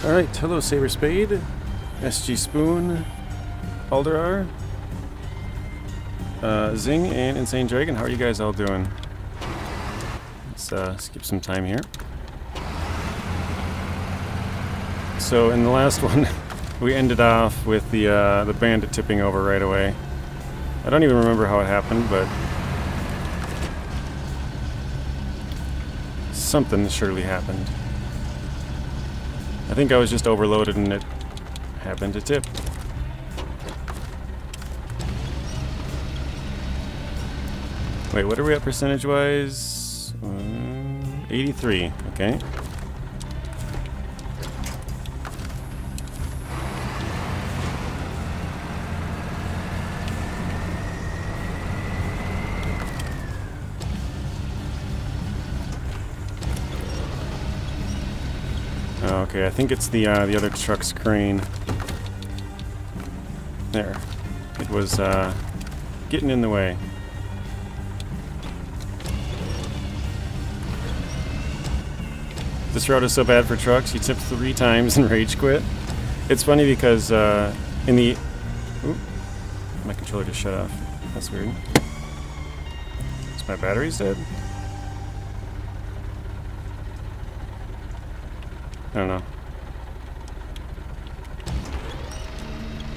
Alright, hello Saber Spade, SG Spoon, Alderar, Zing, and Insane Dragon. How are you guys all doing? Let's skip some time here. So in the last one, we ended off with the bandit tipping over right away. I don't even remember how it happened, but something surely happened. I think I was just overloaded and it happened to tip. Wait, what are we at percentage-wise? 83, okay. Okay, I think it's the other truck's crane. There. It was getting in the way. This route is so bad for trucks. You tip 3 times and rage quit. It's funny because in the... Oop, my controller just shut off. That's weird. Is my batteries dead? I don't know.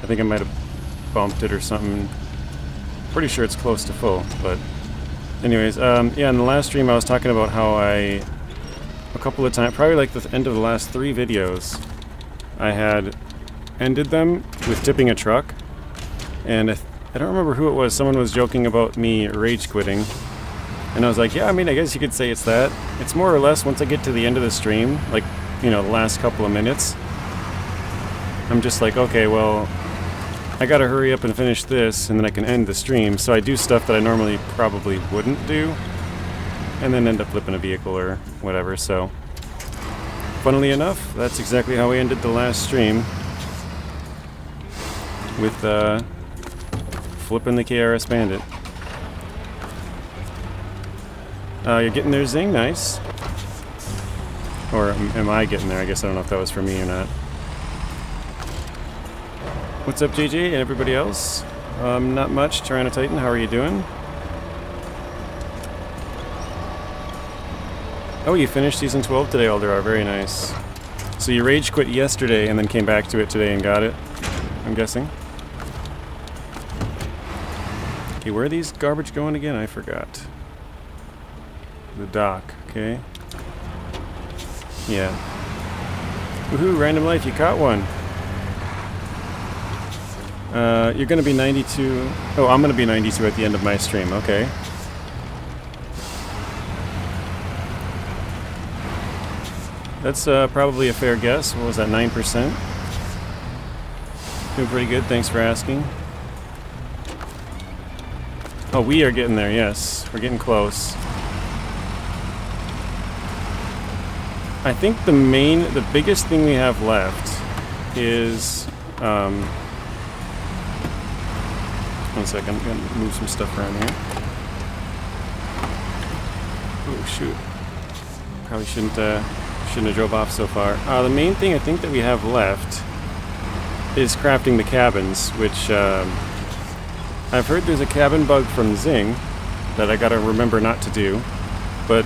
I think I might have bumped it or something. Pretty sure it's close to full, but... Anyways, yeah, in the last stream I was talking about how a couple of times, probably like the end of the last 3 videos, I had ended them with tipping a truck. And I don't remember who it was. Someone was joking about me rage quitting. And I was like, yeah, I mean, I guess you could say it's that. It's more or less once I get to the end of the stream, like, you know, the last couple of minutes, I'm just like, okay, well, I gotta hurry up and finish this, and then I can end the stream. So I do stuff that I normally probably wouldn't do, and then end up flipping a vehicle or whatever. So, funnily enough, that's exactly how we ended the last stream, with flipping the KRS Bandit. You're getting there, Zing, nice. Or am I getting there? I guess I don't know if that was for me or not. What's up, JJ and everybody else? Not much. Tyranno Titan, how are you doing? Oh, you finished Season 12 today, Alderar. Very nice. So you rage quit yesterday and then came back to it today and got it, I'm guessing. Okay, where are these garbage going again? I forgot. The dock, okay. Yeah. Woohoo, random life, you caught one. You're gonna be 92. Oh, I'm gonna be 92 at the end of my stream, okay. That's probably a fair guess. What was that, 9%? Doing pretty good, thanks for asking. Oh, we are getting there, yes. We're getting close. I think the biggest thing we have left is, one second, I'm gonna move some stuff around here. Oh shoot. Probably shouldn't have drove off so far. The main thing I think that we have left is crafting the cabins, which, I've heard there's a cabin bug from Zing that I gotta remember not to do, but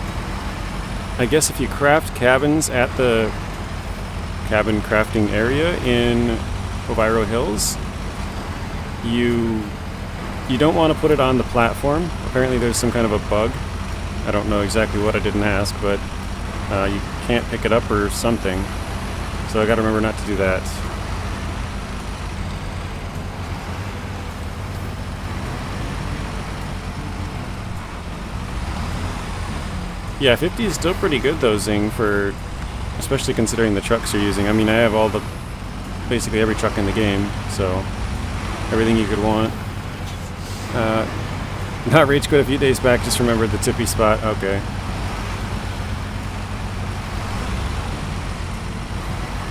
I guess if you craft cabins at the cabin crafting area in Oviro Hills, you don't want to put it on the platform. Apparently there's some kind of a bug. I don't know exactly what, I didn't ask, but you can't pick it up or something. So I gotta remember not to do that. Yeah, 50 is still pretty good though, Zing, for especially considering the trucks you're using. I mean, I have basically every truck in the game, so everything you could want. Not rage quit a few days back, just remembered the tippy spot. Okay.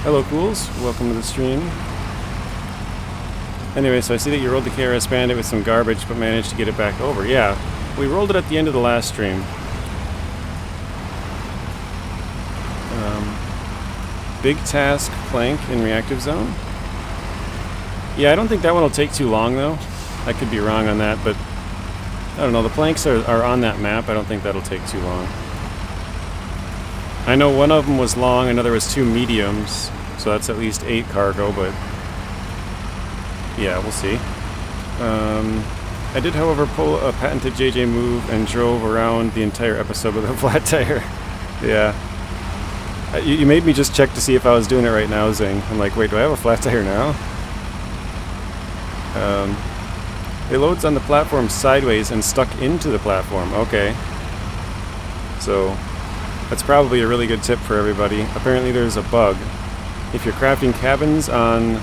Hello, Cools. Welcome to the stream. Anyway, so I see that you rolled the KRS Bandit with some garbage, but managed to get it back over. Yeah, we rolled it at the end of the last stream. Big task plank in reactive zone. Yeah, I don't think that one will take too long though. I could be wrong on that, but I don't know. The planks are on that map. I don't think that'll take too long. I know one of them was long. I know there was 2 mediums, so that's at least 8 cargo, but yeah, we'll see. I did, however, pull a patented JJ move and drove around the entire episode with a flat tire. Yeah. You made me just check to see if I was doing it right now, Zing. I'm like, wait, do I have a flat tire now? It loads on the platform sideways and stuck into the platform. Okay. So, that's probably a really good tip for everybody. Apparently there's a bug. If you're crafting cabins on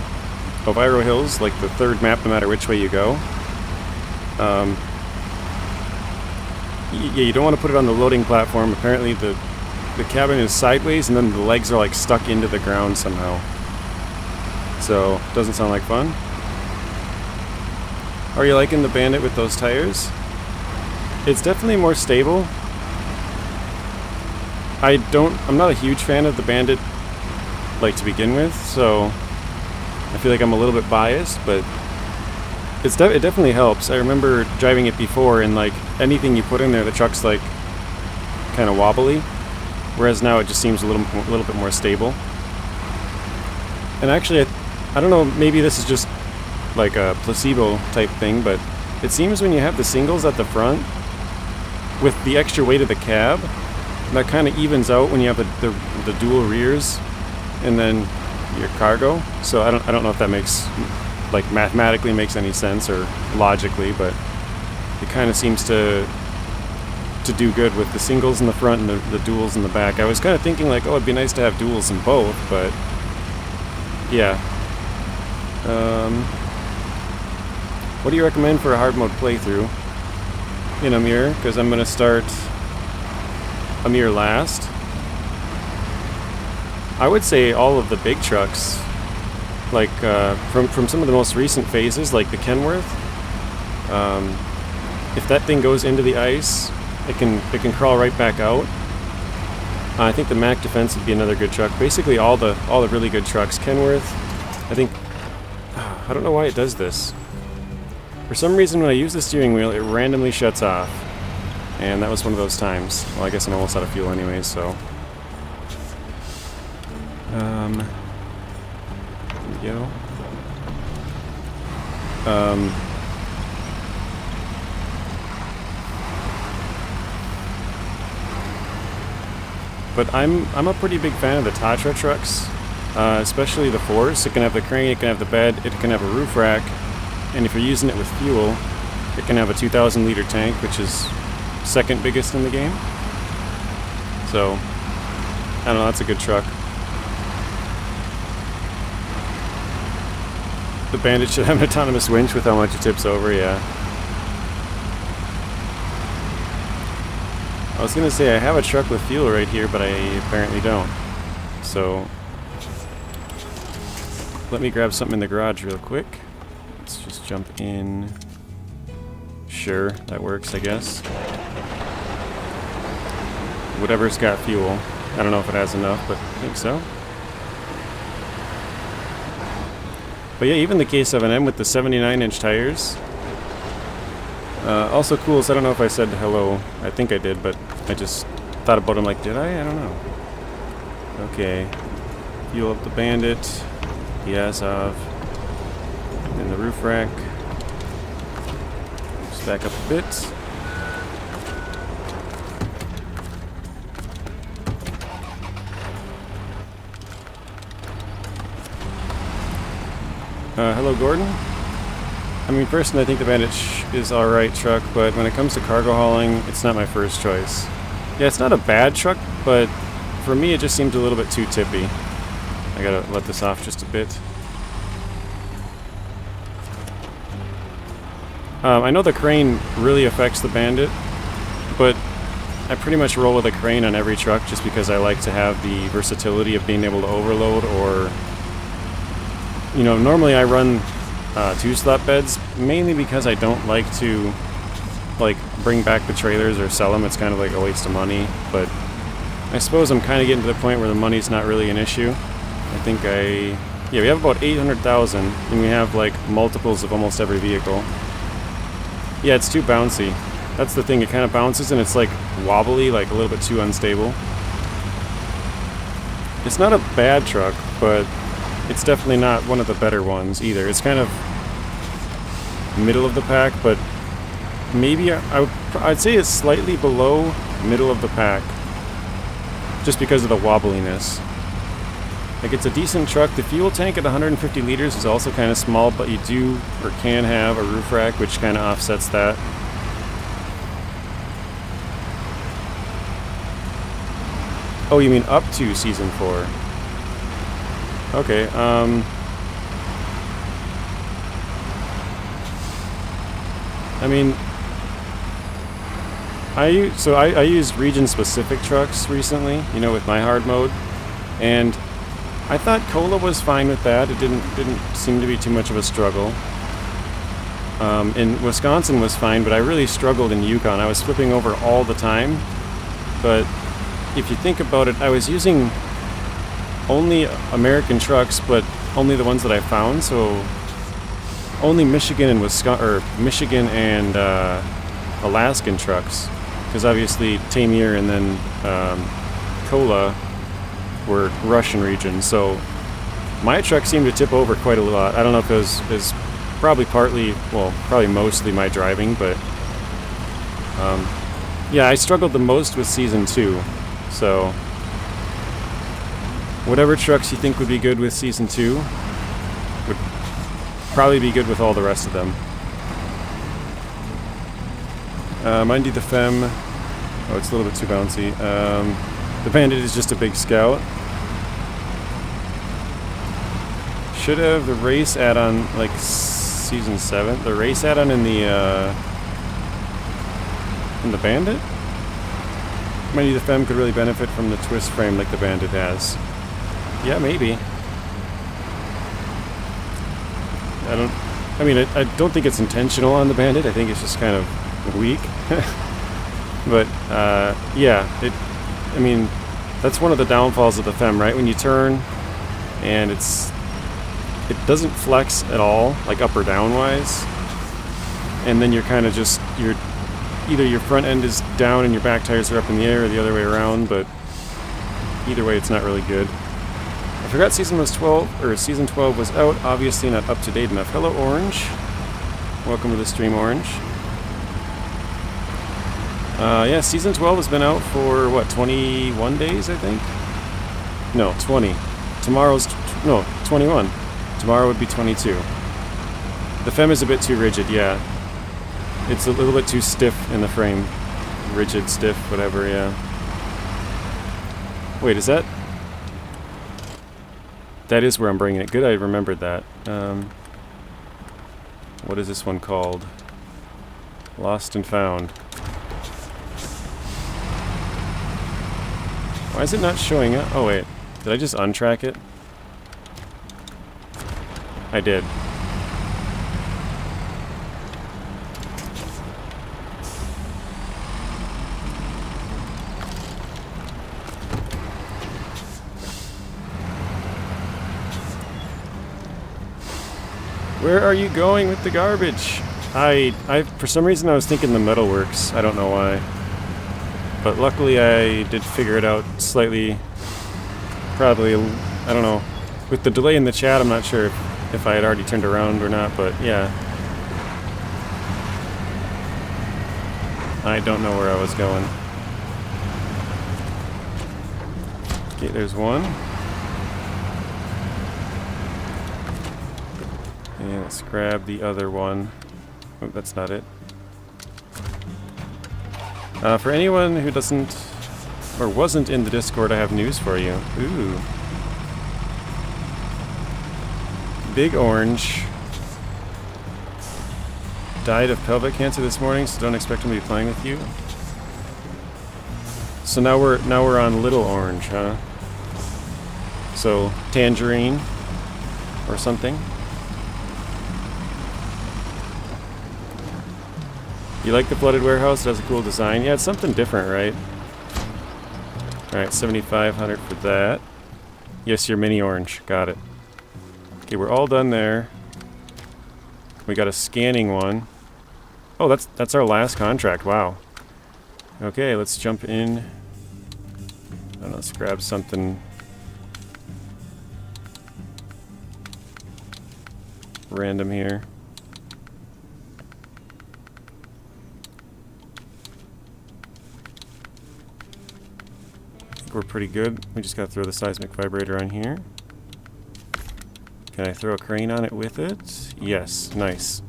Elvira Hills, like the 3rd map, no matter which way you go, yeah, you don't want to put it on the loading platform. Apparently the cabin is sideways and then the legs are like stuck into the ground somehow. So, doesn't sound like fun. Are you liking the Bandit with those tires? It's definitely more stable. I'm not a huge fan of the Bandit, like, to begin with, so I feel like I'm a little bit biased, but it definitely helps. I remember driving it before, and like anything you put in there, the truck's like kind of wobbly, whereas now it just seems a little bit more stable. And actually, I don't know, maybe this is just like a placebo type thing, but it seems when you have the singles at the front with the extra weight of the cab, that kind of evens out when you have the dual rears and then your cargo. So I don't know if that makes, like, mathematically makes any sense or logically, but it kind of seems to do good with the singles in the front and the duals in the back. I was kind of thinking like, oh, it'd be nice to have duals in both, but yeah. What do you recommend for a hard mode playthrough in Amir? Because I'm going to start Amir last. I would say all of the big trucks, like from some of the most recent phases, like the Kenworth. If that thing goes into the ice, it can crawl right back out. I think the Mack Defense would be another good truck. Basically, all the really good trucks. Kenworth, I think. I don't know why it does this. For some reason, when I use the steering wheel, it randomly shuts off. And that was one of those times. Well, I guess I'm almost out of fuel anyways, so. Here we go. But I'm a pretty big fan of the Tatra trucks, especially the 4s. It can have the crane, it can have the bed, it can have a roof rack. And if you're using it with fuel, it can have a 2,000 liter tank, which is second biggest in the game. So, I don't know, that's a good truck. The Bandit should have an autonomous winch with how much it tips over, yeah. I was gonna say I have a truck with fuel right here, but I apparently don't. So, let me grab something in the garage real quick. Let's just jump in. Sure, that works, I guess. Whatever's got fuel. I don't know if it has enough, but I think so. But yeah, even the case of an M with the 79-inch tires. Also cool is, I don't know if I said hello. I think I did, but I just thought about him like, did I? I don't know. Okay. Fuel up the Bandit. Yes, in the roof rack. Just back up a bit. Hello, Gordon. I mean, personally, I think the Bandit is alright truck, but when it comes to cargo hauling, it's not my first choice. Yeah, it's not a bad truck, but for me, it just seems a little bit too tippy. I gotta let this off just a bit. I know the crane really affects the Bandit, but I pretty much roll with a crane on every truck just because I like to have the versatility of being able to overload, or, you know, normally I run 2-slot beds, mainly because I don't like to, like, bring back the trailers or sell them. It's kind of like a waste of money, but I suppose I'm kind of getting to the point where the money's not really an issue. Yeah, we have about 800,000, and we have like multiples of almost every vehicle. Yeah, it's too bouncy. That's the thing, it kind of bounces and it's like wobbly, like a little bit too unstable. It's not a bad truck, but it's definitely not one of the better ones either. It's kind of middle of the pack, but maybe I'd say it's slightly below middle of the pack, just because of the wobbliness. Like, it's a decent truck. The fuel tank at 150 liters is also kind of small, but you do or can have a roof rack, which kind of offsets that. Oh, you mean up to Season 4? Okay, I mean, I used region-specific trucks recently, you know, with my hard mode, and I thought Cola was fine with that. It didn't seem to be too much of a struggle. In Wisconsin was fine, but I really struggled in Yukon. I was flipping over all the time. But if you think about it, I was using only American trucks, but only the ones that I found. So only Michigan and Michigan and Alaskan trucks, because obviously Tamir and then Cola were Russian regions, so my truck seemed to tip over quite a lot. I don't know if it was probably probably mostly my driving, but yeah, I struggled the most with Season 2, so whatever trucks you think would be good with Season 2 would probably be good with all the rest of them. Mindy the Femme, oh, it's a little bit too bouncy. The Bandit is just a big Scout. Should have the race add-on, like Season 7. The race add-on in the Bandit? Mindy the Femme could really benefit from the twist frame like the Bandit has. Yeah, maybe. I don't think it's intentional on the Bandit. I think it's just kind of weak. But, yeah, I mean, that's one of the downfalls of the Femme, right? When you turn and it doesn't flex at all, like up or down wise, and then you're kind of just, either your front end is down and your back tires are up in the air, or the other way around, but either way it's not really good. I forgot Season 12 was out, obviously not up to date enough. Hello Orange, welcome to the stream, Orange. Yeah, Season 12 has been out for, what, 21 days, I think? No, 20. 21. Tomorrow would be 22. The Femme is a bit too rigid, yeah. It's a little bit too stiff in the frame. Rigid, stiff, whatever, yeah. Wait, is that... That is where I'm bringing it. Good, I remembered that. What is this one called? Lost and Found. Why is it not showing up? Oh wait, did I just untrack it? I did. Where are you going with the garbage? I for some reason I was thinking the metalworks. I don't know why. But luckily I did figure it out slightly, probably, I don't know. With the delay in the chat, I'm not sure if I had already turned around or not, but yeah. I don't know where I was going. Okay, there's one. And let's grab the other one. Oh, that's not it. For anyone who doesn't, or wasn't in the Discord, I have news for you. Ooh. Big Orange died of pelvic cancer this morning, so don't expect him to be playing with you. So now we're on Little Orange, huh? So Tangerine or something. You like the flooded warehouse? It has a cool design. Yeah, it's something different, right? Alright, 7,500 for that. Yes, you're mini orange. Got it. Okay, we're all done there. We got a scanning one. Oh, that's our last contract. Wow. Okay, let's jump in. I don't know, let's grab something random here. I think we're pretty good. We just gotta throw the seismic vibrator on here. Can I throw a crane on it with it? Yes, nice.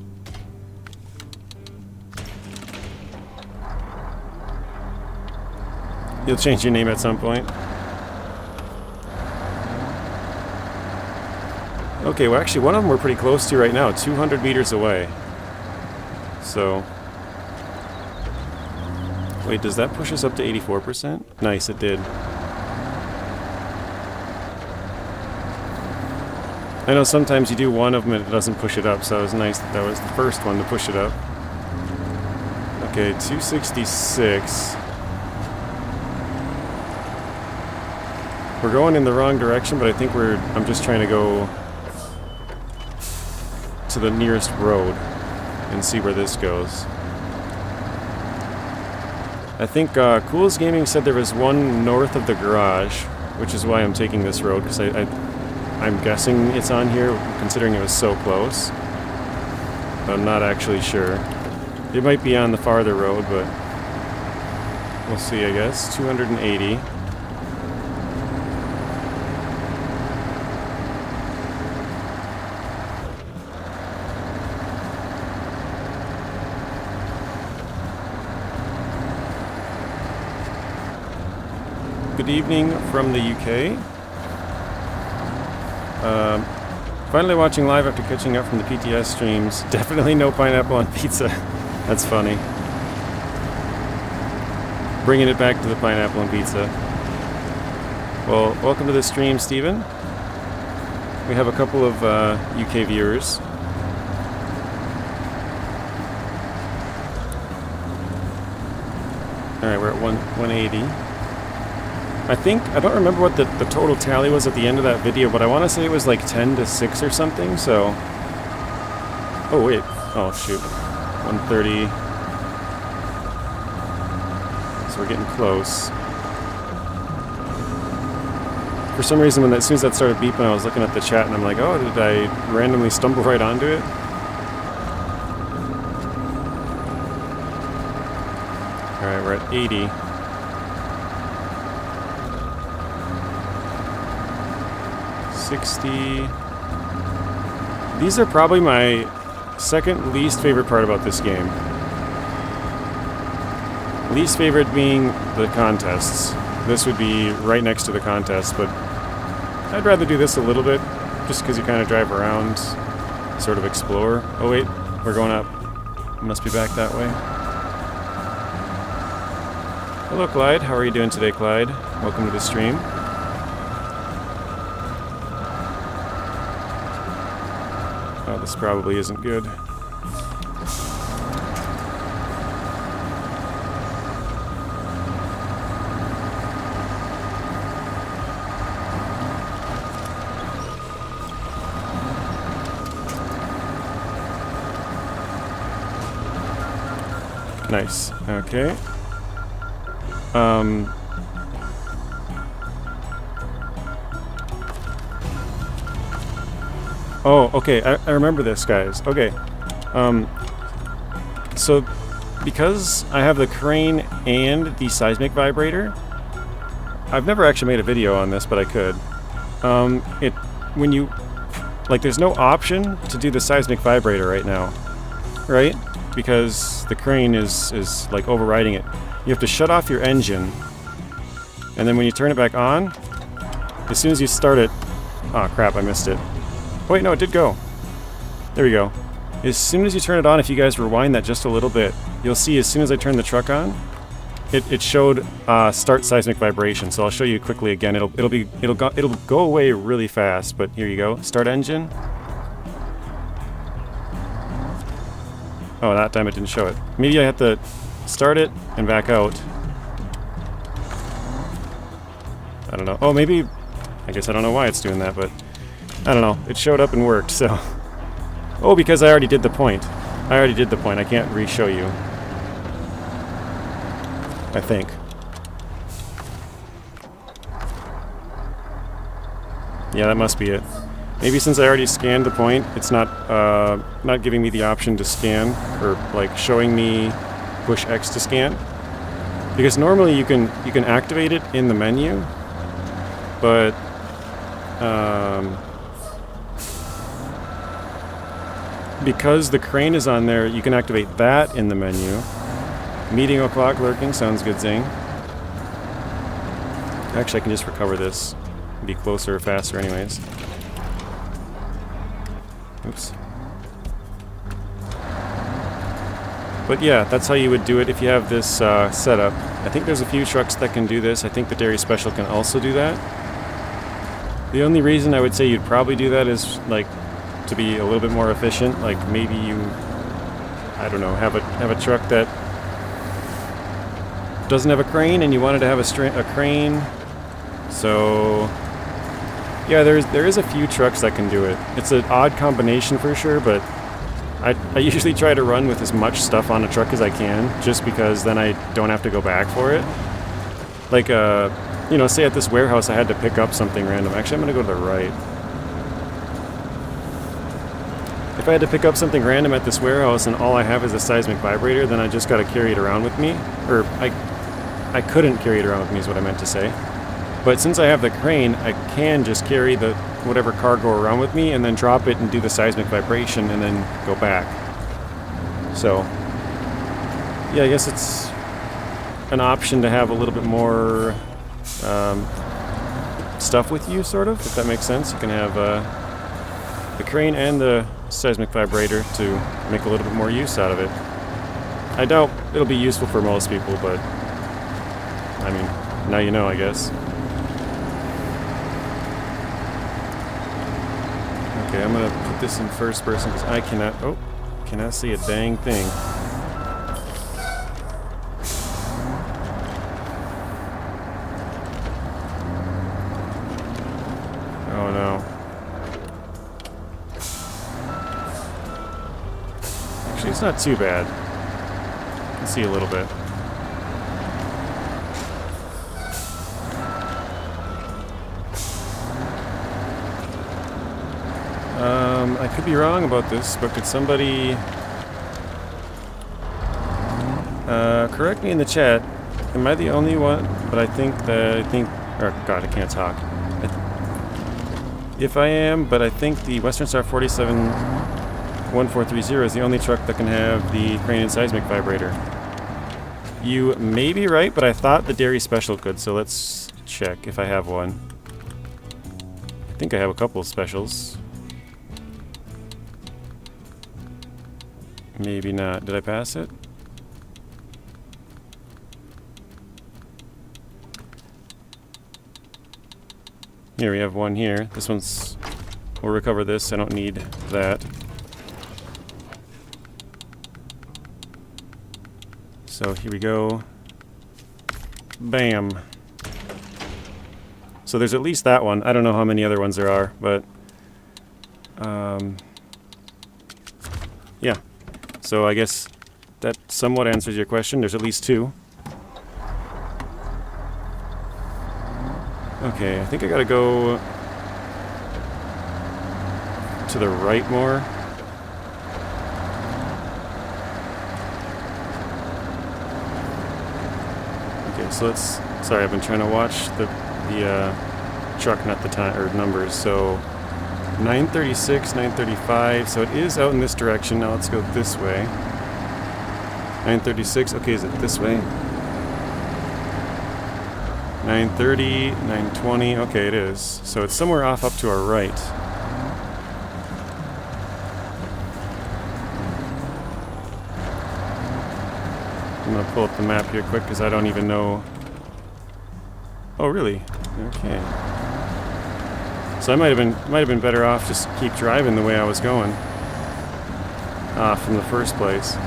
You'll change your name at some point. Okay, well actually one of them we're pretty close to right now, 200 meters away. So... Wait, does that push us up to 84%? Nice, it did. I know sometimes you do one of them and it doesn't push it up, so it was nice that that was the first one to push it up. Okay, 266. We're going in the wrong direction, but I think I'm just trying to go to the nearest road and see where this goes. I think Cool's Gaming said there was one north of the garage, which is why I'm taking this road, because I'm guessing it's on here, considering it was so close. But I'm not actually sure. It might be on the farther road, but we'll see, I guess. 280. Good evening from the UK. Finally watching live after catching up from the PTS streams. Definitely no pineapple on pizza. That's funny. Bringing it back to the pineapple on pizza. Well, welcome to the stream, Steven. We have a couple of UK viewers. Alright, we're at 180. I don't remember what the total tally was at the end of that video, but I want to say it was like 10-6 or something, so... Oh, wait. Oh, shoot. 130. So we're getting close. For some reason, as soon as that started beeping, I was looking at the chat, and I'm like, oh, did I randomly stumble right onto it? Alright, we're at 80. These are probably my second least favorite part about this game. Least favorite being the contests. This would be right next to the contest, but I'd rather do this a little bit, just because you kind of drive around, sort of explore. Oh wait, we're going up. Must be back that way. Hello Clyde, how are you doing today, Clyde? Welcome to the stream. Oh, this probably isn't good. Nice. Okay. Oh, okay, I remember this, guys. Okay. So, because I have the crane and the seismic vibrator, I've never actually made a video on this, but I could. When you... Like, there's no option to do the seismic vibrator right now. Right? Because the crane is like, overriding it. You have to shut off your engine, and then when you turn it back on, as soon as you start it... Oh, crap, I missed it. Wait, no, it did go. There we go. As soon as you turn it on, if you guys rewind that just a little bit, you'll see as soon as I turn the truck on, it showed start seismic vibration. So I'll show you quickly again. It'll go away really fast. But here you go. Start engine. Oh, that time it didn't show it. Maybe I have to start it and back out. I don't know. Oh, maybe I guess I don't know why it's doing that, but I don't know. It showed up and worked, so. Oh, because I already did the point. I already did the point. I can't re-show you. I think. Yeah, that must be it. Maybe since I already scanned the point, it's not giving me the option to scan, or like showing me push X to scan. Because normally you can activate it in the menu, but because the crane is on there, you can activate that in the menu. Meeting o'clock lurking, sounds good, Zing. Actually, I can just recover this. Be closer or faster anyways. Oops. But yeah, that's how you would do it if you have this setup. I think there's a few trucks that can do this. I think the Dairy Special can also do that. The only reason I would say you'd probably do that is like to be a little bit more efficient. Like maybe you, I don't know, have a truck that doesn't have a crane and you wanted to have a crane. So yeah, there is a few trucks that can do it. It's an odd combination for sure, but I usually try to run with as much stuff on a truck as I can, just because then I don't have to go back for it. Like, you know, say at this warehouse I had to pick up something random. Actually, I'm going to go to the right. If I had to pick up something random at this warehouse and all I have is a seismic vibrator, then I just got to carry it around with me. Or I couldn't carry it around with me is what I meant to say. But since I have the crane, I can just carry the whatever cargo around with me and then drop it and do the seismic vibration and then go back. So, yeah, I guess it's an option to have a little bit more stuff with you, sort of, if that makes sense. You can have the crane and the seismic vibrator to make a little bit more use out of it. I doubt it'll be useful for most people, but I mean, now you know, I guess. Okay, I'm gonna put this in first person because I cannot see a dang thing. Oh no. Actually, it's not too bad. I can see a little bit. I could be wrong about this, but could somebody correct me in the chat? Am I the only one? But I think, oh god, I can't talk. If I am, but I think the Western Star 471430 is the only truck that can have the crane and seismic vibrator. You may be right, but I thought the Dairy Special could, so let's check if I have one. I think I have a couple of specials. Maybe not. Did I pass it? Here, we have one here. This one's... We'll recover this. I don't need that. So here we go. Bam. So there's at least that one. I don't know how many other ones there are, but... yeah. So I guess that somewhat answers your question. There's at least two. Okay, I think I gotta go to the right more. Okay, so let's... Sorry, I've been trying to watch the truck, not the time or numbers. So 936, 935. So it is out in this direction. Now let's go this way. 936. Okay, is it this way? 930, 920. Okay, it is. So it's somewhere off up to our right. I'm gonna pull up the map here quick because I don't even know. Oh, really? Okay. So I might have been better off just keep driving the way I was going from the first place.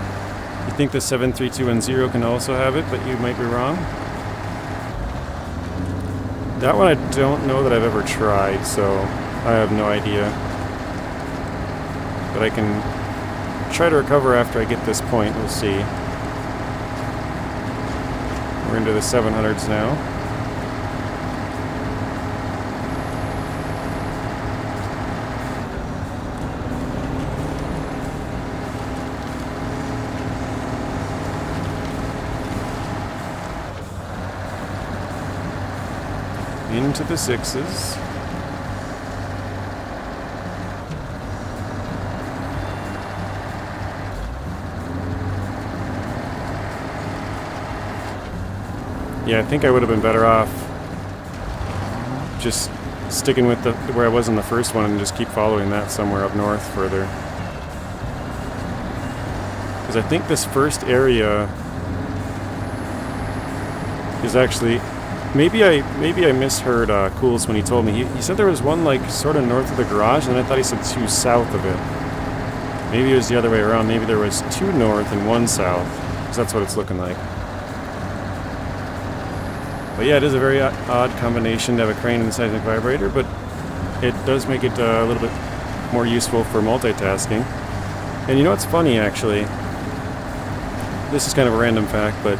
You think the 73210 can also have it, but you might be wrong. That one I don't know that I've ever tried, so I have no idea. But I can try to recover after I get this point. We'll see. We're into the 700s now. Into the 6s. Yeah, I think I would have been better off just sticking with where I was in the first one and just keep following that somewhere up north further. Because I think this first area is actually... Maybe I misheard Cools when he told me. He said there was one like sort of north of the garage, and I thought he said 2 south of it. Maybe it was the other way around. Maybe there was 2 north and 1 south, because that's what it's looking like. But yeah, it is a very odd combination to have a crane and a seismic vibrator, but it does make it a little bit more useful for multitasking. And you know what's funny, actually? This is kind of a random fact, but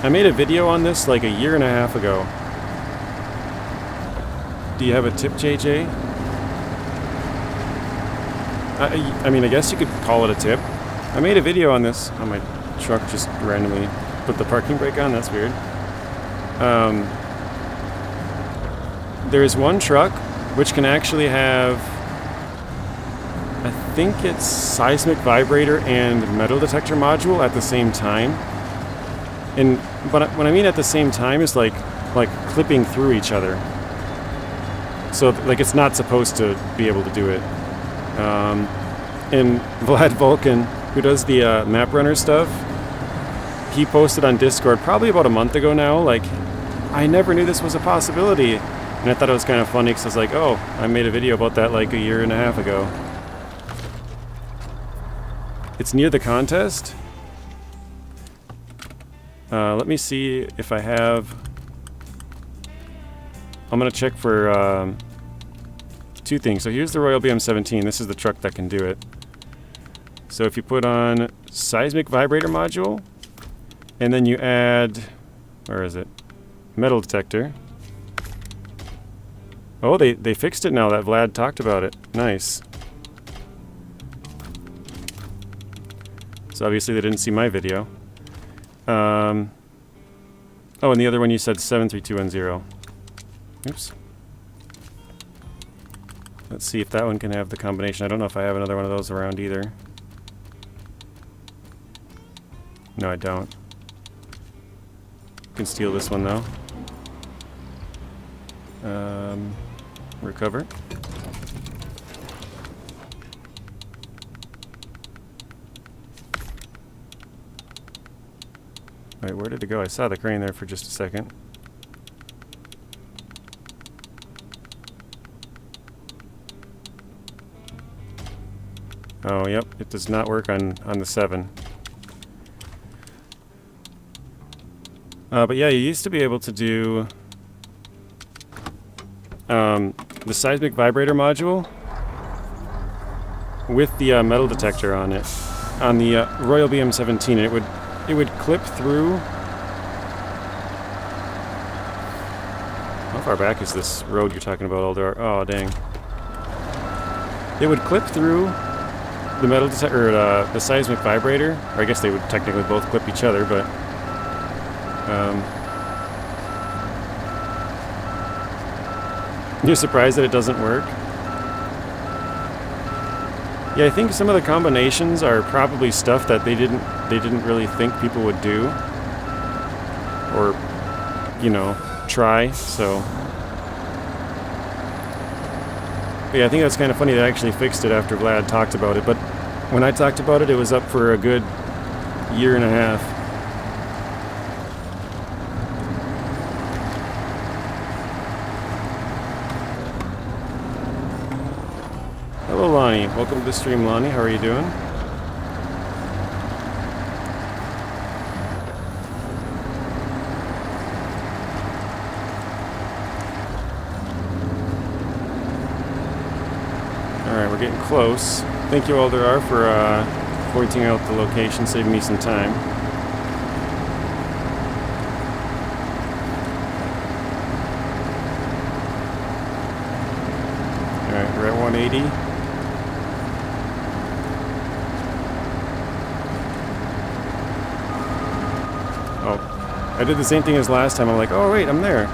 I made a video on this like a year and a half ago. Do you have a tip, JJ? I mean, I guess you could call it a tip. I made a video on this. Oh, my truck just randomly put the parking brake on. That's weird. There's one truck which can actually have, I think it's seismic vibrator and metal detector module at the same time. But when I mean at the same time, it's like clipping through each other. So like it's not supposed to be able to do it. And Vlad Vulcan, who does the map runner stuff, he posted on Discord probably about a month ago now, like, I never knew this was a possibility. And I thought it was kind of funny because I was like, oh, I made a video about that like a year and a half ago. It's near the contest. Let me see if I have... I'm going to check for 2 things. So here's the Royal BM17. This is the truck that can do it. So if you put on seismic vibrator module, and then you add... Where is it? Metal detector. Oh, they fixed it now that Vlad talked about it. Nice. So obviously they didn't see my video. Oh, and the other one you said 73210. Oops. Let's see if that one can have the combination. I don't know if I have another one of those around either. No, I don't. You can steal this one though. Recover. Alright, where did it go? I saw the crane there for just a second. Oh, yep, it does not work on the 7. But yeah, you used to be able to do the seismic vibrator module with the metal detector on it, on the Royal BM17, and it would clip through. How far back is this road you're talking about, Eldar? Oh, dang. It would clip through the metal detector, or the seismic vibrator, or I guess they would technically both clip each other, but you're surprised that it doesn't work? Yeah, I think some of the combinations are probably stuff that they didn't really think people would do, or, you know, try. So, but yeah, I think that's kind of funny. They actually fixed it after Vlad talked about it. But when I talked about it, it was up for a good year and a half. Hello, Lonnie. Welcome to the stream, Lonnie. How are you doing? we're getting close. Thank you, Elder R, for pointing out the location, saving me some time. Alright, we're at 180. Oh, I did the same thing as last time. I'm like, oh wait, I'm there.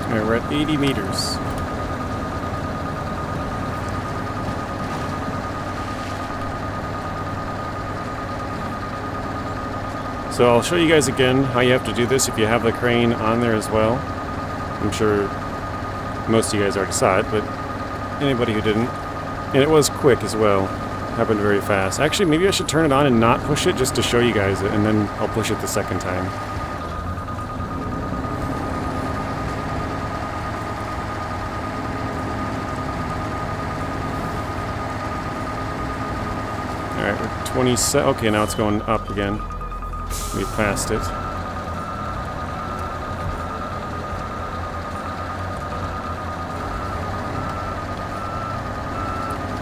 Alright, we're at 80 meters. So I'll show you guys again how you have to do this if you have the crane on there as well. I'm sure most of you guys already saw it, but anybody who didn't. And it was quick as well. Happened very fast. Actually, maybe I should turn it on and not push it just to show you guys it, and then I'll push it the second time. Alright, we're 27. Okay, now it's going up again. We passed it.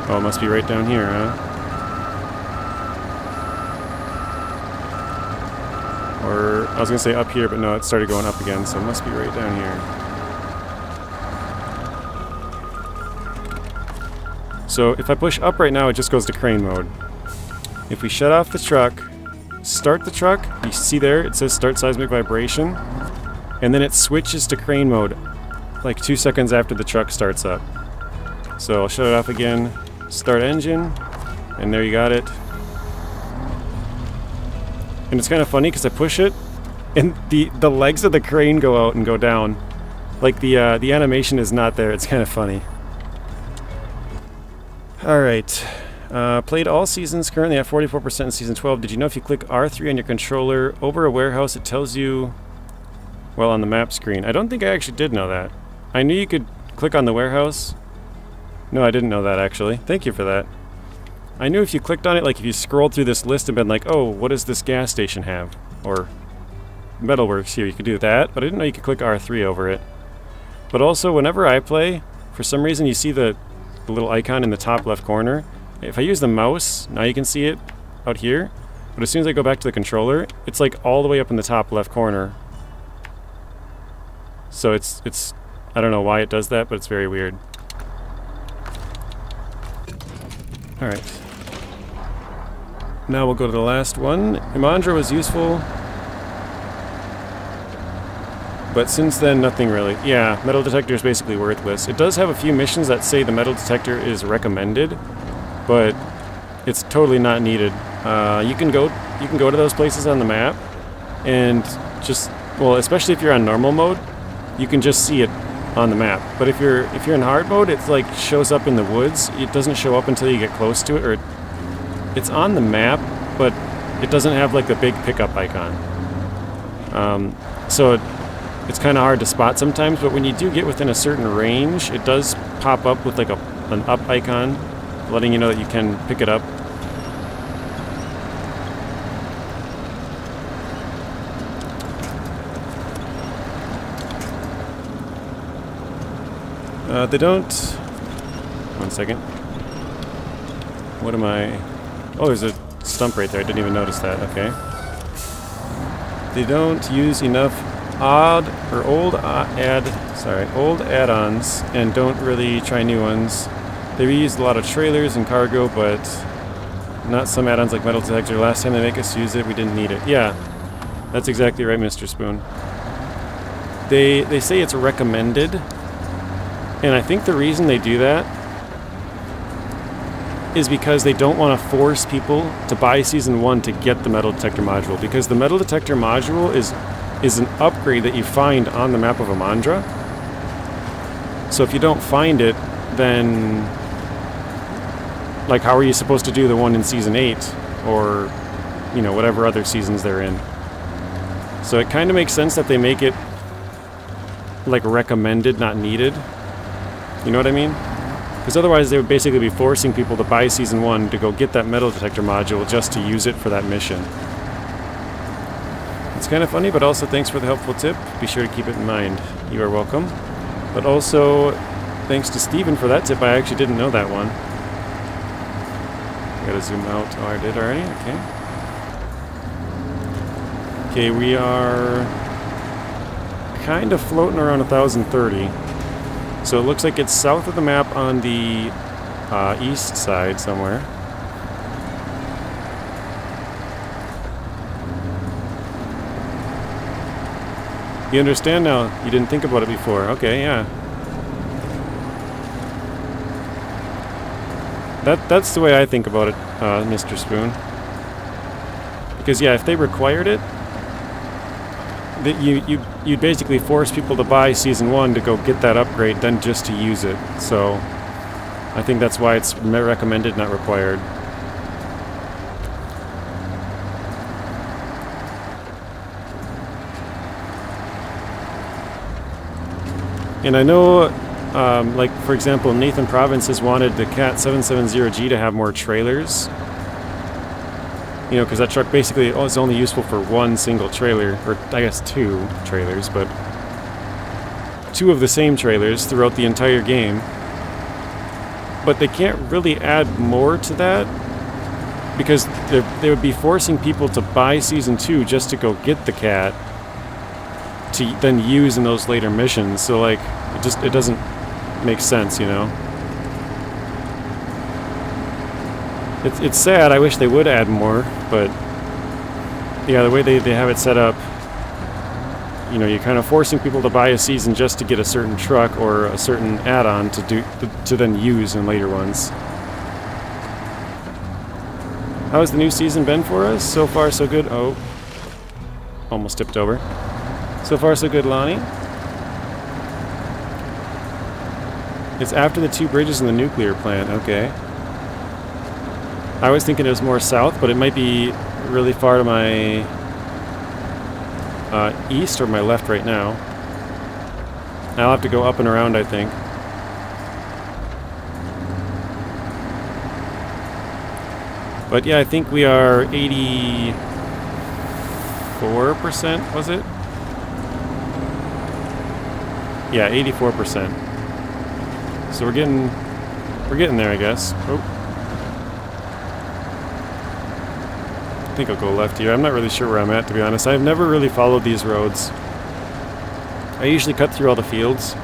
Oh, it must be right down here, huh? Or, I was gonna say up here, but no, it started going up again, so it must be right down here. So, if I push up right now, it just goes to crane mode. If we shut off the truck, start the truck, you see there, it says start seismic vibration, and then it switches to crane mode like 2 seconds after the truck starts up. So I'll shut it off again, start engine, and there you got it. And it's kind of funny because I push it, and the legs of the crane go out and go down. Like the animation is not there, it's kind of funny. Alright. Played all seasons, currently at 44% in Season 12. Did you know if you click R3 on your controller over a warehouse, it tells you, well, on the map screen. I don't think I actually did know that. I knew you could click on the warehouse. No, I didn't know that, actually. Thank you for that. I knew if you clicked on it, like if you scrolled through this list and been like, oh, what does this gas station have? Or Metalworks here, you could do that, but I didn't know you could click R3 over it. But also, whenever I play, for some reason you see the little icon in the top left corner. If I use the mouse, now you can see it out here, but as soon as I go back to the controller, it's like all the way up in the top left corner. So it's I don't know why it does that, but it's very weird. Alright. Now we'll go to the last one. Imandra was useful, but since then, nothing really. Yeah, metal detector is basically worthless. It does have a few missions that say the metal detector is recommended, but it's totally not needed. You can go to those places on the map, and just, well, especially if you're on normal mode, you can just see it on the map. But if you're in hard mode, it's like shows up in the woods. It doesn't show up until you get close to it, or it's on the map, but it doesn't have like the big pickup icon. So it's kind of hard to spot sometimes. But when you do get within a certain range, it does pop up with like an up icon, letting you know that you can pick it up. They don't... One second. What am I... Oh, there's a stump right there. I didn't even notice that. Okay. They don't use enough old add-ons and don't really try new ones. They reused a lot of trailers and cargo, but not some add-ons like metal detector. Last time they make us use it, we didn't need it. Yeah, that's exactly right, Mr. Spoon. They say it's recommended, and I think the reason they do that is because they don't want to force people to buy Season 1 to get the metal detector module, because the metal detector module is an upgrade that you find on the map of Imandra. So if you don't find it, then like how are you supposed to do the one in Season 8 or, you know, whatever other seasons they're in? So it kind of makes sense that they make it like recommended, not needed. You know what I mean? Because otherwise they would basically be forcing people to buy Season 1 to go get that metal detector module just to use it for that mission. It's kind of funny, but also thanks for the helpful tip. Be sure to keep it in mind. You are welcome. But also, thanks to Steven for that tip. I actually didn't know that one. I gotta zoom out. Oh, I did already? Okay. Okay, we are kind of floating around 1030. So it looks like it's south of the map on the east side somewhere. You understand now? You didn't think about it before. Okay, yeah. That's the way I think about it, Mr. Spoon. Because yeah, if they required it, that you'd basically force people to buy Season 1 to go get that upgrade, then just to use it. So I think that's why it's recommended, not required. And I know, like for example, Nathan Province has wanted the Cat 770G to have more trailers. You know, because that truck basically is only useful for one single trailer, or I guess 2 trailers, but 2 of the same trailers throughout the entire game. But they can't really add more to that, because they would be forcing people to buy Season 2 just to go get the Cat to then use in those later missions. So like, it doesn't make sense, you know? It's sad. I wish they would add more, but yeah, the way they have it set up, you know, you're kind of forcing people to buy a season just to get a certain truck or a certain add-on to then use in later ones. How's the new season been for us? So far, so good. Oh, almost tipped over. So far, so good, Lonnie. It's after the 2 bridges in the nuclear plant. Okay. I was thinking it was more south, but it might be really far to my east or my left right now. I'll have to go up and around, I think. But yeah, I think we are 84%, was it? Yeah, 84%. So we're getting there, I guess. Oh. I think I'll go left here. I'm not really sure where I'm at, to be honest. I've never really followed these roads. I usually cut through all the fields.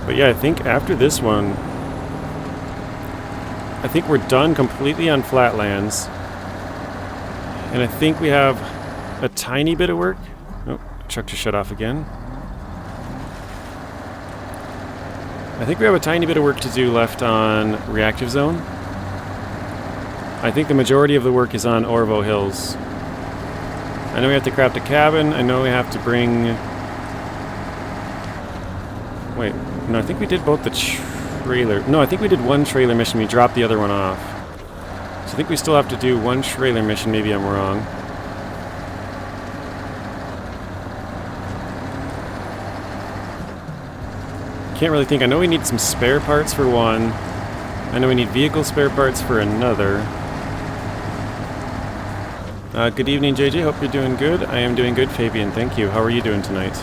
But yeah, I think after this one, I think we're done completely on flatlands. And I think we have a tiny bit of work. Oh, truck just shut off again. I think we have a tiny bit of work to do left on Reactive Zone. I think the majority of the work is on Orvo Hills. I know we have to craft a cabin. I know we have to bring... Wait, no, I think we did both the trailer... No, I think we did one trailer mission. We dropped the other one off. So I think we still have to do one trailer mission. Maybe I'm wrong. Can't really think. I know we need some spare parts for one. I know we need vehicle spare parts for another. Good evening, JJ. Hope you're doing good. I am doing good, Fabian. Thank you. How are you doing tonight?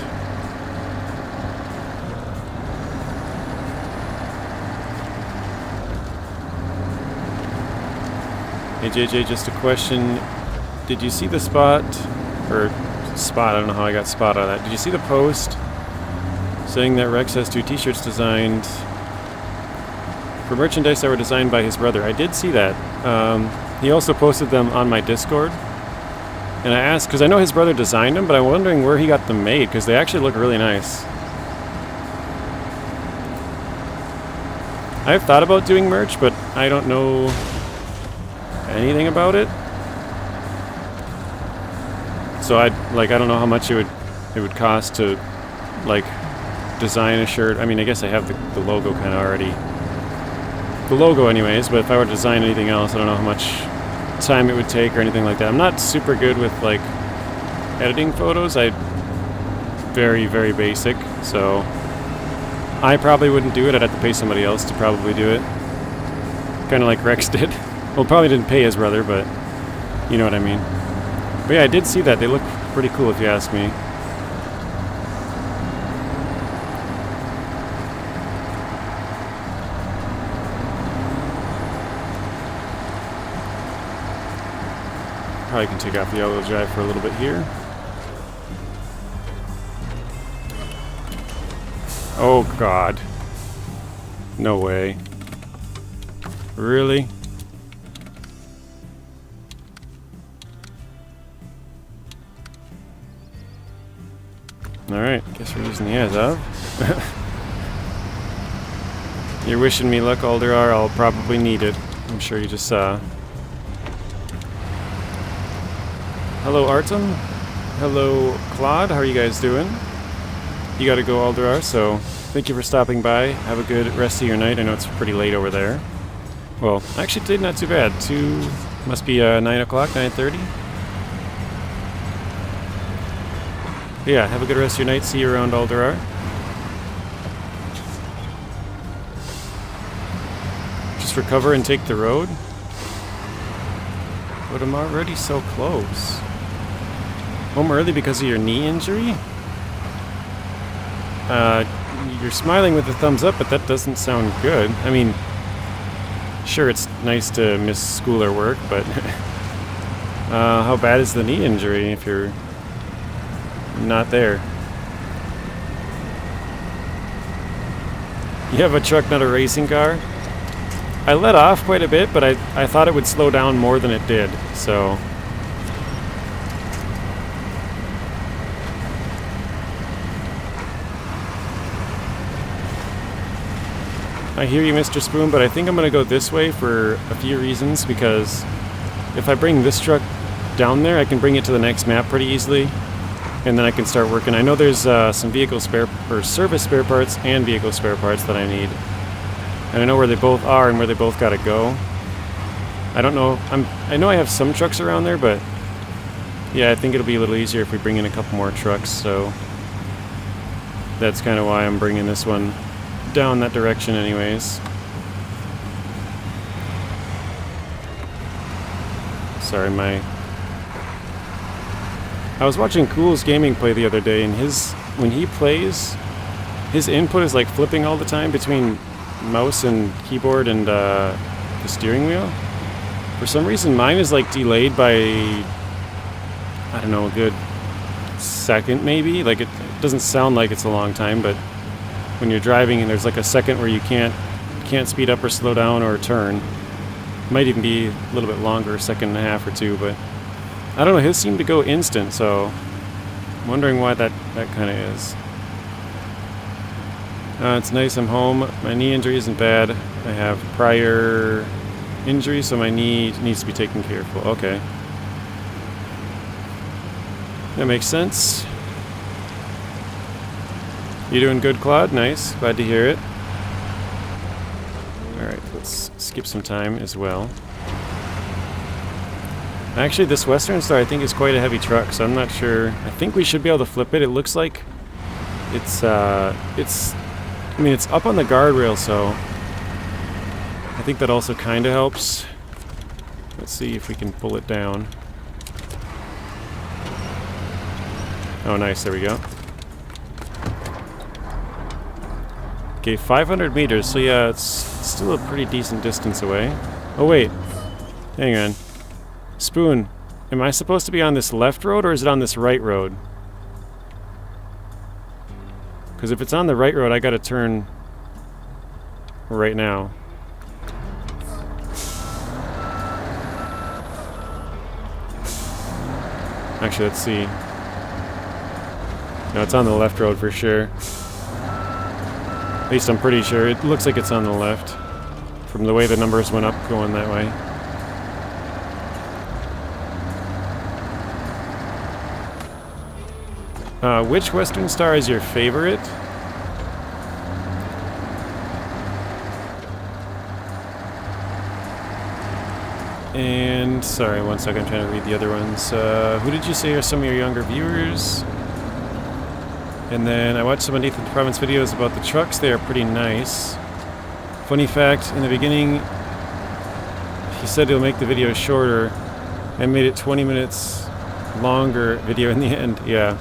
Hey JJ, just a question. Did you see the spot, or spot, I don't know how I got spot on that. Did you see the post saying that Rex has 2 t-shirts designed for merchandise that were designed by his brother? I did see that. He also posted them on my Discord. And I asked, because I know his brother designed them, but I'm wondering where he got them made, because they actually look really nice. I've thought about doing merch, but I don't know anything about it. So I don't know how much it would cost to like design a shirt. I mean, I guess I have the logo kind of already The logo anyways, but if I were to design anything else, I don't know how much time it would take or anything like that. I'm not super good with like editing photos. I very, very basic, so I probably wouldn't do it. I'd have to pay somebody else to probably do it. Kind of like Rex did. Well, probably didn't pay his brother, but you know what I mean. But yeah, I did see that. They look pretty cool if you ask me. Probably can take off the all-wheel drive for a little bit here. Oh god. No way. Really? Alright, guess we're using the as of. You're wishing me luck, Alderar. I'll probably need it. I'm sure you just saw. Hello, Artem. Hello, Claude. How are you guys doing? You gotta go, Alderar, so thank you for stopping by. Have a good rest of your night. I know it's pretty late over there. Well, actually, today not too bad. Must be 9 o'clock, 9:30. Yeah, have a good rest of your night. See you around, Alderar. Just recover and take the road. But I'm already so close. Home early because of your knee injury? You're smiling with a thumbs up, but that doesn't sound good. I mean, sure, it's nice to miss school or work, but how bad is the knee injury if you're not there? You have a truck, not a racing car? I let off quite a bit, but I thought it would slow down more than it did, so... I hear you, Mr. Spoon, but I think I'm going to go this way for a few reasons, because if I bring this truck down there, I can bring it to the next map pretty easily, and then I can start working. I know there's some vehicle service spare parts and vehicle spare parts that I need. And I know where they both are and where they both gotta go. I don't know, I know I have some trucks around there, but yeah, I think it'll be a little easier if we bring in a couple more trucks, so that's kind of why I'm bringing this one down that direction anyways. Sorry, I was watching Cool's gaming play the other day, and when he plays, his input is like flipping all the time between mouse and keyboard and the steering wheel. For some reason, mine is like delayed by, I don't know, a good second maybe. Like it doesn't sound like it's a long time, but when you're driving and there's like a second where you can't speed up or slow down or turn. It might even be a little bit longer, a second and a half or two, but I don't know, his seemed to go instant, so I'm wondering why that kind of is. It's nice I'm home. My knee injury isn't bad. I have prior injury, so my knee needs to be taken care of. Okay. That makes sense. You doing good, Claude? Nice. Glad to hear it. Alright, let's skip some time as well. Actually, this Western Star I think is quite a heavy truck, so I'm not sure. I think we should be able to flip it. It looks like it's up on the guardrail, so I think that also kind of helps. Let's see if we can pull it down. Oh, nice. There we go. Okay, 500 meters, so yeah, it's still a pretty decent distance away. Oh, wait. Hang on. Spoon, am I supposed to be on this left road, or is it on this right road? Because if it's on the right road, I gotta turn right now. Actually, let's see. No, it's on the left road for sure. At least I'm pretty sure. It looks like it's on the left. From the way the numbers went up going that way. Which Western Star is your favorite? And sorry, one second, I'm trying to read the other ones. Who did you say are some of your younger viewers? And then I watched some of Nathan Province videos about the trucks. They are pretty nice. Funny fact, in the beginning, he said he'll make the video shorter. I made it 20 minutes longer video in the end. Yeah.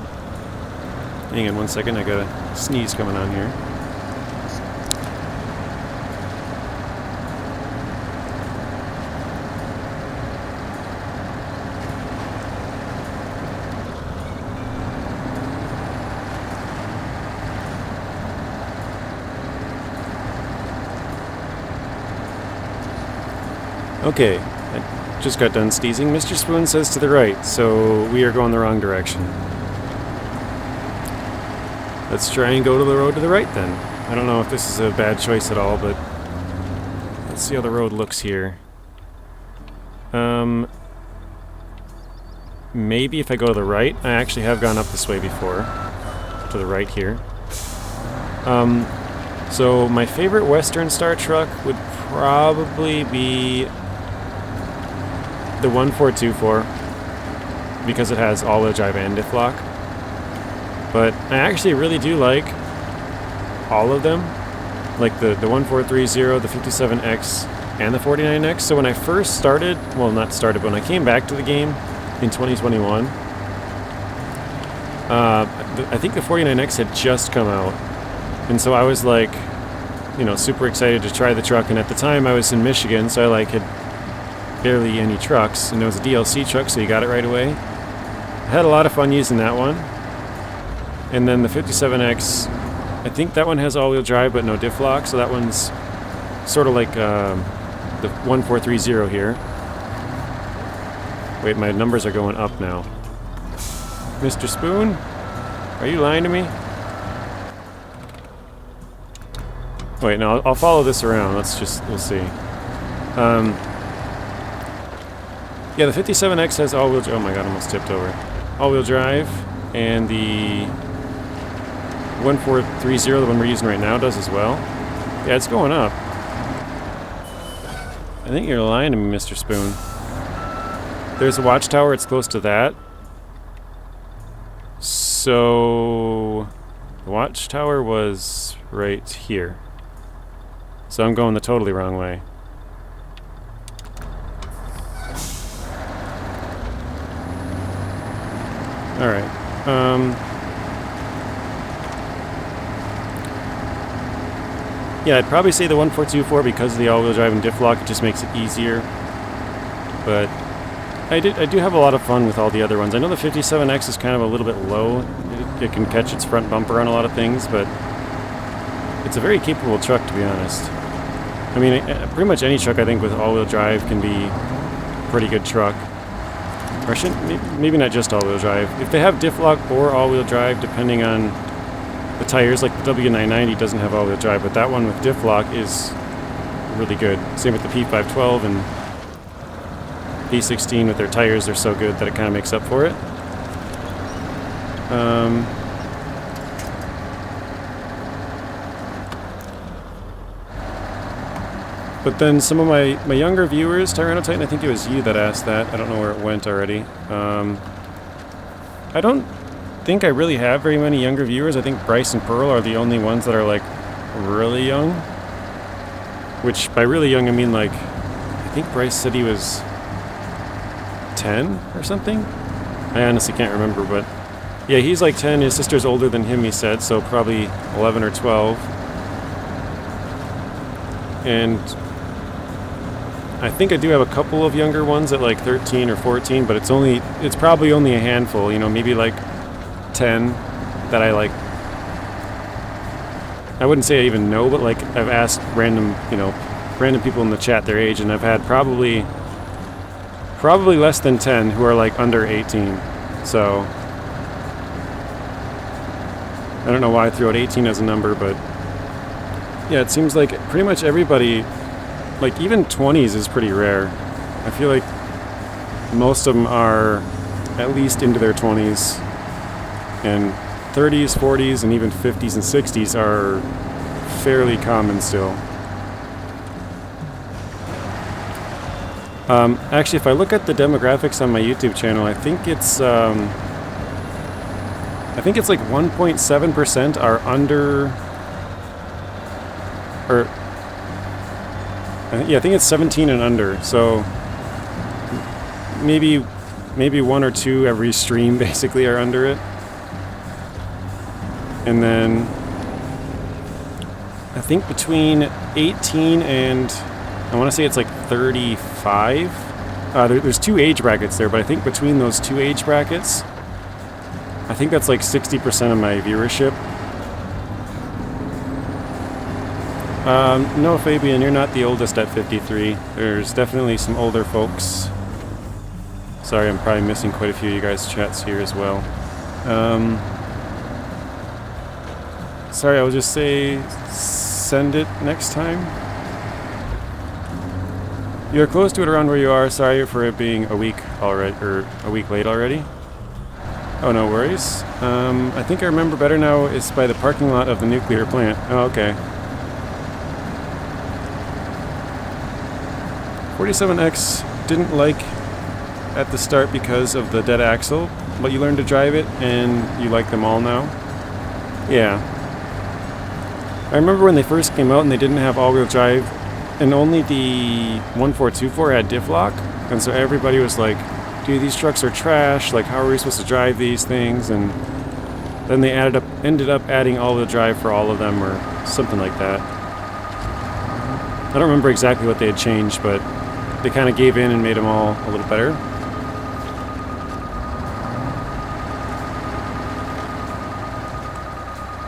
Hang on one second, I got a sneeze coming on here. Okay, I just got done sneezing. Mr. Spoon says to the right, so we are going the wrong direction. Let's try and go to the road to the right then. I don't know if this is a bad choice at all, but let's see how the road looks here. Maybe if I go to the right, I actually have gone up this way before, to the right here. So my favorite Western Star truck would probably be the 1424 because it has all-wheel drive and diff lock. But I actually really do like all of them, like the 1430, the 57X, and the 49X. So when I first started, well, not started, but when I came back to the game in 2021, I think the 49X had just come out, and so I was like, you know, super excited to try the truck. And at the time I was in Michigan, so I like had barely any trucks, and it was a DLC truck, so you got it right away. I had a lot of fun using that one. And then the 57X, I think that one has all-wheel drive but no diff lock, so that one's sort of like the 1430 here. Wait, my numbers are going up now. Mr. Spoon, are you lying to me? Wait, no, I'll follow this around. We'll see. Yeah, the 57X has all-wheel drive. Oh my god, I almost tipped over. All-wheel drive, and the 1430, the one we're using right now, does as well. Yeah, it's going up. I think you're lying to me, Mr. Spoon. There's a watchtower, it's close to that. So the watchtower was right here. So I'm going the totally wrong way. Alright. Yeah, I'd probably say the 1424 because of the all-wheel drive and diff lock. It just makes it easier. But I do have a lot of fun with all the other ones. I know the 57X is kind of a little bit low. It can catch its front bumper on a lot of things, but it's a very capable truck, to be honest. I mean, pretty much any truck I think with all-wheel drive can be a pretty good truck. Or maybe not just all-wheel drive. If they have diff lock or all-wheel drive, depending on the tires, like the W990 doesn't have all-wheel drive, but that one with diff lock is really good. Same with the P512 and P16 with their tires. They're so good that it kind of makes up for it. But then some of my younger viewers, Tyrannotitan, I think it was you that asked that. I don't know where it went already. I don't think I really have very many younger viewers. I think Bryce and Pearl are the only ones that are like really young. Which by really young I mean like, I think Bryce said he was 10 or something? I honestly can't remember, but yeah, he's like 10. His sister's older than him, he said, so probably 11 or 12. And I think I do have a couple of younger ones at like 13 or 14, but it's probably only a handful, you know, maybe like 10 that I like. I wouldn't say I even know, but like I've asked random people in the chat their age, and I've had probably less than 10 who are like under 18. So I don't know why I threw out 18 as a number, but yeah, it seems like pretty much everybody, like even 20s is pretty rare. I feel like most of them are at least into their 20s, and 30s, 40s, and even 50s and 60s are fairly common still. Actually, if I look at the demographics on my YouTube channel, I think it's like 1.7% are under, or yeah, I think it's 17 and under. So maybe one or two every stream basically are under it. And then I think between 18 and I want to say it's like 35. There's two age brackets there, but I think between those two age brackets, I think that's like 60% of my viewership. No, Fabian, you're not the oldest at 53. There's definitely some older folks. Sorry, I'm probably missing quite a few of you guys' chats here as well. Sorry, I will just say send it next time. You're close to it around where you are. Sorry for it being a week already, or a week late already. Oh, no worries. I think I remember better now. It's by the parking lot of the nuclear plant. Oh, okay. 47X didn't like at the start because of the dead axle, but you learned to drive it and you like them all now. Yeah. I remember when they first came out and they didn't have all-wheel drive, and only the 1424 had diff lock, and so everybody was like, dude, these trucks are trash, like how are we supposed to drive these things? And then they ended up adding all-wheel drive for all of them or something like that. I don't remember exactly what they had changed, but they kind of gave in and made them all a little better.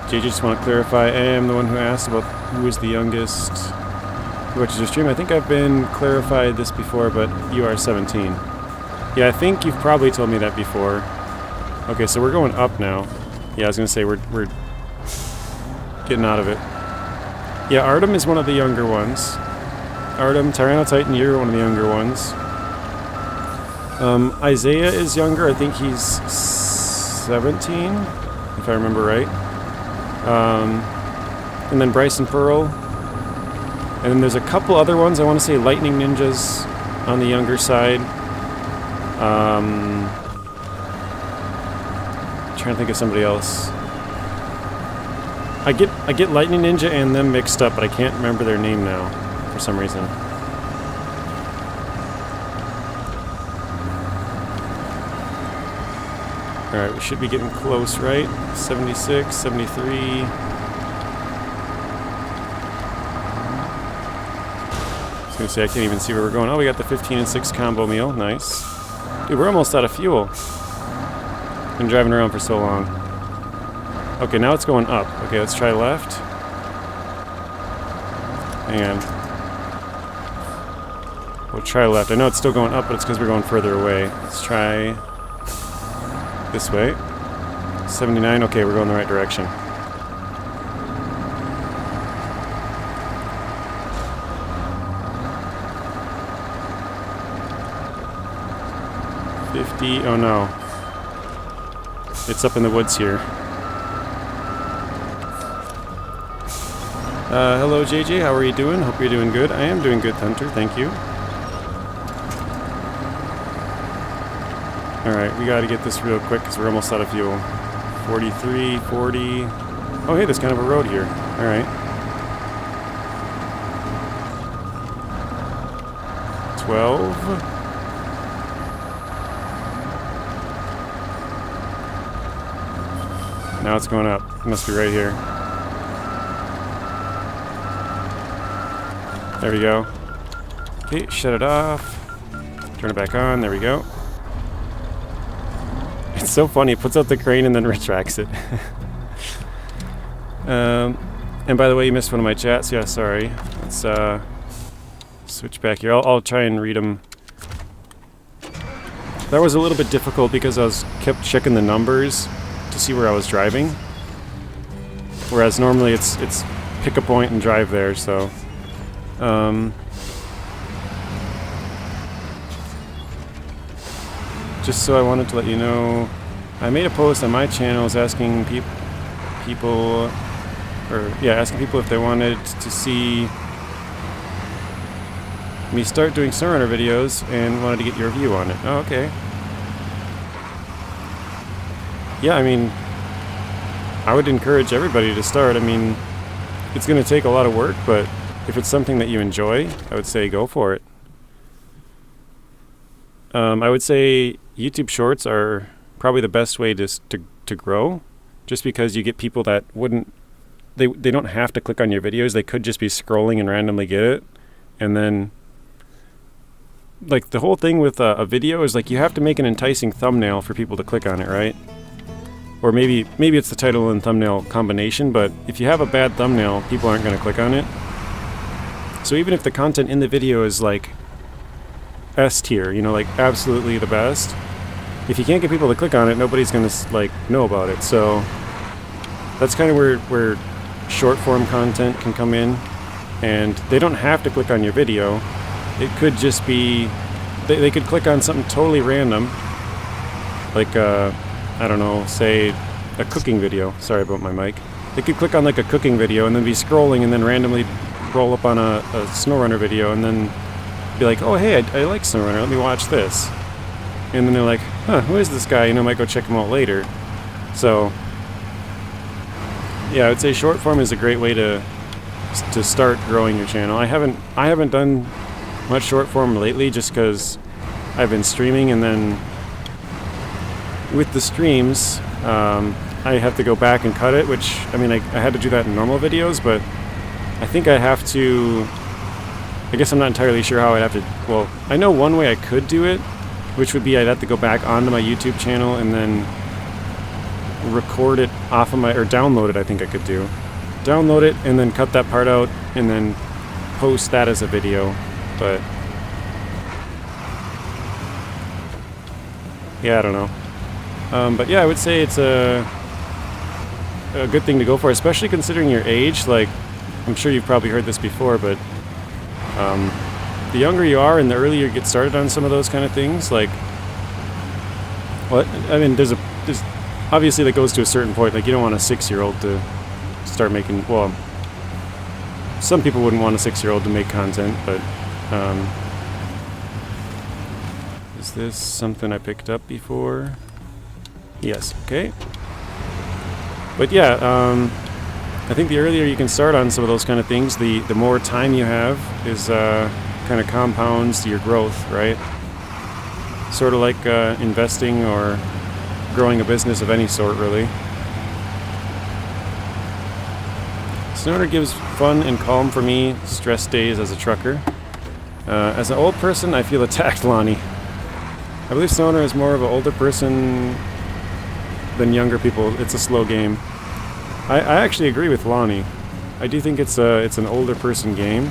JJ, just want to clarify, I am the one who asked about who is the youngest who watches your stream. I think I've been clarified this before, but you are 17. Yeah, I think you've probably told me that before. Okay, so we're going up now. Yeah, I was going to say we're getting out of it. Yeah, Artem is one of the younger ones. Artem, Tyranno Titan, you're one of the younger ones. Isaiah is younger. I think he's 17, if I remember right. And then Bryson Pearl. And then there's a couple other ones. I want to say Lightning Ninjas on the younger side. Trying to think of somebody else. I get Lightning Ninja and them mixed up, but I can't remember their name now for some reason. Alright, we should be getting close, right? 76, 73. I was going to say, I can't even see where we're going. Oh, we got the 15 and 6 combo meal. Nice. Dude, we're almost out of fuel. Been driving around for so long. Okay, now it's going up. Okay, let's try left. Hang on. We'll try left. I know it's still going up, but it's because we're going further away. Let's try this way. 79. Okay, we're going the right direction. Oh no. It's up in the woods here. Hello JJ, how are you doing? Hope you're doing good. I am doing good, Hunter, thank you. Alright, we gotta get this real quick because we're almost out of fuel. 43, 40. Oh hey, there's kind of a road here. Alright. 12. Now it's going up. It must be right here. There we go. Okay, shut it off. Turn it back on. There we go. It's so funny. It puts out the crane and then retracts it. And by the way, you missed one of my chats. Yeah, sorry. Let's switch back here. I'll try and read them. That was a little bit difficult because I kept checking the numbers to see where I was driving, whereas normally it's pick a point and drive there. So just so I wanted to let you know, I made a post on my channels asking people if they wanted to see me start doing SnowRunner videos and wanted to get your view on it. Oh, okay. Yeah, I mean, I would encourage everybody to start. I mean, it's going to take a lot of work, but if it's something that you enjoy, I would say go for it. I would say YouTube Shorts are probably the best way to grow, just because you get people that wouldn't, they don't have to click on your videos. They could just be scrolling and randomly get it. And then, like, the whole thing with a video is, like, you have to make an enticing thumbnail for people to click on it, right? Or maybe it's the title and thumbnail combination, but if you have a bad thumbnail, people aren't going to click on it. So even if the content in the video is, like, S tier, you know, like, absolutely the best, if you can't get people to click on it, nobody's going to, like, know about it. So that's kind of where short form content can come in. And they don't have to click on your video. It could just be, they could click on something totally random, like, I don't know, say a cooking video. Sorry about my mic. They could click on like a cooking video and then be scrolling and then randomly roll up on a SnowRunner video and then be like, oh hey, I like SnowRunner, let me watch this. And then they're like, huh, who is this guy? You know, I might go check him out later. So, yeah, I would say short form is a great way to start growing your channel. I haven't done much short form lately just because I've been streaming, and then with the streams I have to go back and cut it, which, I mean, I had to do that in normal videos, but I think I have to, I guess I'm not entirely sure how I'd have to, well, I know one way I could do it, which would be I'd have to go back onto my YouTube channel and then record it off of my, or download it, I think I could do. Download it and then cut that part out and then post that as a video, but yeah, I don't know. But yeah, I would say it's a good thing to go for, especially considering your age. Like, I'm sure you've probably heard this before, but the younger you are and the earlier you get started on some of those kind of things, like, what? I mean, there's obviously that goes to a certain point. Like, you don't want a 6-year-old to start making, well, some people wouldn't want a 6-year-old to make content, but is this something I picked up before? Yes, okay. But yeah, I think the earlier you can start on some of those kind of things, the more time you have is kind of compounds your growth, right? Sort of like investing or growing a business of any sort, really. SnowRunner gives fun and calm for me stress days as a trucker. As an old person, I feel attacked, Lonnie. I believe SnowRunner is more of an older person than younger people. It's a slow game. I actually agree with Lonnie. I do think it's an older person game.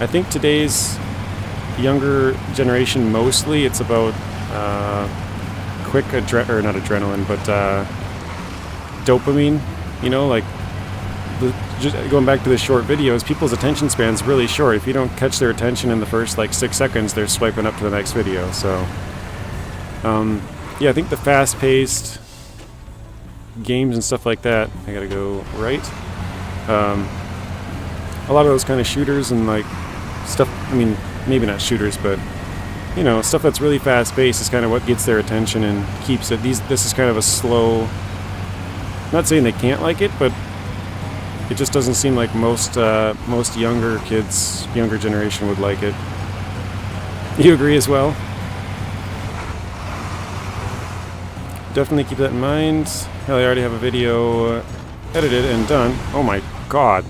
I think today's younger generation, mostly, it's about quick not adrenaline, but dopamine. You know, like, just going back to the short videos, people's attention span's really short. If you don't catch their attention in the first, like, 6 seconds, they're swiping up to the next video. So, yeah, I think the fast-paced games and stuff like that, I gotta go right. A lot of those kind of shooters and, like, stuff, I mean, maybe not shooters, but, you know, stuff that's really fast-paced is kind of what gets their attention and keeps it. This is kind of a slow, not saying they can't like it, but it just doesn't seem like most younger kids, younger generation would like it. You agree as well? Definitely keep that in mind. Hell, I already have a video edited and done. Oh my god.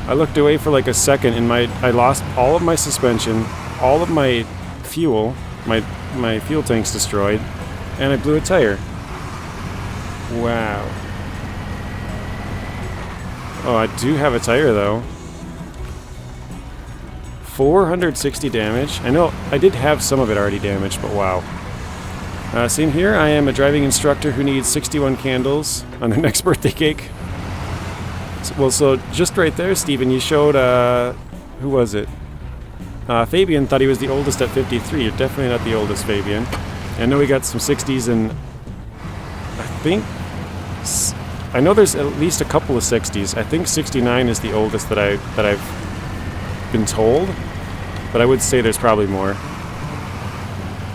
I looked away for like a second and I lost all of my suspension, all of my fuel, my fuel tank's destroyed, and I blew a tire. Wow. Oh, I do have a tire though. 460 damage. I know I did have some of it already damaged, but wow. Same here. I am a driving instructor who needs 61 candles on their next birthday cake. So just right there, Steven, you showed, who was it? Fabian thought he was the oldest at 53. You're definitely not the oldest, Fabian. I know we got some 60s, and I know there's at least a couple of 60s. I think 69 is the oldest that I've been told, but I would say there's probably more.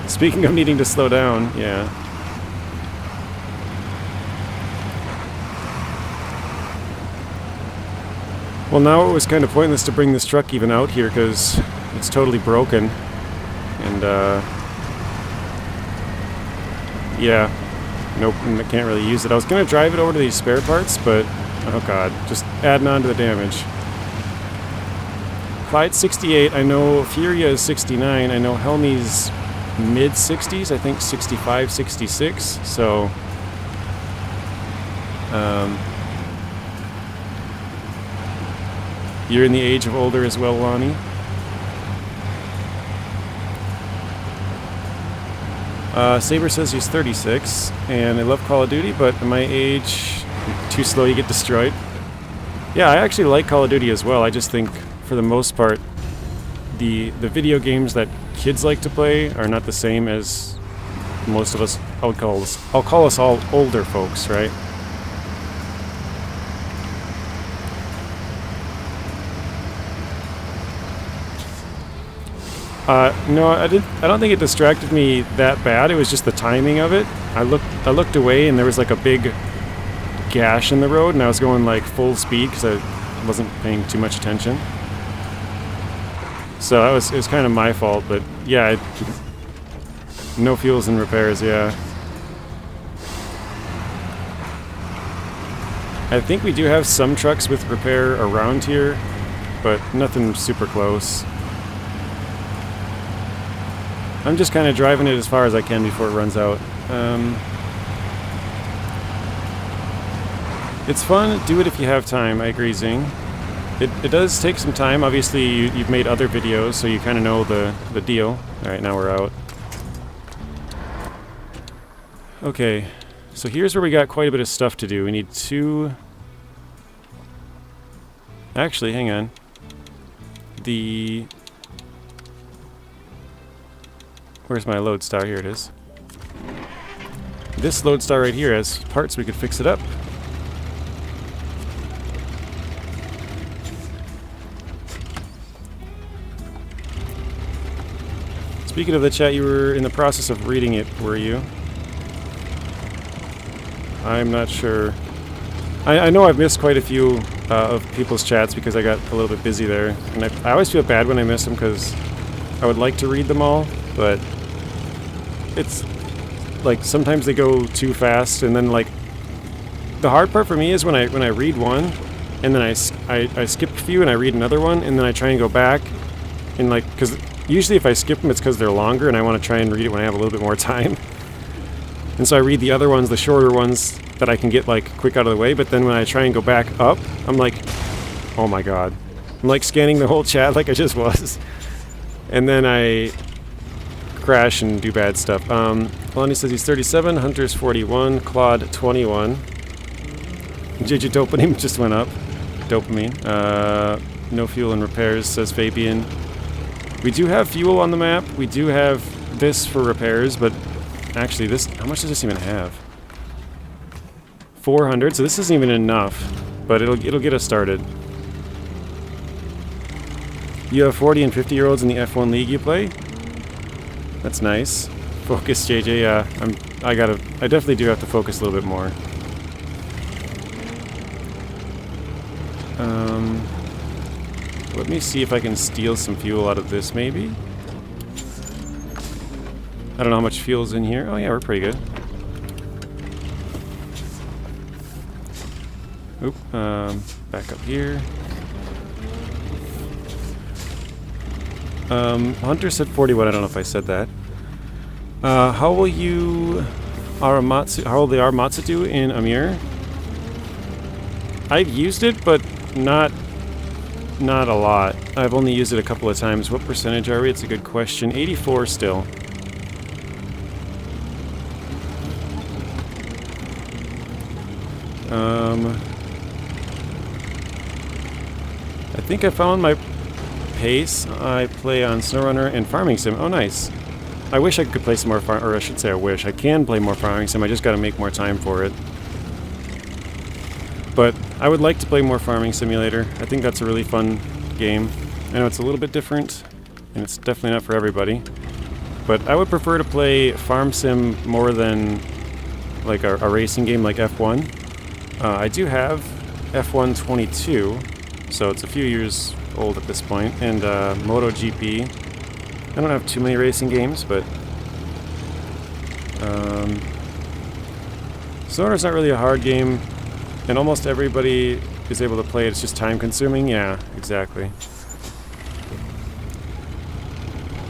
Speaking of needing to slow down, yeah. Well, now it was kind of pointless to bring this truck even out here because it's totally broken. And, yeah. Nope, I can't really use it. I was going to drive it over to these spare parts, but, oh god, just adding on to the damage. Clyde's 68, I know Furia is 69, I know Helmy's mid-60s, I think 65, 66, so... You're in the age of older as well, Lonnie. Saber says he's 36, and I love Call of Duty, but at my age, too slow, you get destroyed. Yeah, I actually like Call of Duty as well. I just think, for the most part, the video games that kids like to play are not the same as most of us. I'll call us all older folks, right? No, I don't think it distracted me that bad. It was just the timing of it. I looked away and there was like a big gash in the road, and I was going like full speed because I wasn't paying too much attention. So it was kind of my fault, but yeah, no fuels and repairs. Yeah, I think we do have some trucks with repair around here, but nothing super close. I'm just kind of driving it as far as I can before it runs out. It's fun. Do it if you have time. I agree, Zing. It does take some time. Obviously, you've made other videos, so you kind of know the deal. All right, now we're out. Okay, so here's where we got quite a bit of stuff to do. We need two... Actually, hang on. Where's my Lodestar? Here it is. This Lodestar right here has parts we could fix it up. Speaking of the chat, you were in the process of reading it, were you? I'm not sure. I know I've missed quite a few of people's chats because I got a little bit busy there. And I always feel bad when I miss them because I would like to read them all, but it's like sometimes they go too fast, and then like the hard part for me is when I read one and then I skip a few and I read another one and then I try and go back and like, because usually if I skip them it's because they're longer and I want to try and read it when I have a little bit more time. And so I read the other ones, the shorter ones that I can get like quick out of the way, but then when I try and go back up, I'm like, oh my god. I'm like scanning the whole chat like I just was. And then I crash and do bad stuff. Lonnie says he's 37, Hunter's 41, Claude 21. JJ Dopamine just went up. Dopamine. No fuel and repairs, says Fabian. We do have fuel on the map. We do have this for repairs, but actually this, how much does this even have? 400, so this isn't even enough, but it'll get us started. You have 40 and 50-year-olds in the F1 league you play? That's nice. Focus, JJ. Yeah, I definitely do have to focus a little bit more. Let me see if I can steal some fuel out of this, maybe. I don't know how much fuel's in here. Oh yeah, we're pretty good. Oop. Back up here. Hunter said 41. I don't know if I said that. How will the Aramatsu do in Amir? I've used it, but not a lot. I've only used it a couple of times. What percentage are we? It's a good question. 84 still. I think I found my pace. I play on SnowRunner and Farming Sim. Oh, nice. I wish I could play some more or I should say I wish. I can play more Farming Sim. I just got to make more time for it. But I would like to play more Farming Simulator. I think that's a really fun game. I know it's a little bit different, and it's definitely not for everybody. But I would prefer to play Farm Sim more than like a racing game like F1. I do have F1 22, so it's a few years old at this point, and MotoGP. I don't have too many racing games, but SnowRunner's not really a hard game, and almost everybody is able to play it. It's just time consuming. Yeah, exactly.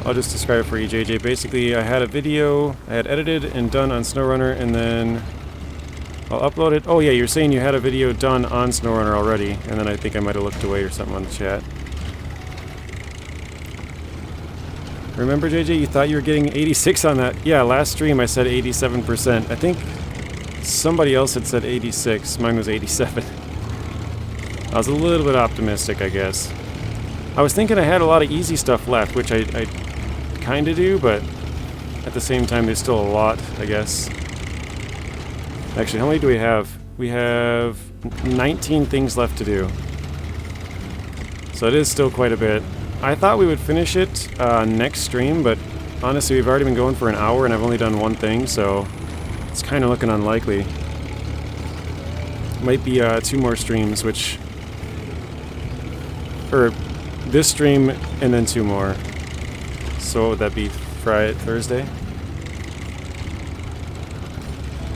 I'll just describe it for you, JJ. Basically, I had a video I had edited and done on SnowRunner, and then I'll upload it. Oh yeah, you're saying you had a video done on SnowRunner already, and then I think I might have looked away or something on the chat. Remember, JJ, you thought you were getting 86 on that? Yeah, last stream I said 87%. I think somebody else had said 86. Mine was 87. I was a little bit optimistic, I guess. I was thinking I had a lot of easy stuff left, which I kind of do, but at the same time there's still a lot, I guess. Actually, how many do we have? We have 19 things left to do. So it is still quite a bit. I thought we would finish it next stream, but honestly we've already been going for an hour and I've only done one thing, so it's kind of looking unlikely. Might be 2 more streams, which... or this stream and then 2 more. So what would that be? Friday, Thursday?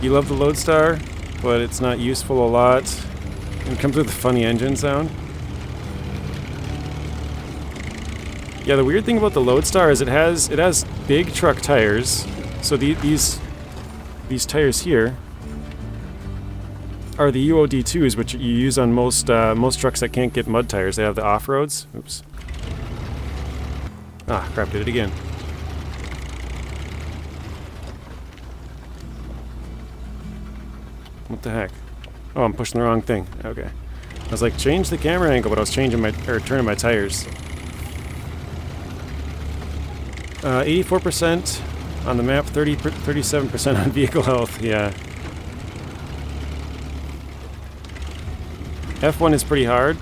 You love the Lodestar, but it's not useful a lot. It comes with a funny engine sound. Yeah, the weird thing about the Lodestar is it has big truck tires. So these tires here are the UOD2s, which you use on most trucks that can't get mud tires. They have the off-roads. Oops. Ah, crap, did it again. What the heck? Oh, I'm pushing the wrong thing. Okay. I was like, change the camera angle, but I was turning my tires. 84% on the map, 37% on vehicle health, yeah. F1 is pretty hard.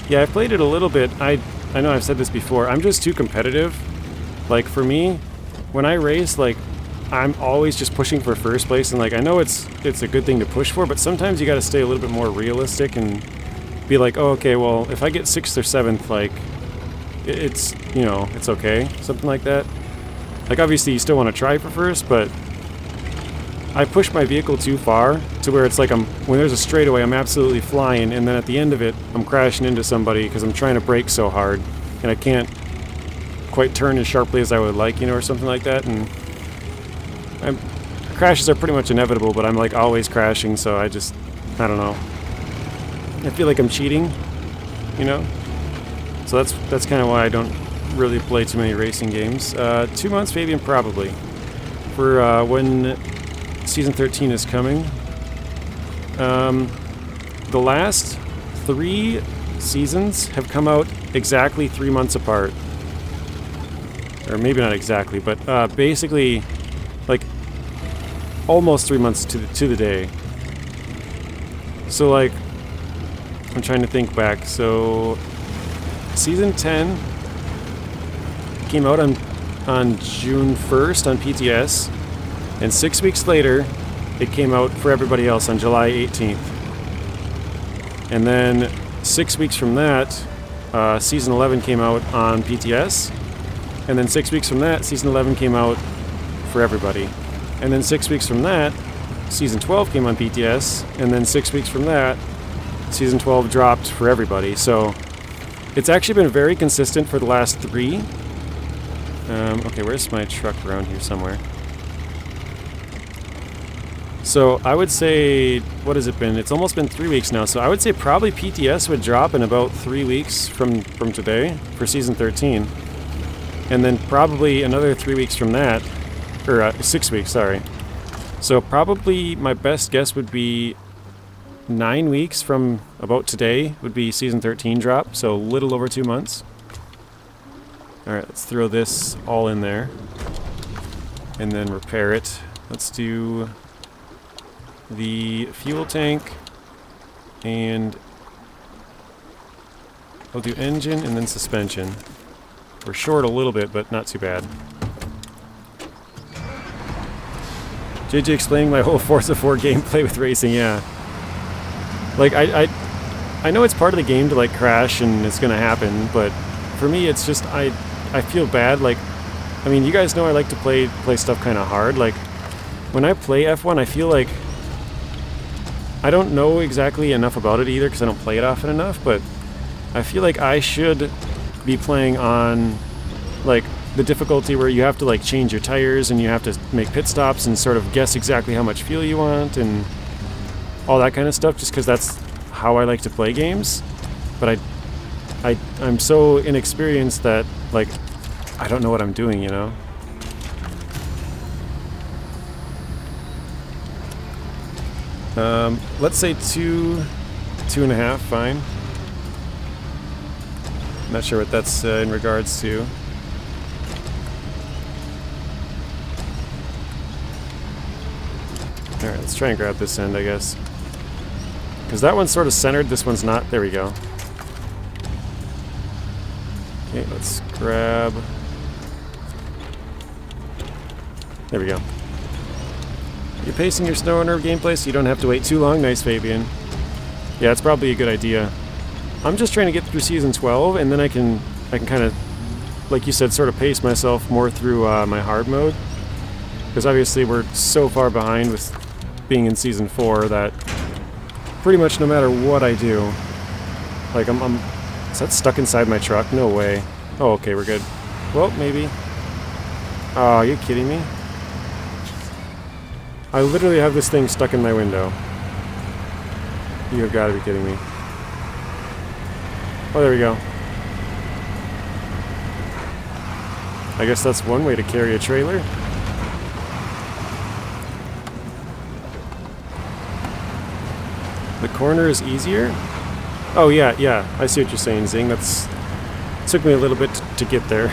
Yeah, I've played it a little bit. I know I've said this before. I'm just too competitive. Like, for me, when I race, like, I'm always just pushing for first place, and like, I know it's a good thing to push for, but sometimes you gotta stay a little bit more realistic and be like, oh, okay, well, if I get 6th or 7th, like, it's, you know, it's okay. Something like that. Like, obviously, you still want to try for first, but I push my vehicle too far to where it's like when there's a straightaway, I'm absolutely flying, and then at the end of it, I'm crashing into somebody because I'm trying to brake so hard, and I can't quite turn as sharply as I would like, you know, or something like that, and crashes are pretty much inevitable, but I'm like always crashing, so I don't know. I feel like I'm cheating, you know? So that's kind of why I don't really play too many racing games. 2 months, Fabian, probably. For when Season 13 is coming. The last 3 seasons have come out exactly 3 months apart. Or maybe not exactly, but basically, like, almost 3 months to the day. So, like, I'm trying to think back. So, Season 10 came out on June 1st on PTS, and 6 weeks later, it came out for everybody else on July 18th. And then 6 weeks from that, Season 11 came out on PTS, and then 6 weeks from that, Season 11 came out for everybody. And then 6 weeks from that, Season 12 came on PTS, and then 6 weeks from that, Season 12 dropped for everybody. So it's actually been very consistent for the last 3. Okay, where's my truck around here somewhere? So I would say, what has it been? It's almost been 3 weeks now, so I would say probably PTS would drop in about 3 weeks from today for Season 13. And then probably another 3 weeks from that, or 6 weeks, sorry. So probably my best guess would be 9 weeks from about today would be Season 13 drop, so a little over 2 months. Alright, let's throw this all in there. And then repair it. Let's do the fuel tank and We'll do engine and then suspension. We're short a little bit, but not too bad. JJ explaining my whole Forza 4 gameplay with racing, yeah. Like, I know it's part of the game to, like, crash and it's gonna happen, but for me, it's just, I feel bad. Like, I mean, you guys know I like to play stuff kind of hard. Like, when I play F1, I feel like I don't know exactly enough about it either because I don't play it often enough, but I feel like I should be playing on, like, the difficulty where you have to, like, change your tires and you have to make pit stops and sort of guess exactly how much fuel you want and all that kind of stuff, just because that's how I like to play games. But I'm so inexperienced that, like, I don't know what I'm doing, you know? Let's say 2.5, fine. Not sure what that's in regards to. Alright, let's try and grab this end, I guess. Because that one's sort of centered, this one's not. There we go. Okay, let's grab... There we go. You're pacing your SnowRunner gameplay so you don't have to wait too long. Nice, Fabian. Yeah, it's probably a good idea. I'm just trying to get through Season 12, and then I can kind of, like you said, sort of pace myself more through my hard mode. Because obviously we're so far behind with being in Season 4 that pretty much no matter what I do, like is that stuck inside my truck? No way. Oh, okay, we're good. Well, maybe. Oh, are you kidding me? I literally have this thing stuck in my window. You have got to be kidding me. Oh, there we go. I guess that's one way to carry a trailer. The corner is easier? Oh, yeah, I see what you're saying, Zing. Took me a little bit to get there.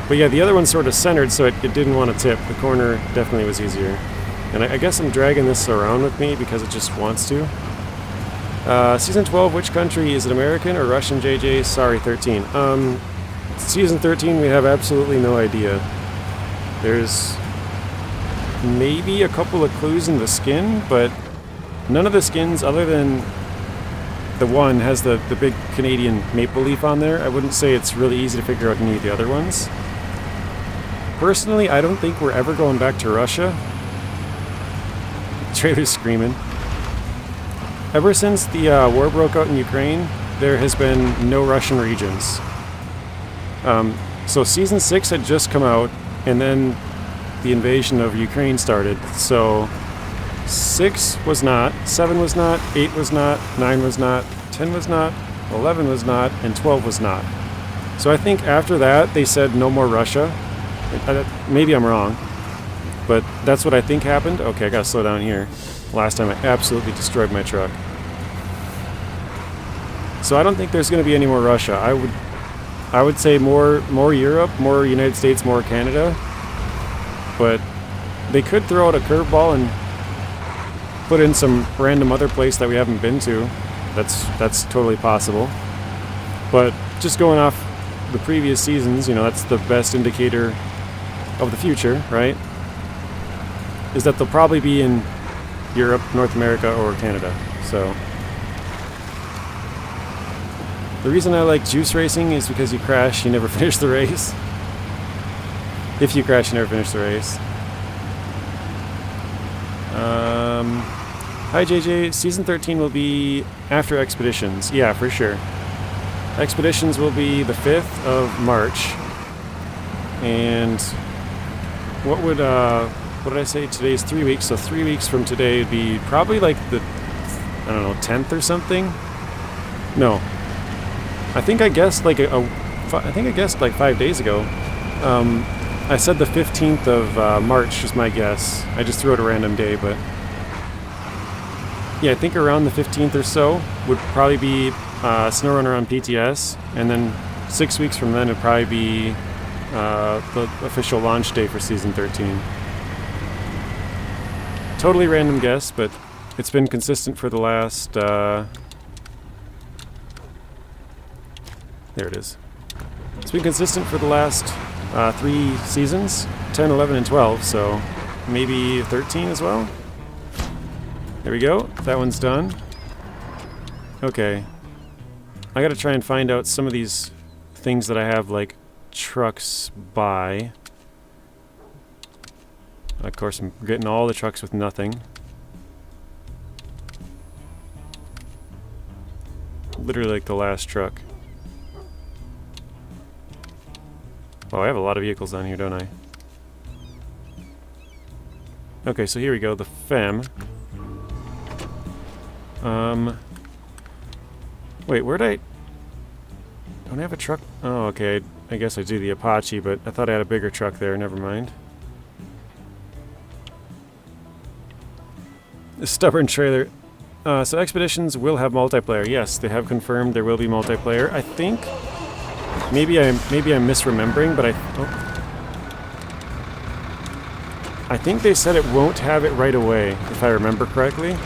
But yeah, the other one's sort of centered, so it didn't want to tip. The corner definitely was easier. And I guess I'm dragging this around with me because it just wants to. Season 12, which country? Is it American or Russian, JJ? Sorry, 13. Season 13, we have absolutely no idea. There's maybe a couple of clues in the skin, but none of the skins other than the one has the big Canadian maple leaf on there. I wouldn't say it's really easy to figure out any of the other ones. Personally, I don't think we're ever going back to Russia. Trailer's screaming. Ever since the war broke out in Ukraine, there has been no Russian regions. So Season 6 had just come out, and then the invasion of Ukraine started. So 6 was not, 7 was not, 8 was not, 9 was not, 10 was not, 11 was not, and 12 was not. So I think after that, they said no more Russia. Maybe I'm wrong, but that's what I think happened. Okay, I gotta slow down here. Last time I absolutely destroyed my truck. So I don't think there's going to be any more Russia. I would say more Europe, more United States, more Canada. But they could throw out a curveball and put in some random other place that we haven't been to. That's totally possible. But just going off the previous seasons, you know, that's the best indicator of the future, right? Is that they'll probably be in Europe, North America, or Canada. So the reason I like juice racing is because you crash, you never finish the race. If you crash, you never finish the race. Hi JJ, Season 13 will be after Expeditions. Yeah, for sure. Expeditions will be the 5th of March. And what did I say? Today's 3 weeks, so 3 weeks from today would be probably like the, I don't know, 10th or something? No. I think I guessed like like 5 days ago. I said the 15th of March was my guess. I just threw out a random day, but yeah, I think around the 15th or so would probably be SnowRunner on PTS, and then 6 weeks from then would probably be the official launch day for Season 13. Totally random guess, but it's been consistent for the last There it is. It's been consistent for the last 3 seasons, 10, 11, and 12, so maybe 13 as well. There we go. That one's done. Okay. I gotta try and find out some of these things that I have, like, trucks by. Of course, I'm getting all the trucks with nothing. Literally like the last truck. Oh, I have a lot of vehicles on here, don't I? Okay, so here we go, the FEM. Wait, where'd I... Don't I have a truck? Oh, okay, I guess I do the Apache, but I thought I had a bigger truck there, never mind. The stubborn trailer. So expeditions will have multiplayer. Yes, they have confirmed there will be multiplayer. I think... Maybe I'm misremembering, but I think they said it won't have it right away, if I remember correctly.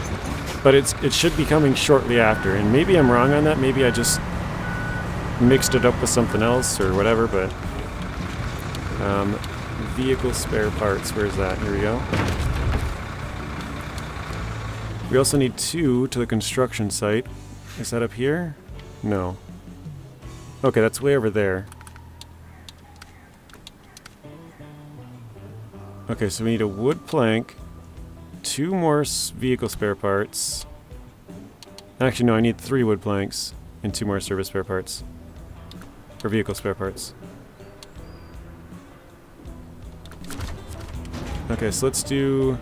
But it should be coming shortly after, and maybe I'm wrong on that. Maybe I just mixed it up with something else or whatever. But vehicle spare parts. Where's that? Here we go. We also need 2 to the construction site. Is that up here? No. Okay, that's way over there. Okay, so we need a wood plank, 2 more vehicle spare parts. Actually, no, I need 3 wood planks and 2 more service spare parts. Or vehicle spare parts. Okay, so let's do...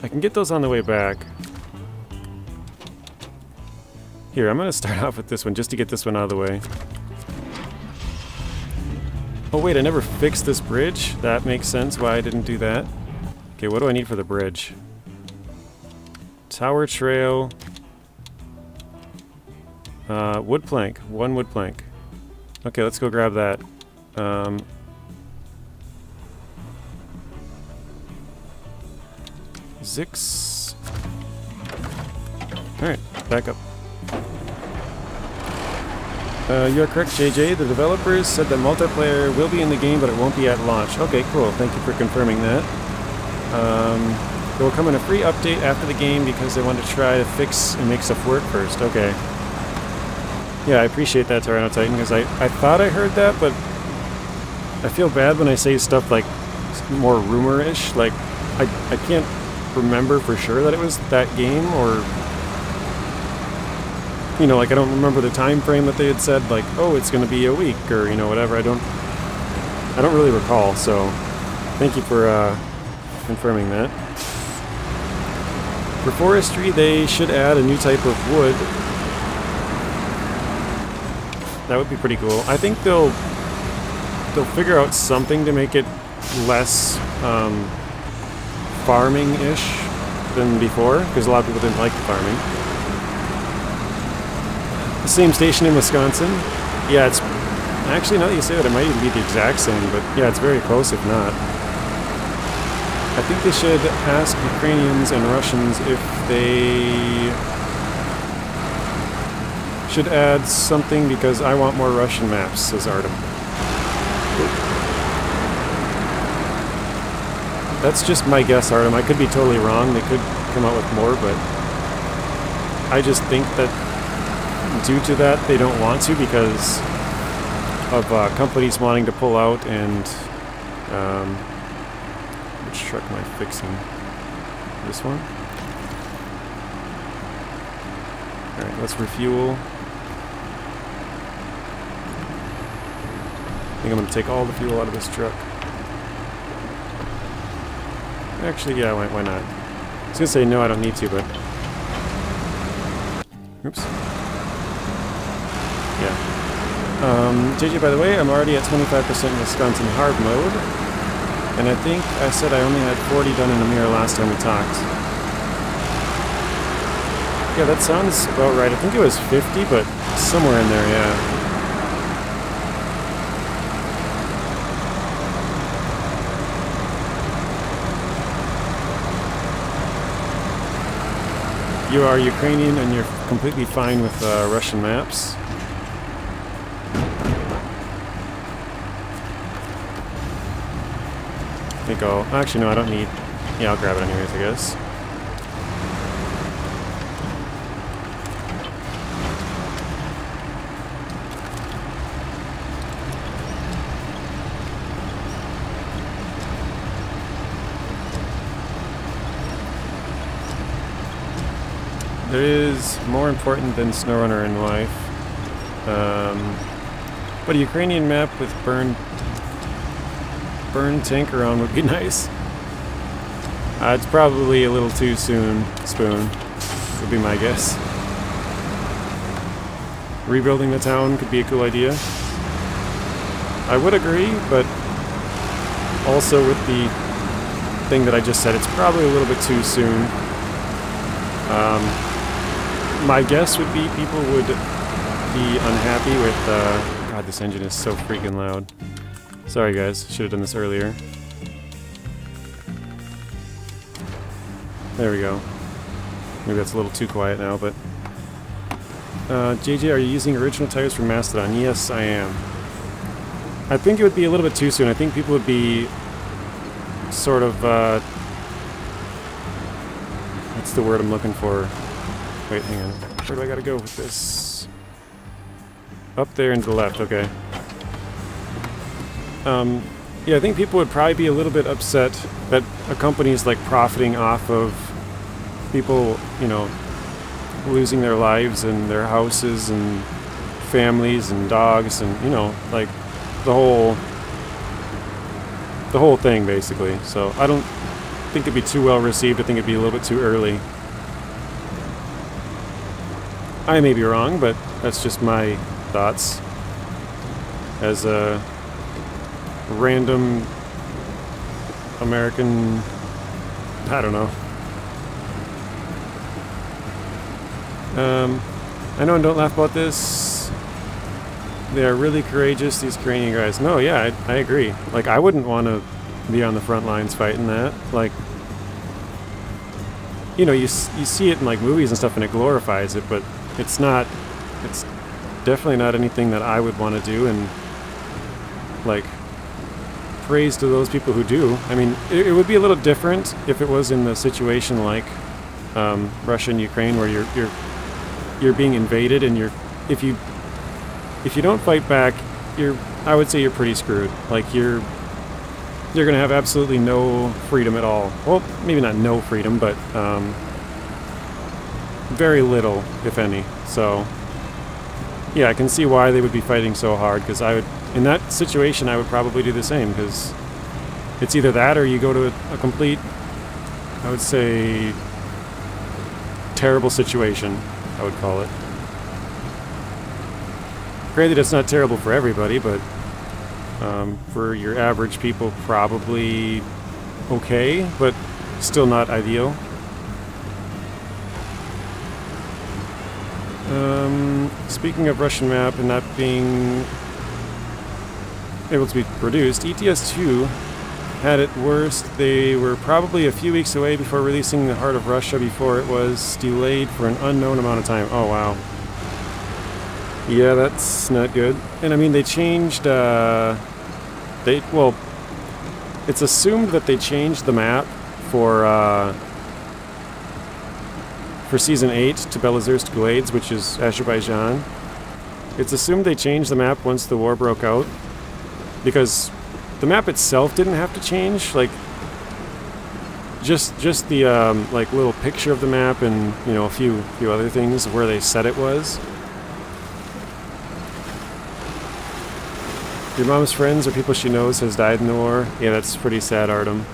I can get those on the way back. Here, I'm gonna start off with this one just to get this one out of the way. Oh wait, I never fixed this bridge. That makes sense why I didn't do that. Okay, what do I need for the bridge? Tower trail. Wood plank. 1 wood plank. Okay, let's go grab that. Zix. Alright, back up. You are correct, JJ. The developers said that multiplayer will be in the game, but it won't be at launch. Okay, cool. Thank you for confirming that. It will come in a free update after the game because they want to try to fix and make stuff work first. Okay. Yeah, I appreciate that, Tyranno Titan, because I thought I heard that, but I feel bad when I say stuff like more rumor-ish. Like, I can't remember for sure that it was that game, or... You know, like, I don't remember the time frame that they had said, like, oh, it's going to be a week, or, you know, whatever. I don't really recall, so thank you for confirming that. For forestry, they should add a new type of wood. That would be pretty cool. I think they'll figure out something to make it less farming-ish than before, because a lot of people didn't like the farming. The same station in Wisconsin. Yeah, it's actually, now that you say that, it might even be the exact same, but yeah, it's very close if not. I think they should ask Ukrainians and Russians if they should add something, because I want more Russian maps, says Artem. That's just my guess, Artem. I could be totally wrong. They could come out with more, but I just think that due to that, they don't want to because of companies wanting to pull out. And which truck am I fixing? This one? Alright, let's refuel. I think I'm going to take all the fuel out of this truck. Actually, yeah, why not? I was going to say no, I don't need to, but... Oops. Yeah. JJ, by the way, I'm already at 25% Wisconsin hard mode. And I think I said I only had 40 done in the mirror last time we talked. Yeah, that sounds about right. I think it was 50, but somewhere in there, yeah. you are Ukrainian and you're completely fine with Russian maps. I think I'll... Actually, no, I don't need... Yeah, I'll grab it anyways, I guess. There is more important than SnowRunner in life. But a Ukrainian map with burned tank around would be nice. It's probably a little too soon, Spoon, would be my guess. Rebuilding the town could be a cool idea. I would agree, but also with the thing that I just said, it's probably a little bit too soon. My guess would be people would be unhappy with... God, this engine is so freaking loud. Sorry guys, should have done this earlier. There we go. Maybe that's a little too quiet now, but... JJ, are you using original tires from Mastodon? Yes, I am. I think it would be a little bit too soon. I think people would be sort of... what's the word I'm looking for? Wait, hang on. Where do I gotta go with this? Up there and to the left, okay. Yeah, I think people would probably be a little bit upset that a company's like profiting off of people, you know, losing their lives and their houses and families and dogs and, you know, like the whole thing basically. So I don't think it'd be too well received. I think it'd be a little bit too early. I may be wrong, but that's just my thoughts as a random American, I don't know. I know, and don't laugh about this. They are really courageous, these Ukrainian guys. No, yeah, I agree. Like, I wouldn't want to be on the front lines fighting that. Like, you know, you see it in like movies and stuff and it glorifies it, but it's not, it's definitely not anything that I would want to do, and like, praise to those people who do. I mean, it would be a little different if it was in the situation like Russia and Ukraine, where you're being invaded, and if you don't fight back, I would say you're pretty screwed. Like you're gonna have absolutely no freedom at all. Well, maybe not no freedom, but very little, if any. So yeah, I can see why they would be fighting so hard, because I would, in that situation, I would probably do the same, because it's either that or you go to a complete, I would say, terrible situation, I would call it. Granted, it's not terrible for everybody, but for your average people, probably okay, but still not ideal. Speaking of Russian map and not being able to be produced, ETS2 had it worse. They were probably a few weeks away before releasing the Heart of Russia before it was delayed for an unknown amount of time. Oh, wow. Yeah, that's not good. And I mean, they changed, well, it's assumed that they changed the map for Season 8 to Belozersk Glades, which is Azerbaijan. It's assumed they changed the map once the war broke out, because the map itself didn't have to change. Like, just the like little picture of the map and, you know, a few other things where they said it was. Your mom's friends or people she knows has died in the war. Yeah, that's pretty sad, Artem.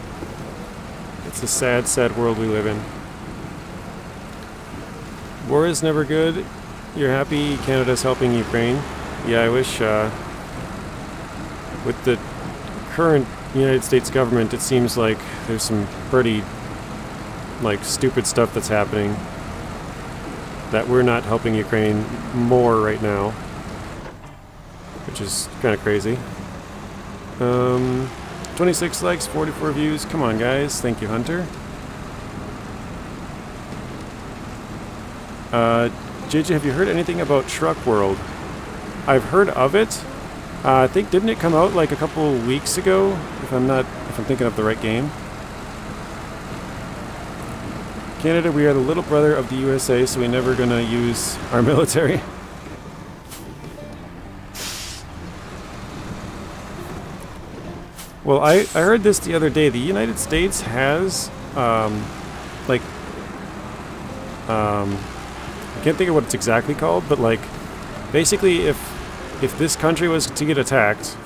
It's a sad, sad world we live in. War is never good. You're happy Canada's helping Ukraine. Yeah, I wish, with the current United States government, it seems like there's some pretty, like, stupid stuff that's happening that we're not helping Ukraine more right now, which is kind of crazy. 26 likes, 44 views. Come on, guys. Thank you, Hunter. JJ, have you heard anything about Truck World? I've heard of it. I think, didn't it come out like a couple weeks ago? If I'm thinking of the right game. Canada, we are the little brother of the USA, so we're never gonna use our military. Well, I heard this the other day. The United States has, I can't think of what it's exactly called, but like, basically if this country was to get attacked,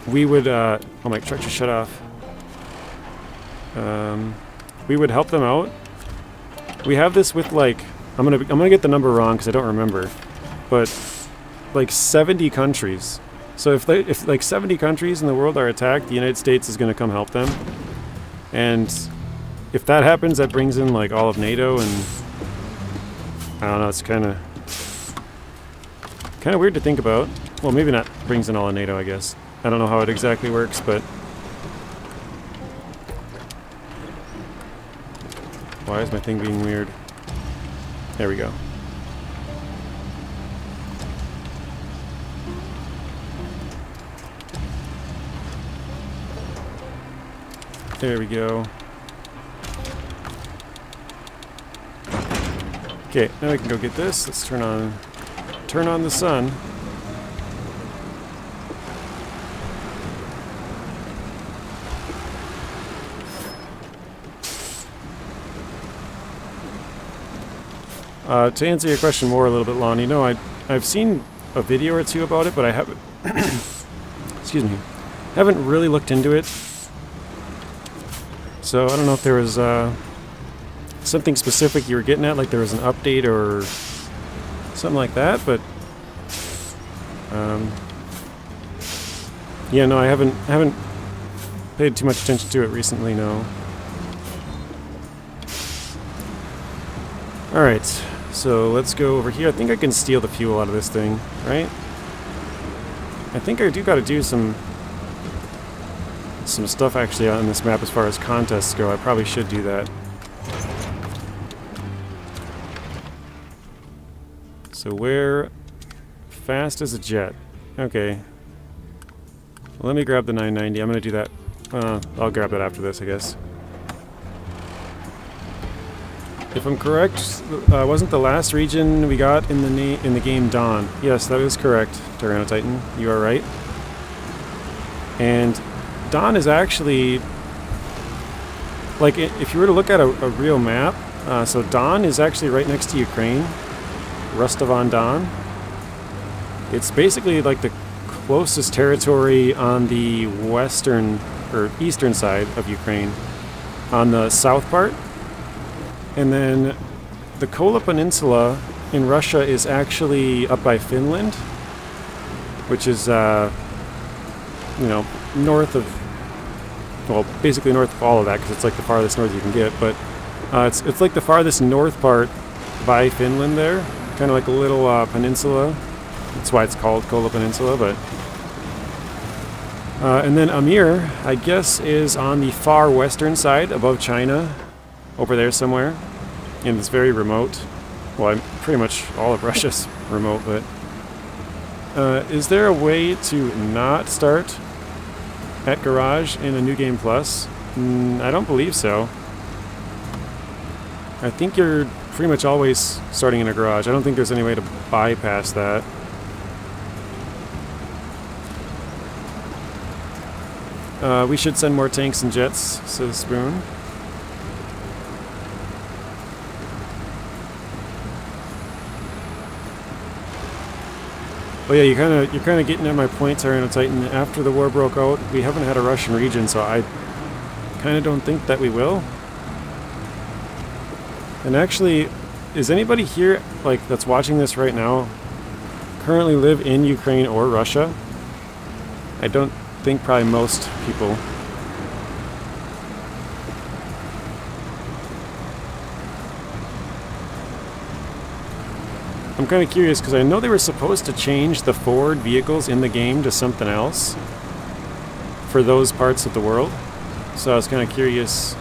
we would, oh, my truck just shut off. We would help them out. We have this with like, I'm gonna get the number wrong because I don't remember, but like 70 countries. So if like 70 countries in the world are attacked, the United States is gonna come help them. And if that happens, that brings in like all of NATO, and I don't know, it's kind of weird to think about. Well, maybe not brings in all of NATO, I guess. I don't know how it exactly works, but why is my thing being weird? There we go. There we go. Okay, now we can go get this. Let's turn on the sun. To answer your question more a little bit, Lonnie, no, I've seen a video or two about it, but I haven't excuse me, haven't really looked into it. So I don't know if there was something specific you were getting at, like there was an update or something like that, but yeah, no, I haven't paid too much attention to it recently, no. Alright, so let's go over here. I think I can steal the fuel out of this thing, right? I think I do gotta do some stuff actually on this map as far as contests go. I probably should do that. So where fast as a jet? Okay. Well, let me grab the 990. I'm gonna do that. I'll grab that after this, I guess. If I'm correct, wasn't the last region we got in the game Dawn? Yes, that is correct, Tyranno Titan. You are right. And Dawn is actually, like, if you were to look at a real map, so Dawn is actually right next to Ukraine, Rostov-on-Don. It's basically like the closest territory on the western or eastern side of Ukraine, on the south part. And then the Kola Peninsula in Russia is actually up by Finland, which is, north of, well, basically north of all of that, because it's like the farthest north you can get, but it's like the farthest north part by Finland there, kind of like a little peninsula. That's why it's called Kola Peninsula, but and then Amir, I guess, is on the far western side above China, over there somewhere, and it's very remote. Well, pretty much all of Russia's remote, but is there a way to not start at Garage in a New Game Plus? I don't believe so. I think you're pretty much always starting in a Garage. I don't think there's any way to bypass that. We should send more tanks and jets, says Spoon. Oh yeah, you're kind of getting at my point, Tyranno Titan. After the war broke out, we haven't had a Russian region, so I kind of don't think that we will. And actually, is anybody here, like, that's watching this right now, currently live in Ukraine or Russia? I don't think probably most people. I'm kind of curious because I know they were supposed to change the forward vehicles in the game to something else for those parts of the world. So I was kind of curious.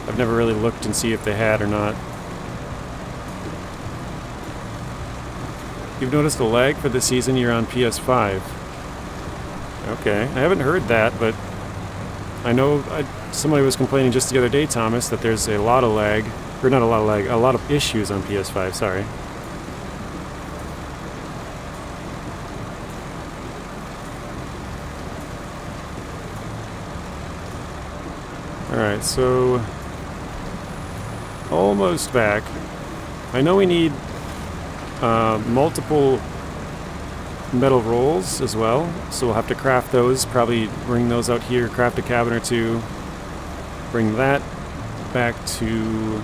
I've never really looked and see if they had or not. You've noticed a lag for the season you're on PS5. Okay, I haven't heard that, but I know somebody was complaining just the other day, Thomas, that there's a lot of lag, or not a lot of lag, a lot of issues on PS5, sorry. Alright, so almost back. I know we need multiple metal rolls as well, so we'll have to craft those, probably bring those out here, craft a cabin or two, bring that back to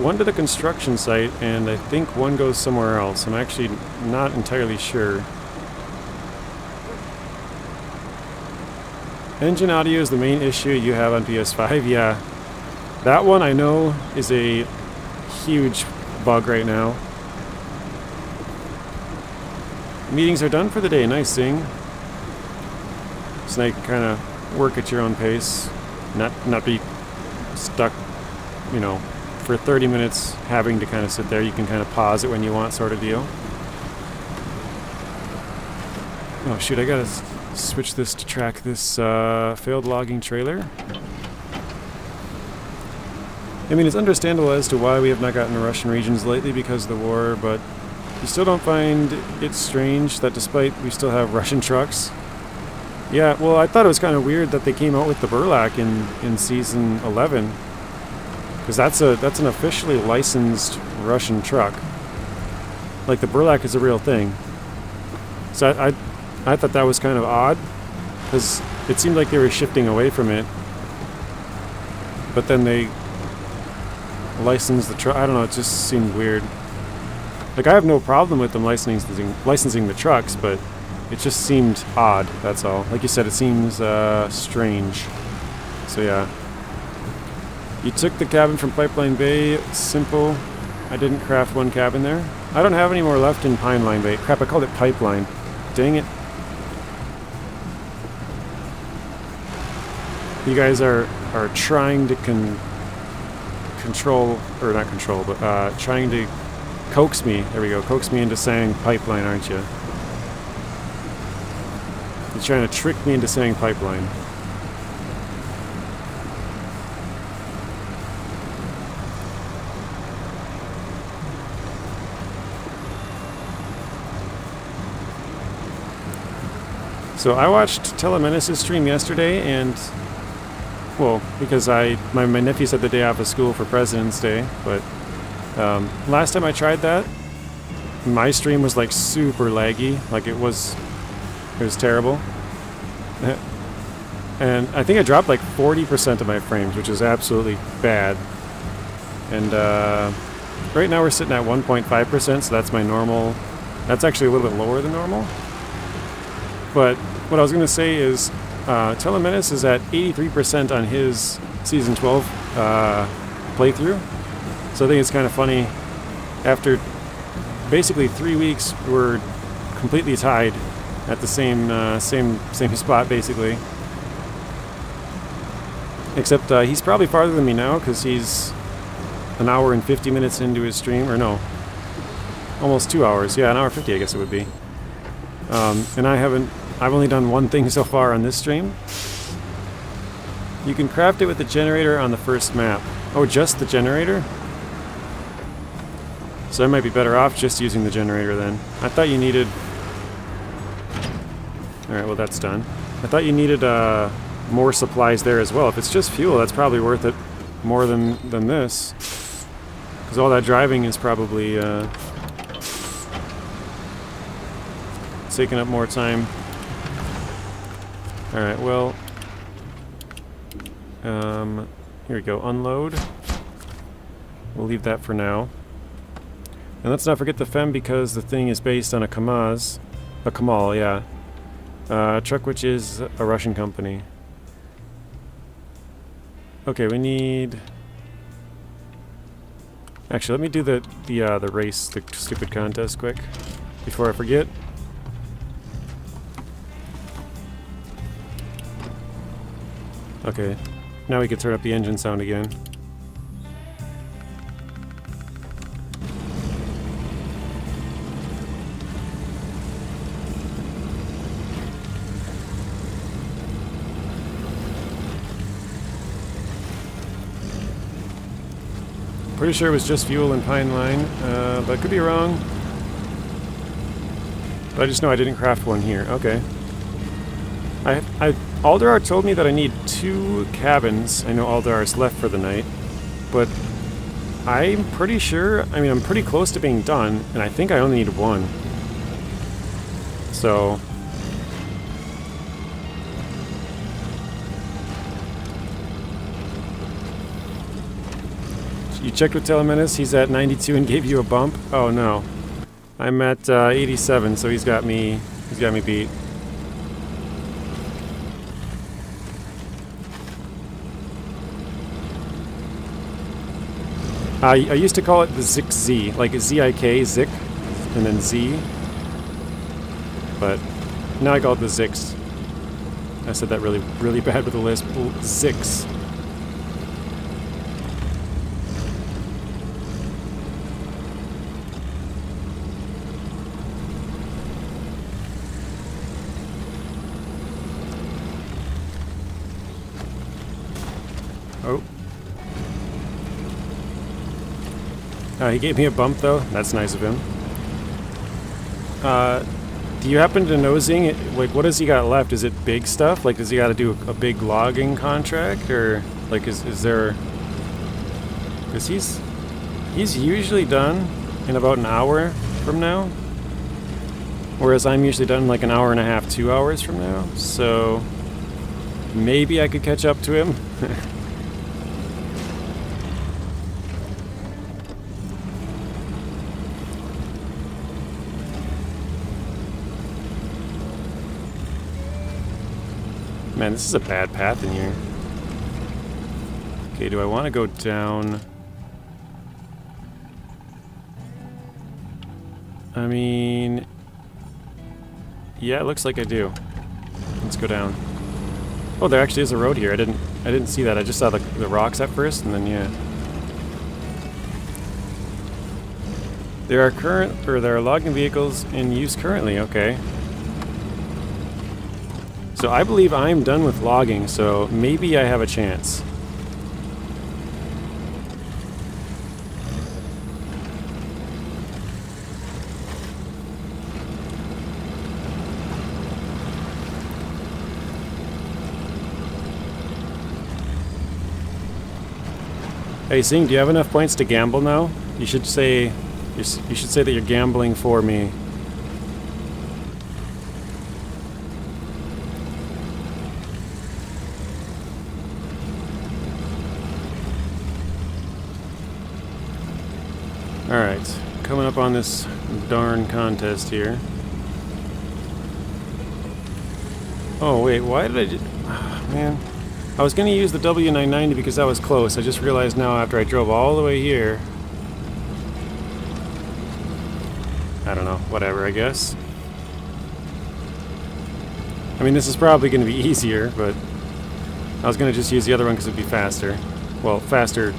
one to the construction site, and I think one goes somewhere else. I'm actually not entirely sure. Engine audio is the main issue you have on PS5. Yeah, that one I know is a huge bug right now. Meetings are done for the day. Nice thing. So now you can kind of work at your own pace, not be stuck, you know, for 30 minutes having to kind of sit there. You can kind of pause it when you want, sort of deal. Oh shoot, I gotta switch this to track this failed logging trailer. I mean, it's understandable as to why we have not gotten to Russian regions lately because of the war, but you still don't find it strange that despite we still have Russian trucks. Yeah, well, I thought it was kind of weird that they came out with the Burlak in season 11, because that's an officially licensed Russian truck. Like, the Burlak is a real thing. So I thought that was kind of odd, because it seemed like they were shifting away from it, but then they licensed the truck. I don't know, it just seemed weird. Like, I have no problem with them licensing the trucks, but it just seemed odd, that's all. Like you said, it seems strange. So yeah. You took the cabin from Pipeline Bay. Simple. I didn't craft one cabin there. I don't have any more left in Pipeline Bay. Crap, I called it Pipeline. Dang it. You guys are trying to control, or not control, but trying to coax me, there we go, coax me into saying pipeline, aren't you? You're trying to trick me into saying pipeline. So I watched Telemenace's stream yesterday, and well, because my nephews had the day off of school for President's Day, but last time I tried that, my stream was like super laggy, like it was terrible. And I think I dropped like 40% of my frames, which is absolutely bad. And right now we're sitting at 1.5%, so that's my normal. That's actually a little bit lower than normal. But what I was going to say is, Telemenace is at 83% on his Season 12 playthrough. So I think it's kind of funny. After basically 3 weeks, we're completely tied at the same spot, basically. Except he's probably farther than me now, because he's an hour and 50 minutes into his stream. Or no, almost 2 hours. Yeah, an hour 50, I guess it would be. And I've only done one thing so far on this stream. You can craft it with the generator on the first map. Oh, just the generator? So I might be better off just using the generator then. I thought you needed... Alright, well that's done. I thought you needed more supplies there as well. If it's just fuel, that's probably worth it more than this. Because all that driving is probably taking up more time. Alright, well... here we go, unload. We'll leave that for now. And let's not forget the FEM, because the thing is based on a KAMAZ. A Kamal, yeah. Truck which is a Russian company. Okay, we need... Actually, let me do the race, the stupid contest quick, before I forget. Okay, now we can turn up the engine sound again. Pretty sure it was just fuel and pine line, but could be wrong. But I just know I didn't craft one here. Okay. Alderar told me that I need 2 cabins. I know Alderar's left for the night, but I'm pretty sure, I mean, I'm pretty close to being done, and I think I only need 1. So... You checked with Telemenace, he's at 92 and gave you a bump? Oh no. I'm at 87, so he's got me beat. I used to call it the Zik Z, like Z-I-K, Zik, and then Z. But now I call it the Zix. I said that really bad with a lisp. Zix. Oh. He gave me a bump, though. That's nice of him. Do you happen to know, Zing, like, what has he got left? Is it big stuff? Like, does he got to do a big logging contract? Or, like, is there... Because he's usually done in about an hour from now. Whereas I'm usually done in, like, an hour and a half, 2 hours from now. So, maybe I could catch up to him. Man, this is a bad path in here. Okay, do I want to go down? I mean... Yeah, it looks like I do. Let's go down. Oh, there actually is a road here. I didn't see that. I just saw the rocks at first, and then yeah. There are logging vehicles in use currently. Okay. So I believe I'm done with logging, so maybe I have a chance. Hey, Sing, do you have enough points to gamble now? You should say that you're gambling for me. Alright, coming up on this darn contest here. Oh wait, why did I just... Oh, man. I was going to use the W990 because that was close. I just realized now after I drove all the way here... I don't know, whatever, I guess. I mean, this is probably going to be easier, but... I was going to just use the other one because it would be faster. Well, faster...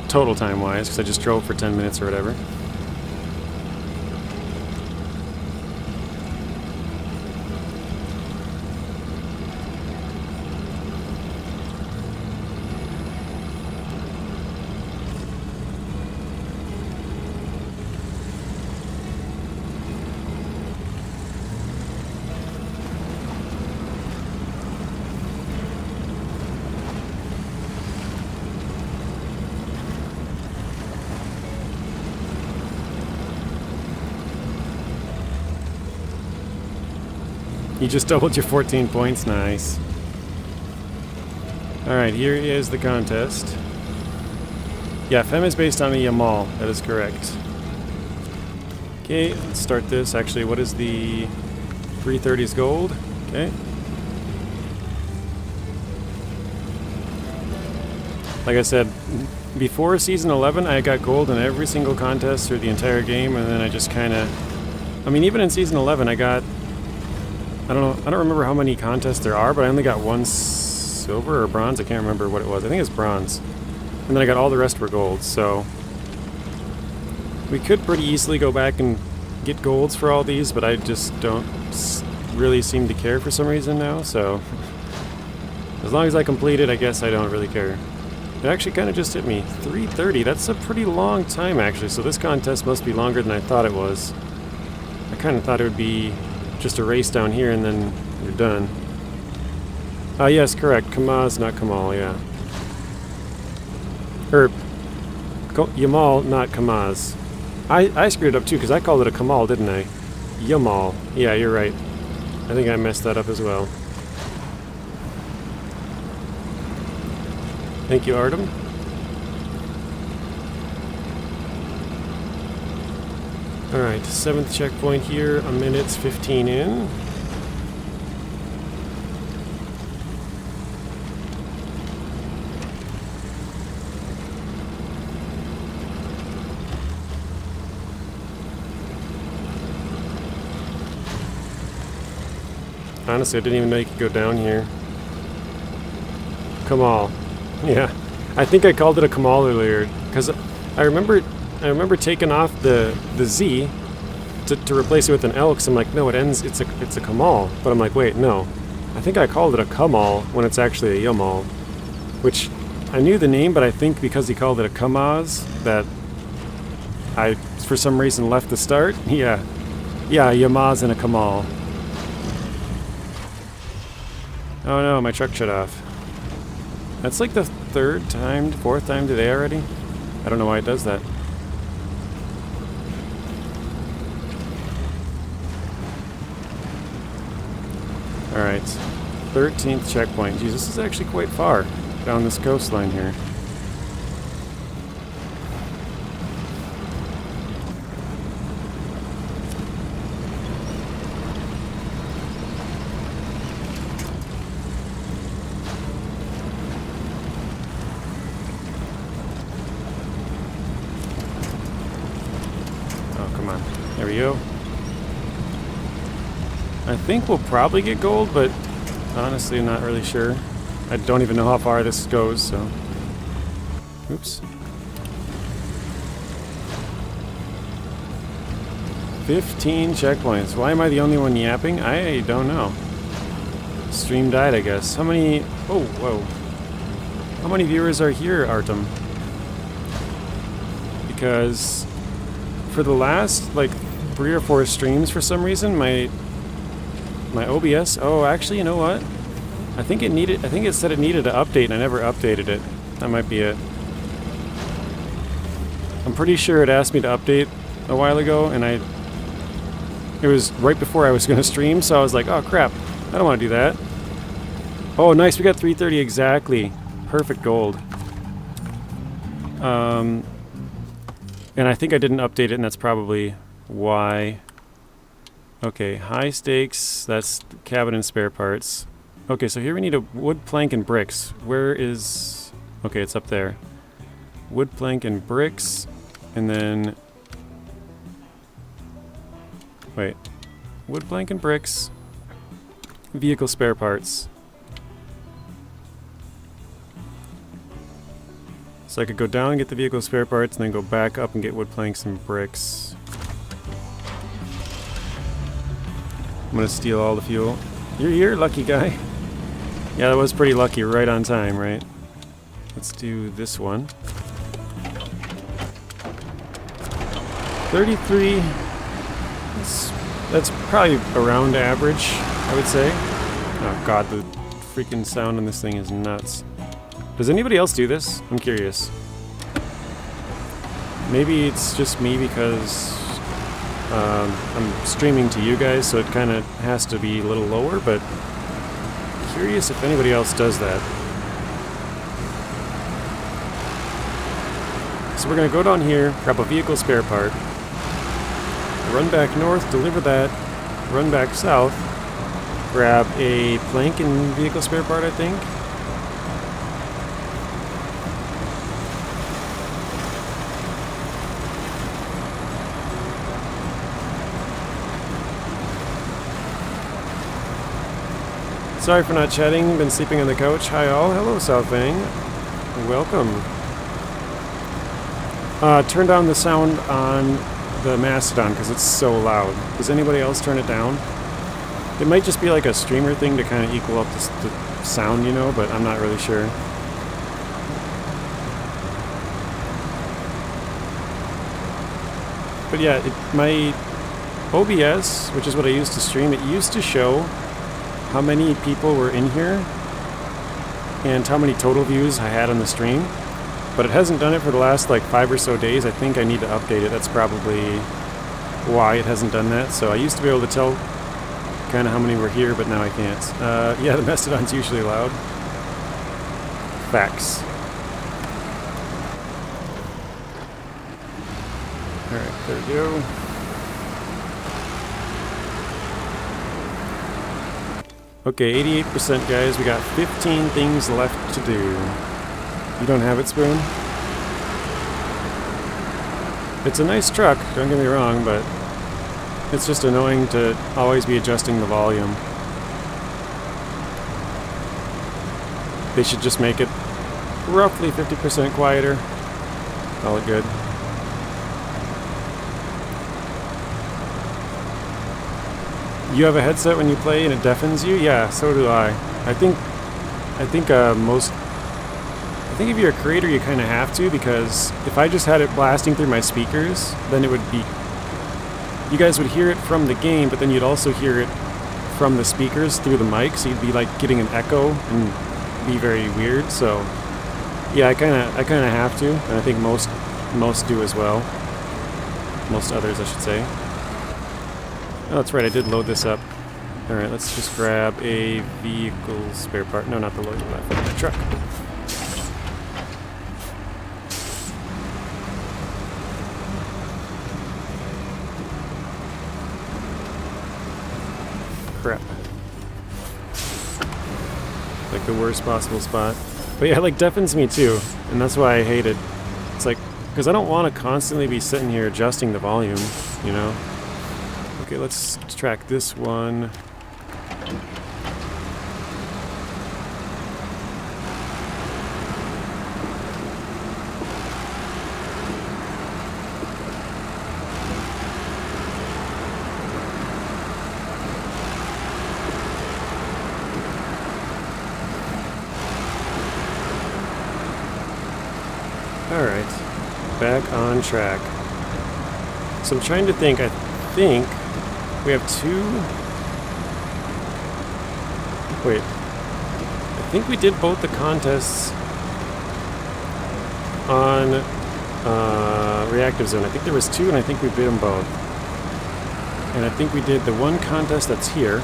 total time-wise, because I just drove for 10 minutes or whatever. You just doubled your 14 points, nice. Alright, here is the contest. Yeah, Fem is based on a Yamal, that is correct. Okay, let's start this. Actually, what is the 330's gold? Okay. Like I said, before Season 11, I got gold in every single contest through the entire game, and then I just kind of... I mean, even in Season 11, I got... I don't remember how many contests there are, but I only got 1 silver or bronze. I can't remember what it was. I think it's bronze. And then I got all the rest were gold, so... We could pretty easily go back and get golds for all these, but I just don't really seem to care for some reason now, so... As long as I complete it, I guess I don't really care. It actually kind of just hit me. 3:30. That's a pretty long time, actually. So this contest must be longer than I thought it was. I kind of thought it would be just a race down here and then you're done. Yes, correct. Kamaz, not Kamal, yeah. Or, Yamal, not Kamaz. I screwed it up too, because I called it a Kamal, didn't I? Yamal. Yeah, you're right. I think I messed that up as well. Thank you, Artem. Alright, 7th checkpoint here, a minute 15 in. Honestly, I didn't even know you could go down here. Kamal. Yeah. I think I called it a Kamal earlier, because I remember taking off the Z to replace it with an L, because I'm like, no, it's a Kamal. But I'm like, wait, no. I think I called it a Kamal when it's actually a Yamal. Which, I knew the name, but I think because he called it a Kamaz, that I, for some reason, left the start. Yeah. Yeah, a Yamaz and a Kamal. Oh no, my truck shut off. That's like the 4th time today already? I don't know why it does that. Alright, 13th checkpoint. Geez, this is actually quite far down this coastline here. There we go. I think we'll probably get gold, but honestly, I'm not really sure. I don't even know how far this goes, so... Oops. 15 checkpoints. Why am I the only one yapping? I don't know. Stream died, I guess. How many... Oh, whoa. How many viewers are here, Artem? Because... for the last, like, 3 or 4 streams, for some reason, my OBS... Oh, actually, you know what? I think it said it needed an update, and I never updated it. That might be it. I'm pretty sure it asked me to update a while ago, and it was right before I was going to stream, so I was like, oh, crap. I don't want to do that. Oh, nice. We got 330 exactly. Perfect gold. And I think I didn't update it, and that's probably why. Okay, high stakes, that's cabin and spare parts. Okay, so here we need a wood plank and bricks. Where is... Okay, it's up there. Wood plank and bricks, and then... Wait. Wood plank and bricks. Vehicle spare parts. So I could go down and get the vehicle spare parts, and then go back up and get wood planks and bricks. I'm gonna steal all the fuel. You're here, lucky guy. Yeah, that was pretty lucky, right on time, right? Let's do this one. 33. That's probably around average, I would say. Oh god, the freaking sound on this thing is nuts. Does anybody else do this? I'm curious. Maybe it's just me because I'm streaming to you guys, so it kind of has to be a little lower, but curious if anybody else does that. So we're going to go down here, grab a vehicle spare part, run back north, deliver that, run back south, grab a plank and vehicle spare part, I think. Sorry for not chatting, been sleeping on the couch. Hi all, hello Southang. Welcome. Turn down the sound on the Mastodon because it's so loud. Does anybody else turn it down? It might just be like a streamer thing to kind of equal up the sound, you know, but I'm not really sure. But yeah, my OBS, which is what I used to stream, it used to show how many people were in here and how many total views I had on the stream. But it hasn't done it for the last like 5 or so days. I think I need to update it. That's probably why it hasn't done that. So I used to be able to tell kind of how many were here, but now I can't. Yeah, the Mastodon's usually loud. Facts. Alright, there we go. Okay, 88% guys. We got 15 things left to do. You don't have it, Spoon? It's a nice truck, don't get me wrong, but it's just annoying to always be adjusting the volume. They should just make it roughly 50% quieter. Call it good. You have a headset when you play and it deafens you? Yeah, so do I. I think if you're a creator you kind of have to, because if I just had it blasting through my speakers, then it would be... You guys would hear it from the game, but then you'd also hear it from the speakers through the mic, so you'd be like getting an echo and be very weird. So yeah, I kind of have to, and I think most do as well. Most others, I should say. Oh, that's right, I did load this up. Alright, let's just grab a vehicle spare part. No, not the loading platform, the truck. Crap. Like the worst possible spot. But yeah, it like deafens me too, and that's why I hate it. It's like, because I don't want to constantly be sitting here adjusting the volume, you know? Okay, let's track this one. Alright, back on track. So I'm trying to think, I think we have two... Wait. I think we did both the contests on Reactive Zone. I think there was two, and I think we did them both. And I think we did the one contest that's here.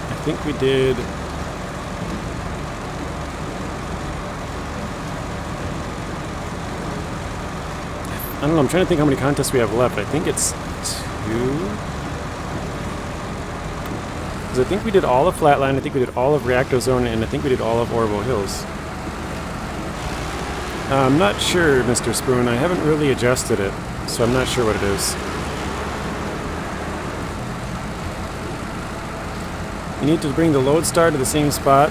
I think we did... I don't know, I'm trying to think how many contests we have left. I think it's 2? Because I think we did all of Flatline, I think we did all of Reacto Zone, and I think we did all of Orville Hills. I'm not sure, Mr. Spoon. I haven't really adjusted it, so I'm not sure what it is. You need to bring the Lodestar to the same spot.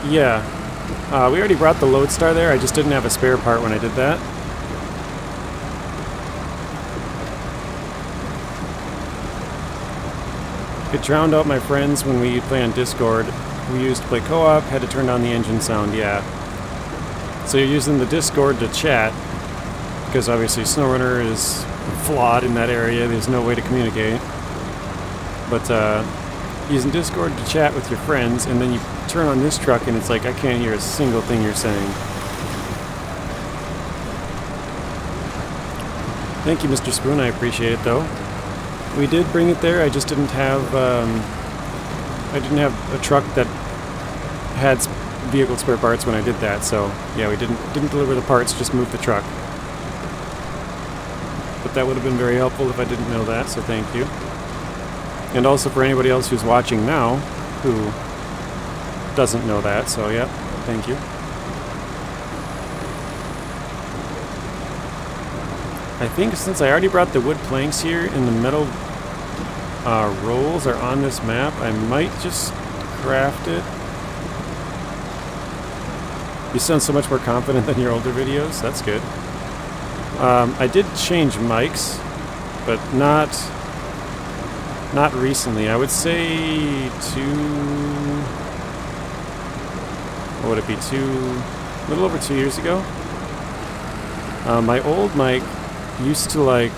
Yeah. We already brought the Lodestar there, I just didn't have a spare part when I did that. It drowned out my friends when we play on Discord. We used to play co-op, had to turn down the engine sound, yeah. So you're using the Discord to chat, because obviously SnowRunner is flawed in that area, there's no way to communicate. But using Discord to chat with your friends, and then you turn on this truck and it's like, I can't hear a single thing you're saying. Thank you, Mr. Spoon, I appreciate it though. We did bring it there, I just didn't have a truck that had vehicle spare parts when I did that, so yeah, we didn't deliver the parts, just moved the truck. But that would have been very helpful if I didn't know that, so thank you. And also for anybody else who's watching now, who doesn't know that, so yeah, thank you. I think since I already brought the wood planks here and the metal rolls are on this map, I might just craft it. You sound so much more confident than your older videos, that's good. I did change mics, but not recently. I would say what would it be, a little over 2 years ago? My old mic used to like...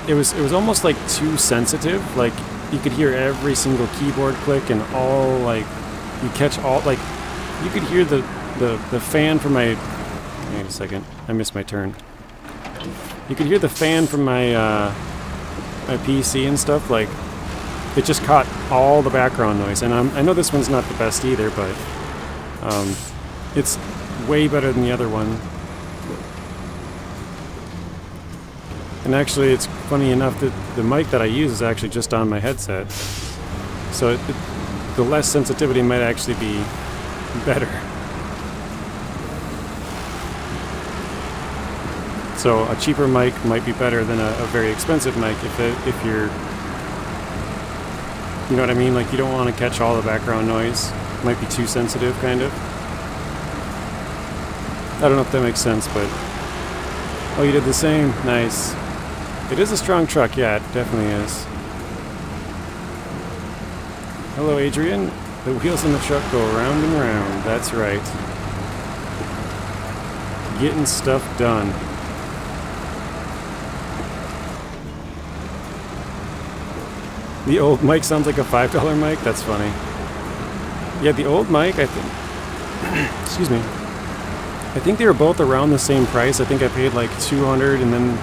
It was almost like too sensitive. Like you could hear every single keyboard click and all like... You catch all... Like you could hear the fan from my... Wait a second. I missed my turn. You could hear the fan from my my PC and stuff. Like it just caught all the background noise. And I know this one's not the best either, but it's way better than the other one. And actually, it's funny enough that the mic that I use is actually just on my headset. So the less sensitivity might actually be better. So a cheaper mic might be better than a very expensive mic if you're... You know what I mean? Like you don't want to catch all the background noise. It might be too sensitive, kind of. I don't know if that makes sense, but... Oh, you did the same? Nice. It is a strong truck, yeah, it definitely is. Hello, Adrian. The wheels in the truck go round and round. That's right. Getting stuff done. The old mic sounds like a $5 mic? That's funny. Yeah, the old mic, I think... Excuse me. I think they were both around the same price. I think I paid like $200 and then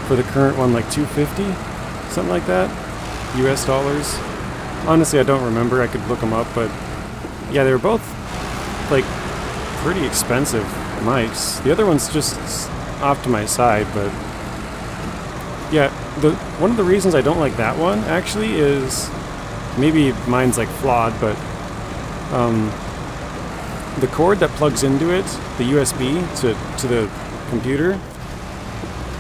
for the current one like $250, something like that. US dollars. Honestly, I don't remember. I could look them up, but yeah, they were both like pretty expensive mics. The other one's just off to my side, but yeah, one of the reasons I don't like that one actually is maybe mine's like flawed, but the cord that plugs into it, the USB to the computer,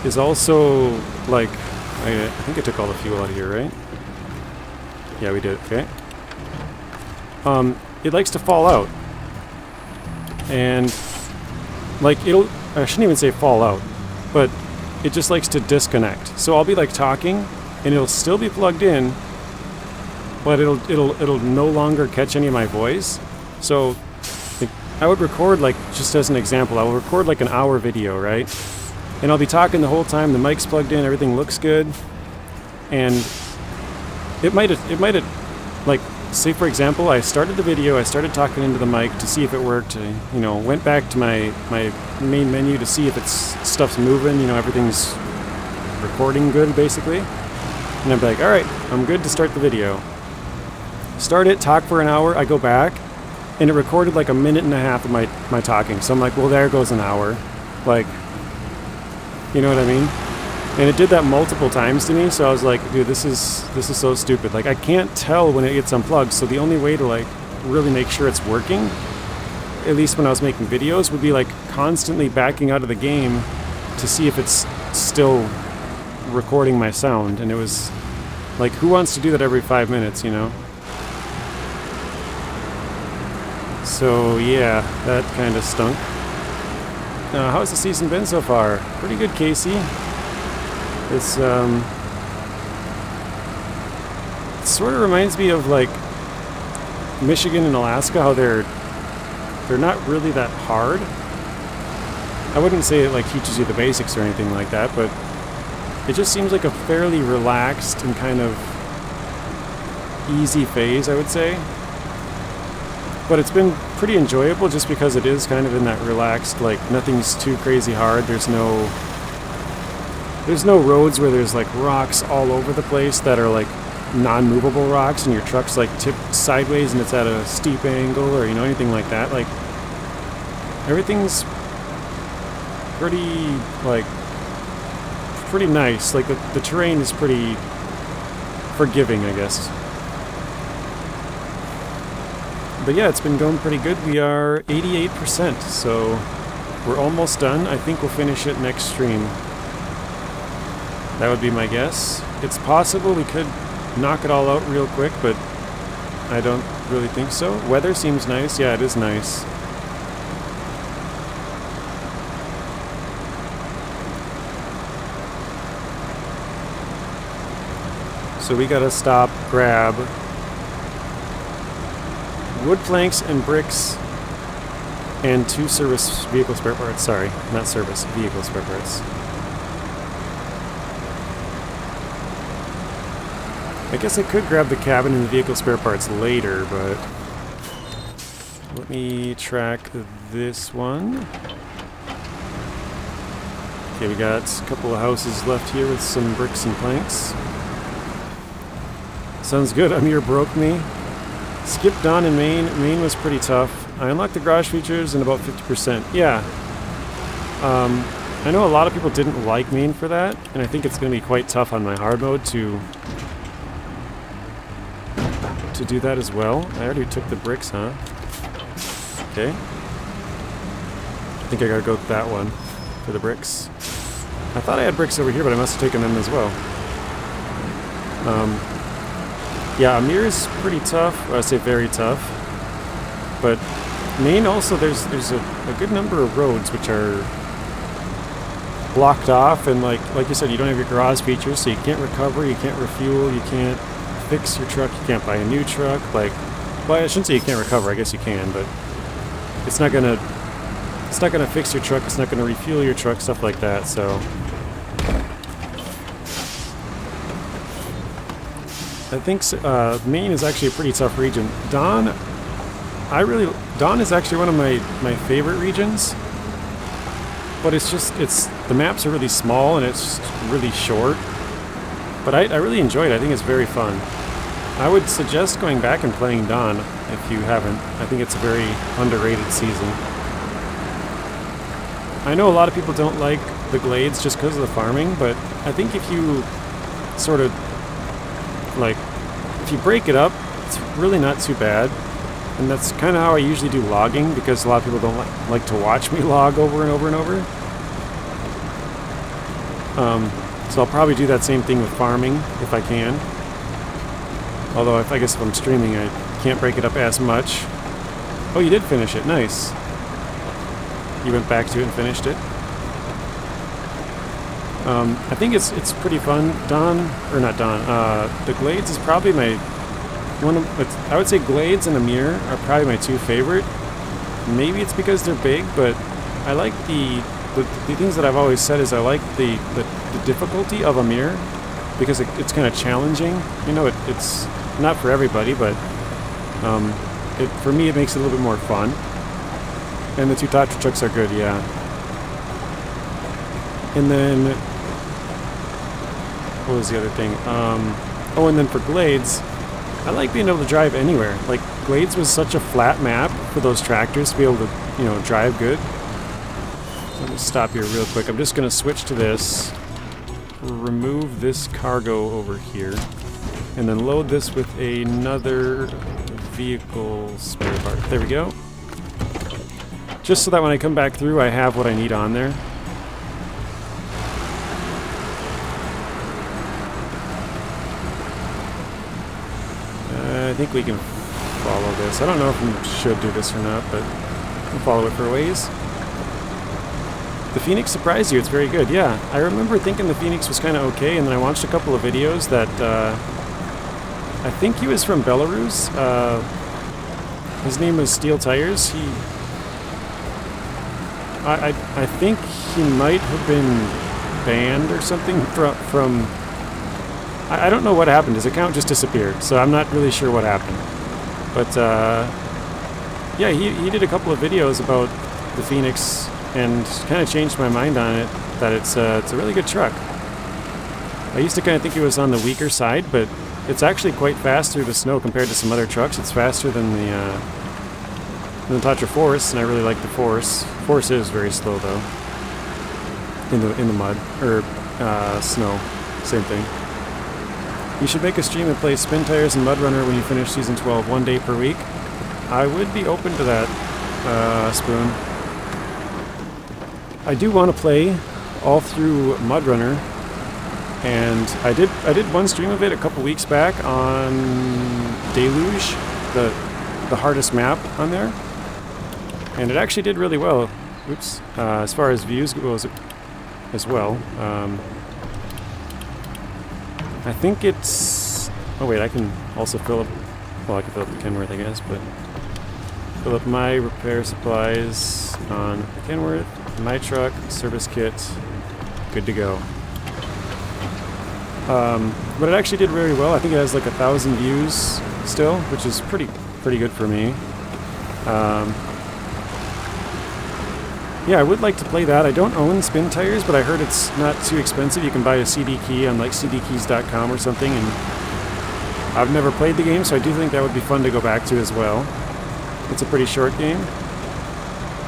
is also like, I think I took all the fuel out of here, right? Yeah, we did. Okay. It likes to fall out, and like I shouldn't even say fall out, but it just likes to disconnect. So I'll be like talking, and it'll still be plugged in, but it'll no longer catch any of my voice. So I would record, like, just as an example, I will record like an hour video, right? And I'll be talking the whole time, the mic's plugged in, everything looks good, and it might have, like, say for example, I started the video, I started talking into the mic to see if it worked, you know, went back to my main menu to see if stuff's moving, you know, everything's recording good, basically. And I'm like, alright, I'm good to start the video. Start it, talk for an hour, I go back, and it recorded like a minute and a half of my talking. So I'm like, well, there goes an hour. Like, you know what I mean? And it did that multiple times to me, so I was like, dude, this is so stupid. Like, I can't tell when it gets unplugged, so the only way to, like, really make sure it's working, at least when I was making videos, would be, like, constantly backing out of the game to see if it's still recording my sound. And it was, like, who wants to do that every 5 minutes, you know? So, yeah, that kind of stunk. How's the season been so far? Pretty good, Casey. It's, it sort of reminds me of, like, Michigan and Alaska, how they're not really that hard. I wouldn't say it, like, teaches you the basics or anything like that, but it just seems like a fairly relaxed and kind of easy phase, I would say. But it's been pretty enjoyable just because it is kind of in that relaxed, like, nothing's too crazy hard. There's no roads where there's like rocks all over the place that are like non-movable rocks and your truck's like tipped sideways and it's at a steep angle, or, you know, anything like that. Like, everything's pretty nice. Like, the terrain is pretty forgiving, I guess. But yeah, it's been going pretty good. We are 88%, so we're almost done. I think we'll finish it next stream. That would be my guess. It's possible we could knock it all out real quick, but I don't really think so. Weather seems nice. Yeah, it is nice. So we gotta stop, grab wood planks and bricks And 2 service vehicle spare parts. Sorry, not service, vehicle spare parts. I guess I could grab the cabin and the vehicle spare parts later, but let me track this one. Okay, we got a couple of houses left here with some bricks and planks. Sounds good. Amir broke me. Skipped on in Maine. Maine was pretty tough. I unlocked the garage features in about 50%. Yeah. I know a lot of people didn't like Maine for that, and I think it's going to be quite tough on my hard mode to do that as well. I already took the bricks, huh? Okay. I think I gotta go with that one for the bricks. I thought I had bricks over here, but I must have taken them as well. Yeah, Amir is pretty tough. Well, I say very tough. But Maine also, there's a good number of roads which are blocked off, and like you said, you don't have your garage features, so you can't recover, you can't refuel, you can't fix your truck, you can't buy a new truck. Like, well, I shouldn't say you can't recover. I guess you can, but it's not gonna fix your truck. It's not gonna refuel your truck, stuff like that. So I think Maine is actually a pretty tough region. Dawn is actually one of my favorite regions, but the maps are really small and it's really short. But I really enjoyed it. I think it's very fun. I would suggest going back and playing Dawn if you haven't. I think it's a very underrated season. I know a lot of people don't like the glades just because of the farming, but I think if you sort of, like, if you break it up, it's really not too bad. And that's kind of how I usually do logging, because a lot of people don't like to watch me log over and over and over. So I'll probably do that same thing with farming if I can. Although I guess if I'm streaming, I can't break it up as much. Oh, you did finish it. Nice. You went back to it and finished it. I think it's pretty fun. The Glades is probably I would say Glades and Amir are probably my 2 favorite. Maybe it's because they're big, but I like the things that I've always said is I like the difficulty of Amir, because it's kind of challenging. You know, it's not for everybody, but for me it makes it a little bit more fun. And the 2 Tatra trucks are good, yeah. And then what was the other thing? Oh, and then for Glades, I like being able to drive anywhere. Like, Glades was such a flat map for those tractors to be able to, you know, drive good. Let me stop here real quick. I'm just going to switch to this, remove this cargo over here, and then load this with another vehicle spare part. There we go. Just so that when I come back through, I have what I need on there. I think we can follow this. I don't know if we should do this or not, but we'll follow it for a ways. The Phoenix surprised you. It's very good. Yeah, I remember thinking the Phoenix was kind of okay, and then I watched a couple of videos that I think he was from Belarus. His name was Steel Tires. I think he might have been banned or something from I don't know what happened. His account just disappeared, so I'm not really sure what happened. But yeah, he did a couple of videos about the Phoenix and kind of changed my mind on it, that it's a really good truck. I used to kind of think it was on the weaker side, but it's actually quite fast through the snow compared to some other trucks. It's faster than the Tatra Force, and I really like the Force. Force is very slow though. In the mud or snow, same thing. You should make a stream and play Spin Tires and MudRunner when you finish Season 12, 1 day per week. I would be open to that, Spoon. I do want to play all through MudRunner, and I did one stream of it a couple weeks back on Deluge, the hardest map on there, and it actually did really well. Oops, as far as views goes as well. I think it's... Oh wait, I can also fill up... Well, I can fill up the Kenworth, I guess, but... Fill up my repair supplies on Kenworth, my truck, service kit, good to go. But it actually did very well. I think it has like 1,000 views still, which is pretty good for me. Yeah, I would like to play that. I don't own spin tires, but I heard it's not too expensive. You can buy a CD key on like cdkeys.com or something, and I've never played the game, so I do think that would be fun to go back to as well. It's a pretty short game.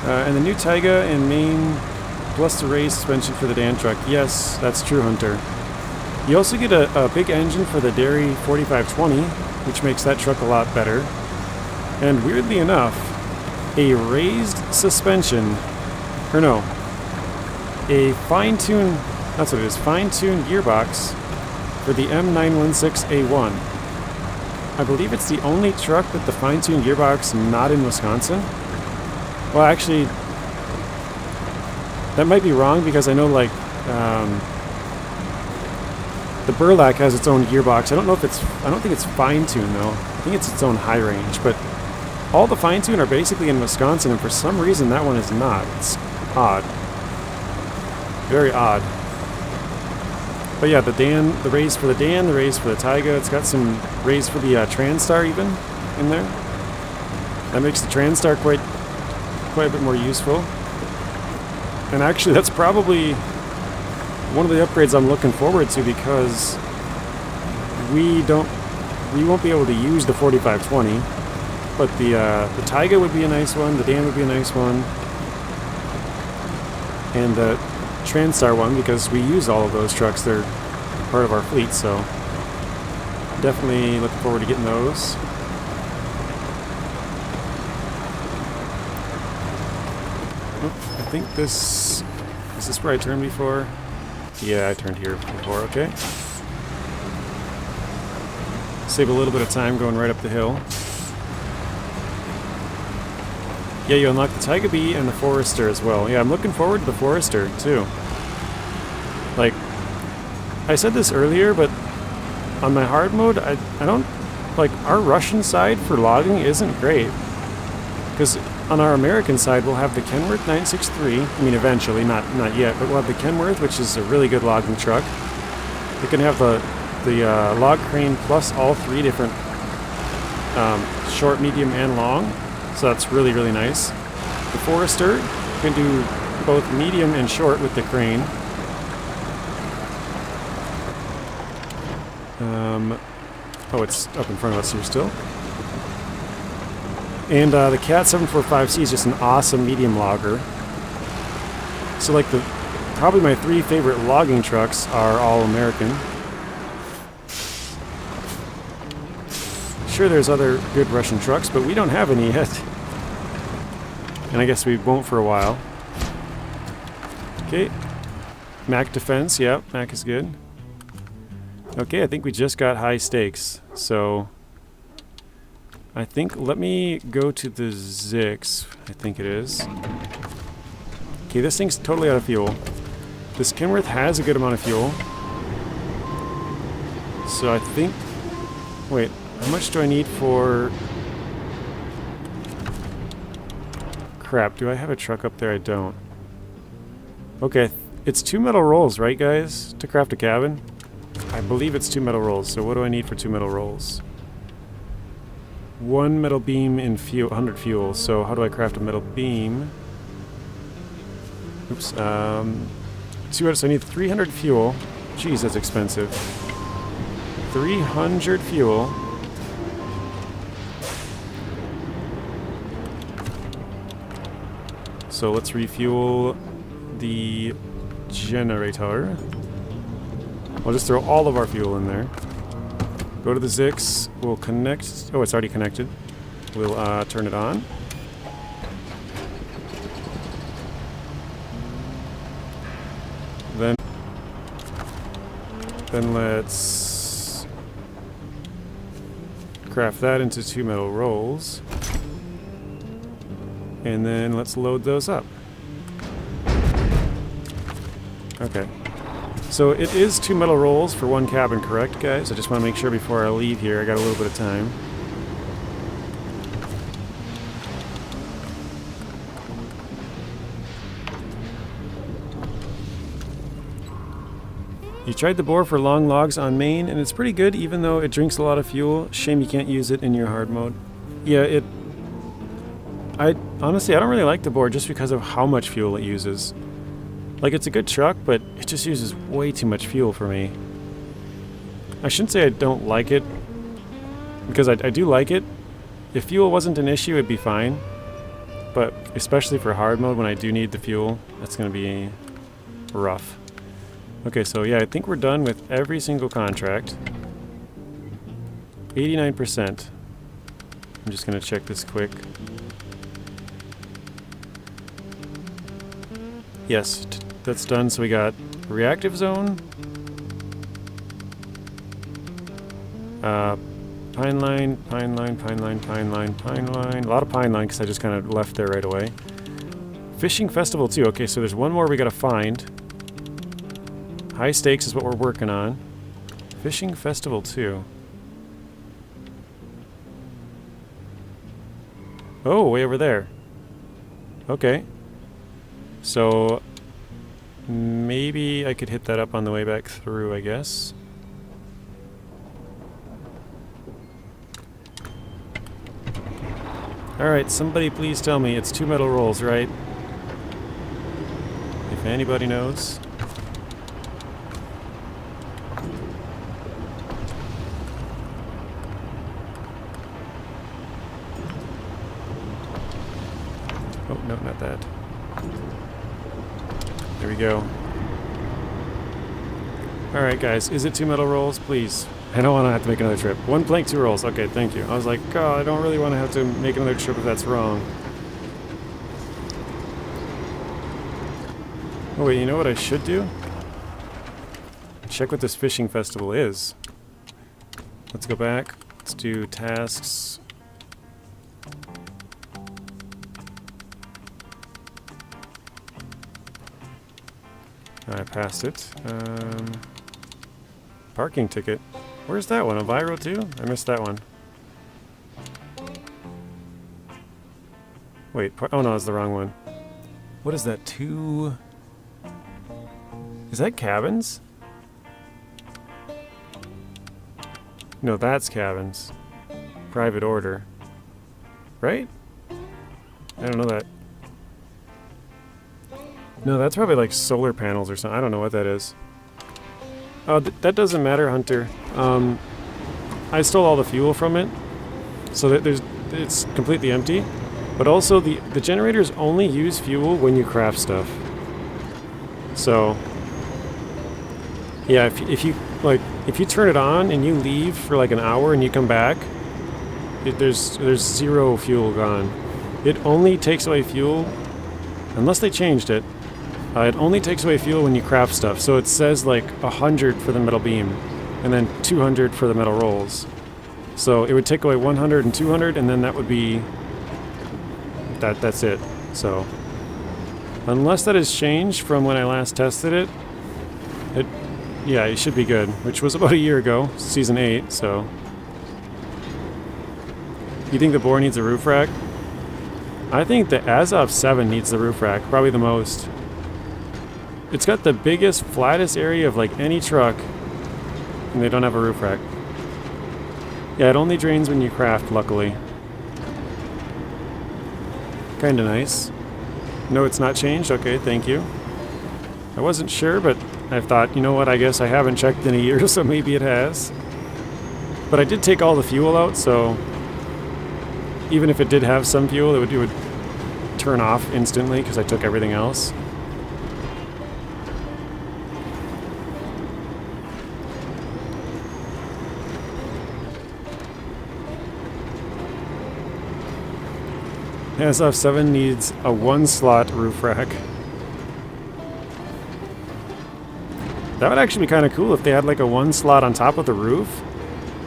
And the new Taiga and main plus the raised suspension for the Dan truck. Yes, that's true, Hunter. You also get a big engine for the Dairy 4520, which makes that truck a lot better. And weirdly enough, a raised suspension, or no, a fine-tuned, that's what it is, fine-tuned gearbox for the M916A1. I believe it's the only truck with the fine-tuned gearbox not in Wisconsin. Well, actually, that might be wrong because I know, like, the Burlak has its own gearbox. I don't think it's fine-tuned, though. I think it's its own high range, but all the fine-tune are basically in Wisconsin, and for some reason that one is not. It's odd. Very odd. But yeah, the raise for the Dan, the raise for the Taiga. It's got some raise for the Transtar even in there. That makes the Transtar quite a bit more useful. And actually, that's probably one of the upgrades I'm looking forward to, because we won't be able to use the 4520, but the Taiga would be a nice one, the Dan would be a nice one, and the Transtar one, because we use all of those trucks. They're part of our fleet, so definitely looking forward to getting those. I think is this where I turned before? Yeah, I turned here before, okay. Save a little bit of time going right up the hill. Yeah, you unlock the Taiga B and the Forester as well. Yeah, I'm looking forward to the Forester, too. Like, I said this earlier, but on my hard mode, I don't... Like, our Russian side for logging isn't great. Because on our American side, we'll have the Kenworth 963. I mean, eventually, not yet, but we'll have the Kenworth, which is a really good logging truck. We can have the log crane plus all three different short, medium, and long. So that's really, really nice. The Forester can do both medium and short with the crane. Oh, it's up in front of us here still. And the Cat 745C is just an awesome medium logger. So like probably my three favorite logging trucks are all American. Sure, there's other good Russian trucks, but we don't have any yet. And I guess we won't for a while. Okay. Mac defense, yep, Mac is good. Okay, I think we just got high stakes. So I think, let me go to the Zix, I think it is. Okay, this thing's totally out of fuel. This Kenworth has a good amount of fuel. So I think, wait, how much do I need for... Crap, do I have a truck up there? I don't. Okay, it's 2 metal rolls, right guys, to craft a cabin? I believe it's 2 metal rolls, so what do I need for 2 metal rolls? 1 metal beam in fuel, 100 fuel, so how do I craft a metal beam? Oops, 200, so I need 300 fuel. Jeez, that's expensive. 300 fuel. So let's refuel the generator. We'll just throw all of our fuel in there. Go to the Zix. We'll connect. Oh, it's already connected. We'll turn it on. Then let's craft that into 2 metal rolls. And then let's load those up. Okay. So it is 2 metal rolls for 1 cabin, correct, guys? I just want to make sure before I leave here. I got a little bit of time. You tried the bore for long logs on main, and it's pretty good even though it drinks a lot of fuel. Shame you can't use it in your hard mode. Yeah, honestly, I don't really like the bore just because of how much fuel it uses. Like, it's a good truck, but it just uses way too much fuel for me. I shouldn't say I don't like it, because I do like it. If fuel wasn't an issue, it'd be fine. But especially for hard mode, when I do need the fuel, that's going to be rough. Okay, so yeah, I think we're done with every single contract. 89%. I'm just going to check this quick. Yes, that's done. So we got reactive zone, pine line, pine line, pine line, pine line, pine line. A lot of pine line because I just kind of left there right away. Fishing festival too. Okay, so there's one more we got to find. High stakes is what we're working on. Fishing festival too. Oh, way over there. Okay. So, maybe I could hit that up on the way back through, I guess. Alright, somebody please tell me it's 2 metal rolls, right? If anybody knows. Oh, no, not that. There we go. Alright guys, is it 2 metal rolls? Please. I don't want to have to make another trip. 1 plank, 2 rolls. Okay, thank you. I was like, God, I don't really want to have to make another trip if that's wrong. Oh wait, you know what I should do? Check what this fishing festival is. Let's go back. Let's do tasks. I passed it. Parking ticket. Where's that one? A Viro too? I missed that one. Wait, oh no, it's the wrong one. What is that? 2... Is that cabins? No, that's cabins. Private order. Right? I don't know that. No, that's probably like solar panels or something. I don't know what that is. Oh, that doesn't matter, Hunter. I stole all the fuel from it, so that it's completely empty. But also, the generators only use fuel when you craft stuff. So, yeah, if you turn it on and you leave for like an hour and you come back, there's 0 fuel gone. It only takes away fuel, unless they changed it. It only takes away fuel when you craft stuff. So it says like 100 for the metal beam, and then 200 for the metal rolls. So it would take away 100 and 200, and then that would be that's it. So unless that has changed from when I last tested it, yeah, it should be good. Which was about a year ago, season 8. So you think the bore needs a roof rack? I think the Azov 7 needs the roof rack, probably the most. It's got the biggest, flattest area of like any truck, and they don't have a roof rack. Yeah, it only drains when you craft, luckily. Kinda nice. No, it's not changed? Okay, thank you. I wasn't sure, but I thought, you know what, I guess I haven't checked in a year, so maybe it has. But I did take all the fuel out, so even if it did have some fuel, it would turn off instantly because I took everything else. Azov 7 needs a 1-slot roof rack. That would actually be kind of cool if they had like a 1-slot on top of the roof.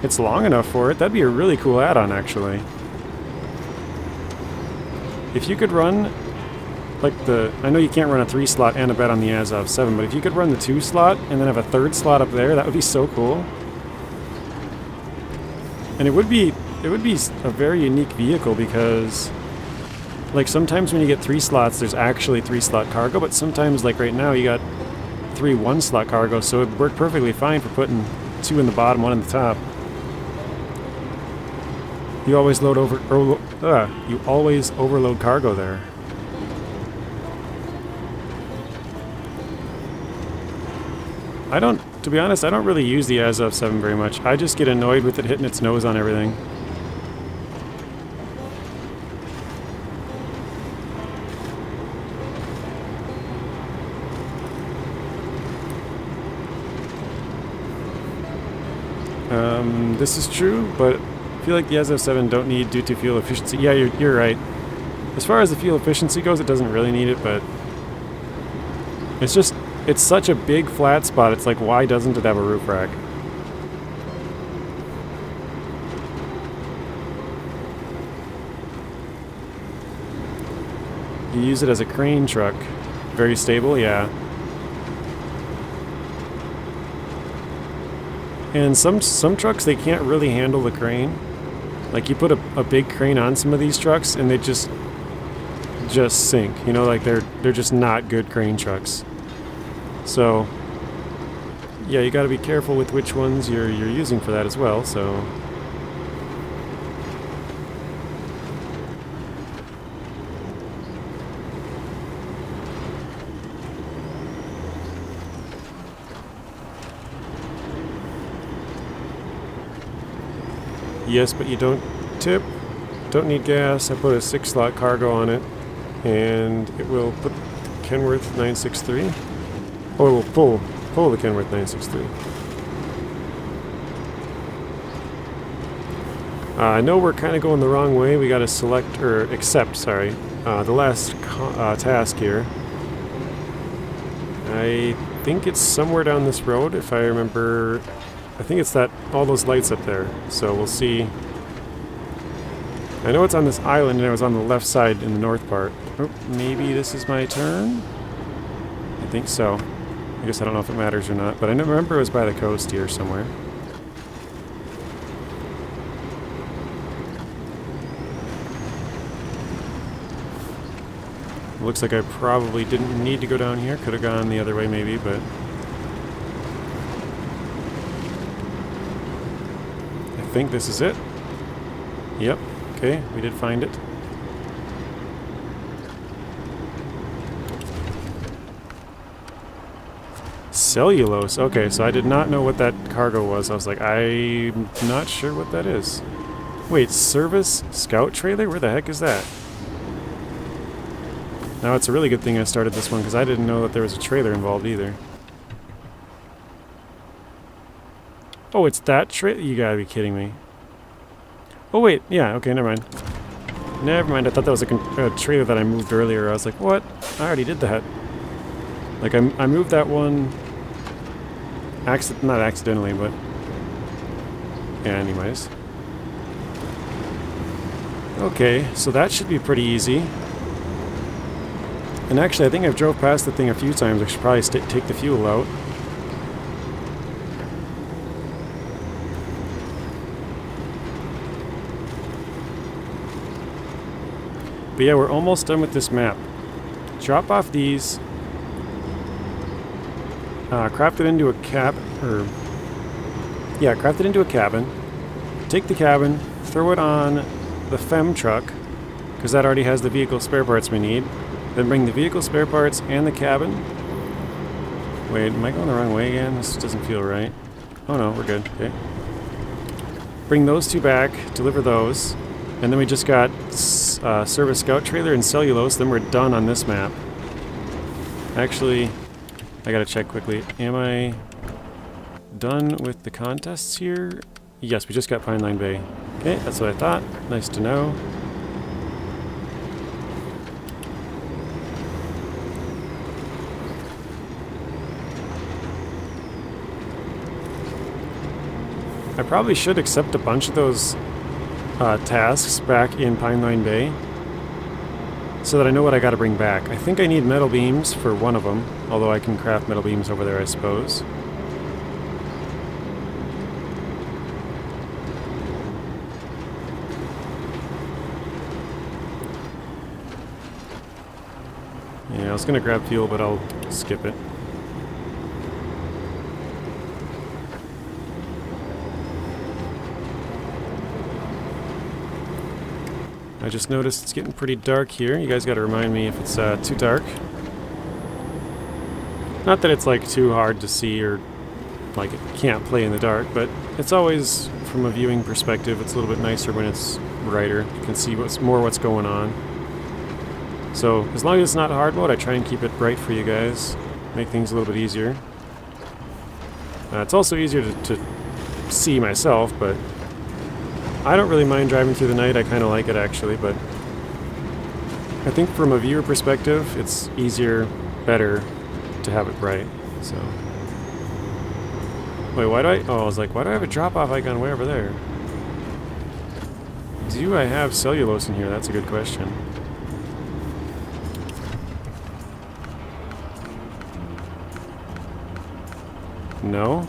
It's long enough for it. That'd be a really cool add-on, actually. If you could run like I know you can't run a 3-slot and a bed on the Azov 7, but if you could run the 2-slot and then have a 3rd slot up there, that would be so cool. And it would be a very unique vehicle because like sometimes when you get 3 slots, there's actually 3-slot cargo, but sometimes like right now you got 3 one-slot cargo, so it worked perfectly fine for putting 2 in the bottom, 1 in the top. You always you always overload cargo there. To be honest, I don't really use the Azov 7 very much. I just get annoyed with it hitting its nose on everything. This is true, but I feel like the Azov 7 don't need due to fuel efficiency. Yeah, you're right. As far as the fuel efficiency goes, it doesn't really need it, but it's such a big flat spot. It's like, why doesn't it have a roof rack? You use it as a crane truck. Very stable, yeah. And some trucks, they can't really handle the crane. Like, you put a big crane on some of these trucks and they just sink. You know, like they're just not good crane trucks. So yeah, you got to be careful with which ones you're using for that as well. So yes, but you don't tip. Don't need gas. I put a 6-slot cargo on it, and it will put Kenworth 963. Oh, it will pull the Kenworth 963. I know we're kind of going the wrong way. We got to accept the last task here. I think it's somewhere down this road, if I remember. I think it's all those lights up there. So we'll see. I know it's on this island, and it was on the left side in the north part. Oh, maybe this is my turn? I think so. I guess I don't know if it matters or not, but I remember it was by the coast here somewhere. Looks like I probably didn't need to go down here. Could have gone the other way maybe, but I think this is it. Yep. Okay, we did find it. Cellulose. Okay, so I did not know what that cargo was. I was like, I'm not sure what that is. Wait, service scout trailer? Where the heck is that? Now it's a really good thing I started this one because I didn't know that there was a trailer involved either. Oh, it's that trailer? You gotta be kidding me. Oh wait, yeah, okay, never mind. Never mind, I thought that was a trailer that I moved earlier. I was like, what? I already did that. Like, I moved that one... not accidentally, but... yeah, anyways. Okay, so that should be pretty easy. And actually, I think I've drove past the thing a few times. I should probably take the fuel out. But yeah, we're almost done with this map. Drop off these. Craft it into a craft it into a cabin. Take the cabin, throw it on the FEM truck, because that already has the vehicle spare parts we need. Then bring the vehicle spare parts and the cabin. Wait, am I going the wrong way again? This doesn't feel right. Oh no, we're good. Okay. Bring those two back, deliver those, and then we just got service scout trailer and cellulose. Then we're done on this map. Actually, I gotta check quickly. Am I done with the contests here? Yes, we just got Pine Line Bay. Okay, that's what I thought. Nice to know. I probably should accept a bunch of those tasks back in Pine Line Bay so that I know what I gotta bring back. I think I need metal beams for one of them, although I can craft metal beams over there, I suppose. Yeah, I was gonna grab fuel, but I'll skip it. I just noticed it's getting pretty dark here. You guys got to remind me if it's too dark. Not that it's like too hard to see or like it can't play in the dark, but it's always, from a viewing perspective, it's a little bit nicer when it's brighter. You can see what's going on. So as long as it's not hard mode, I try and keep it bright for you guys. Make things a little bit easier. It's also easier to see myself, but I don't really mind driving through the night. I kind of like it actually, but I think from a viewer perspective, it's easier, better to have it bright. So, wait, why do I? Oh, I was like, why do I have a drop-off icon way over there? Do I have cellulose in here? That's a good question. No.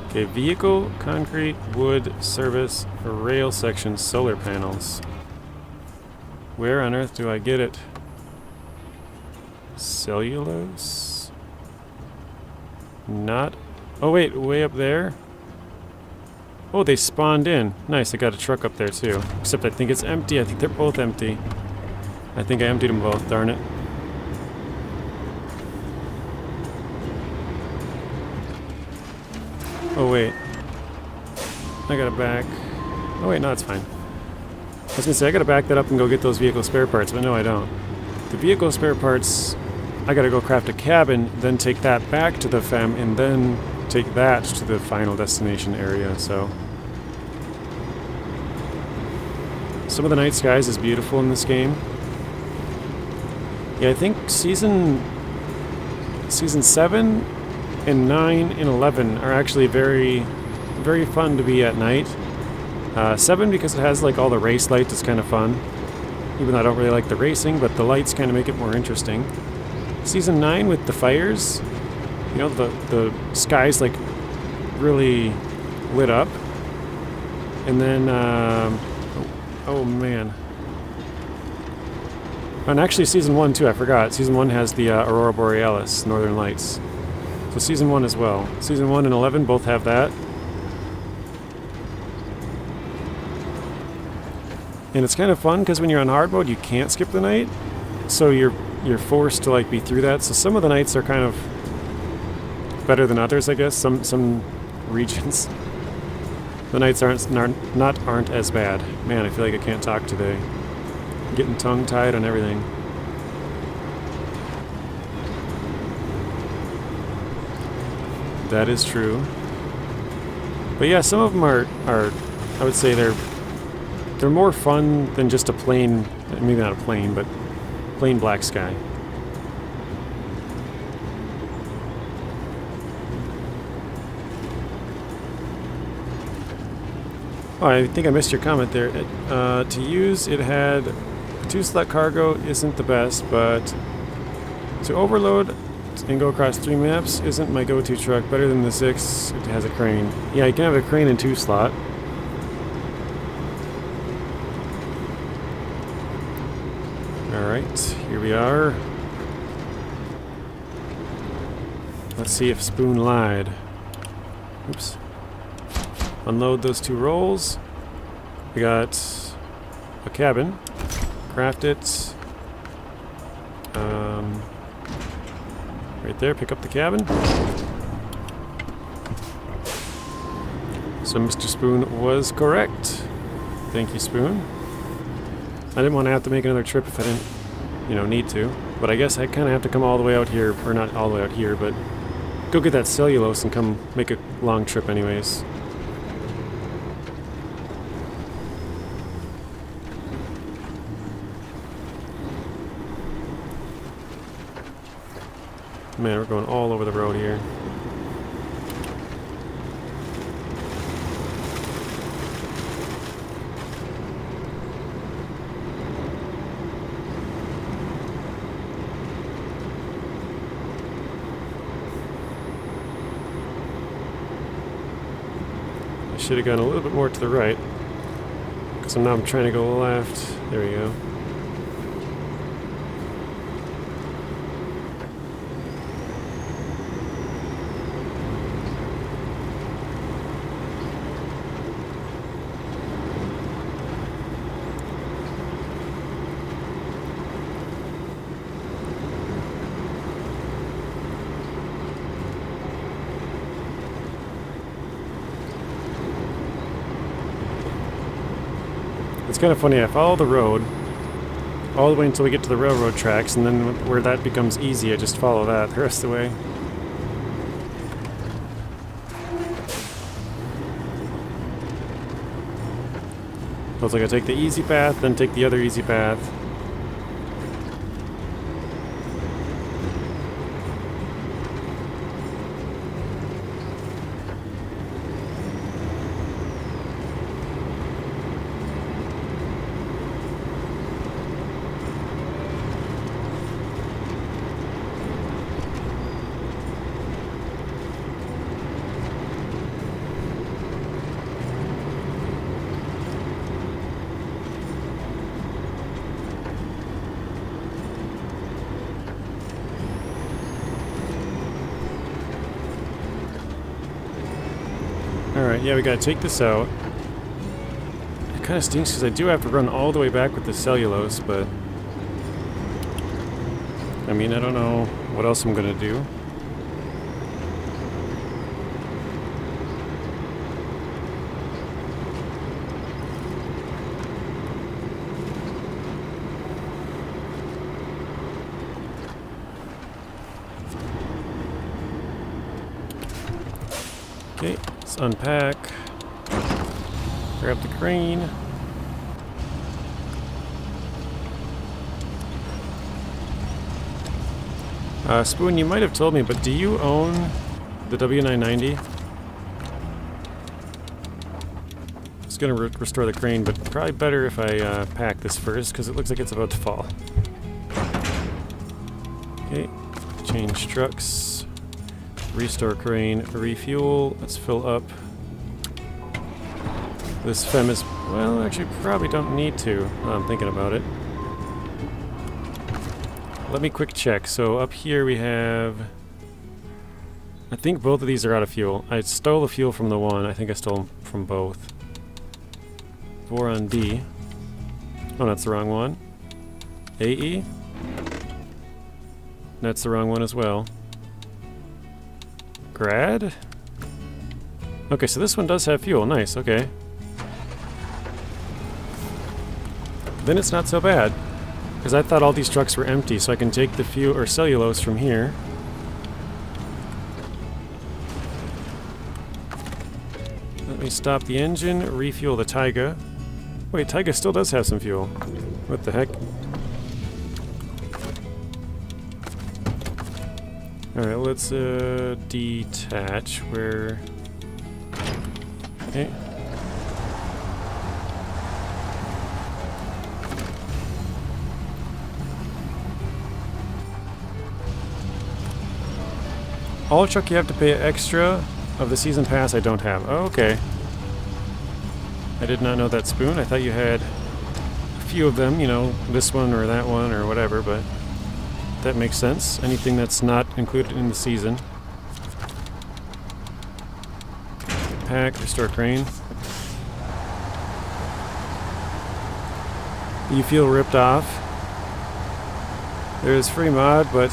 Okay, vehicle, concrete, wood, service, rail section, solar panels. Where on earth do I get it? Cellulose? Not... Oh wait, way up there? Oh, they spawned in. Nice, I got a truck up there too. Except I think it's empty. I think they're both empty. I think I emptied them both, darn it. Oh wait. I gotta back. Oh wait, no, it's fine. I was gonna say, I gotta back that up and go get those vehicle spare parts, but no, I don't. The vehicle spare parts, I gotta go craft a cabin, then take that back to the FEM, and then take that to the final destination area, so. Some of the night skies is beautiful in this game. Yeah, I think season 7 and 9 and 11 are actually very, very fun to be at night. 7 because it has like all the race lights, it's kind of fun. Even though I don't really like the racing, but the lights kind of make it more interesting. Season 9 with the fires, you know, the sky's like really lit up. And then, oh man. And actually season 1 too, I forgot. Season 1 has the Aurora Borealis, Northern Lights. So season 1 as well. Season 1 and 11 both have that. And it's kind of fun because when you're on hard mode, you can't skip the night. So you're forced to like be through that. So some of the nights are kind of better than others, I guess. Some regions. The nights aren't as bad. Man, I feel like I can't talk today. I'm getting tongue-tied on everything. That is true. But yeah, some of them are I would say they're more fun than just a plain, maybe not a plane, but plain black sky. Oh, I think I missed your comment there. To use, it had 2-slot cargo isn't the best, but to overload and go across 3 maps isn't my go-to truck. Better than the 6. It has a crane. Yeah, you can have a crane in 2-slot. Alright, here we are. Let's see if Spoon lied. Oops. Unload those 2 rolls. We got a cabin. Craft it. Right there, pick up the cabin. So Mr. Spoon was correct. Thank you, Spoon. I didn't want to have to make another trip if I didn't, need to. But I guess I kind of have to come all the way out here, or not all the way out here, but go get that cellulose and come make a long trip anyways. Man, we're going all over the road here. I should have gone a little bit more to the right, because now I'm trying to go left. There we go. It's kind of funny, I follow the road all the way until we get to the railroad tracks, and then where that becomes easy, I just follow that the rest of the way. So it's like I take the easy path, then take the other easy path. Alright, yeah, we gotta take this out. It kinda stinks because I do have to run all the way back with the cellulose, but... I mean, I don't know what else I'm gonna do. Okay, let's unpack. Grab the crane. Spoon, you might have told me, but do you own the W990? I was going to restore the crane, but probably better if I pack this first, because it looks like it's about to fall. Okay, change trucks. Restore crane, refuel. Let's fill up. This FEM is, well, actually probably don't need to. I'm thinking about it. Let me quick check. So up here we have, I think both of these are out of fuel. I stole the fuel from the one. I think I stole from both. 4 on B. Oh, that's the wrong one. AE. That's the wrong one as well. Grad? Okay, so this one does have fuel. Nice, okay. Then it's not so bad. Because I thought all these trucks were empty, so I can take the fuel or cellulose from here. Let me stop the engine, refuel the Taiga. Wait, Taiga still does have some fuel. What the heck? Alright, let's detach where... Okay. All truck you have to pay extra of the season pass I don't have. Oh, okay. I did not know that, Spoon. I thought you had a few of them, you know, this one or that one or whatever, but that makes sense. Anything that's not included in the season. Pack, restore crane. You feel ripped off. There's free mod, but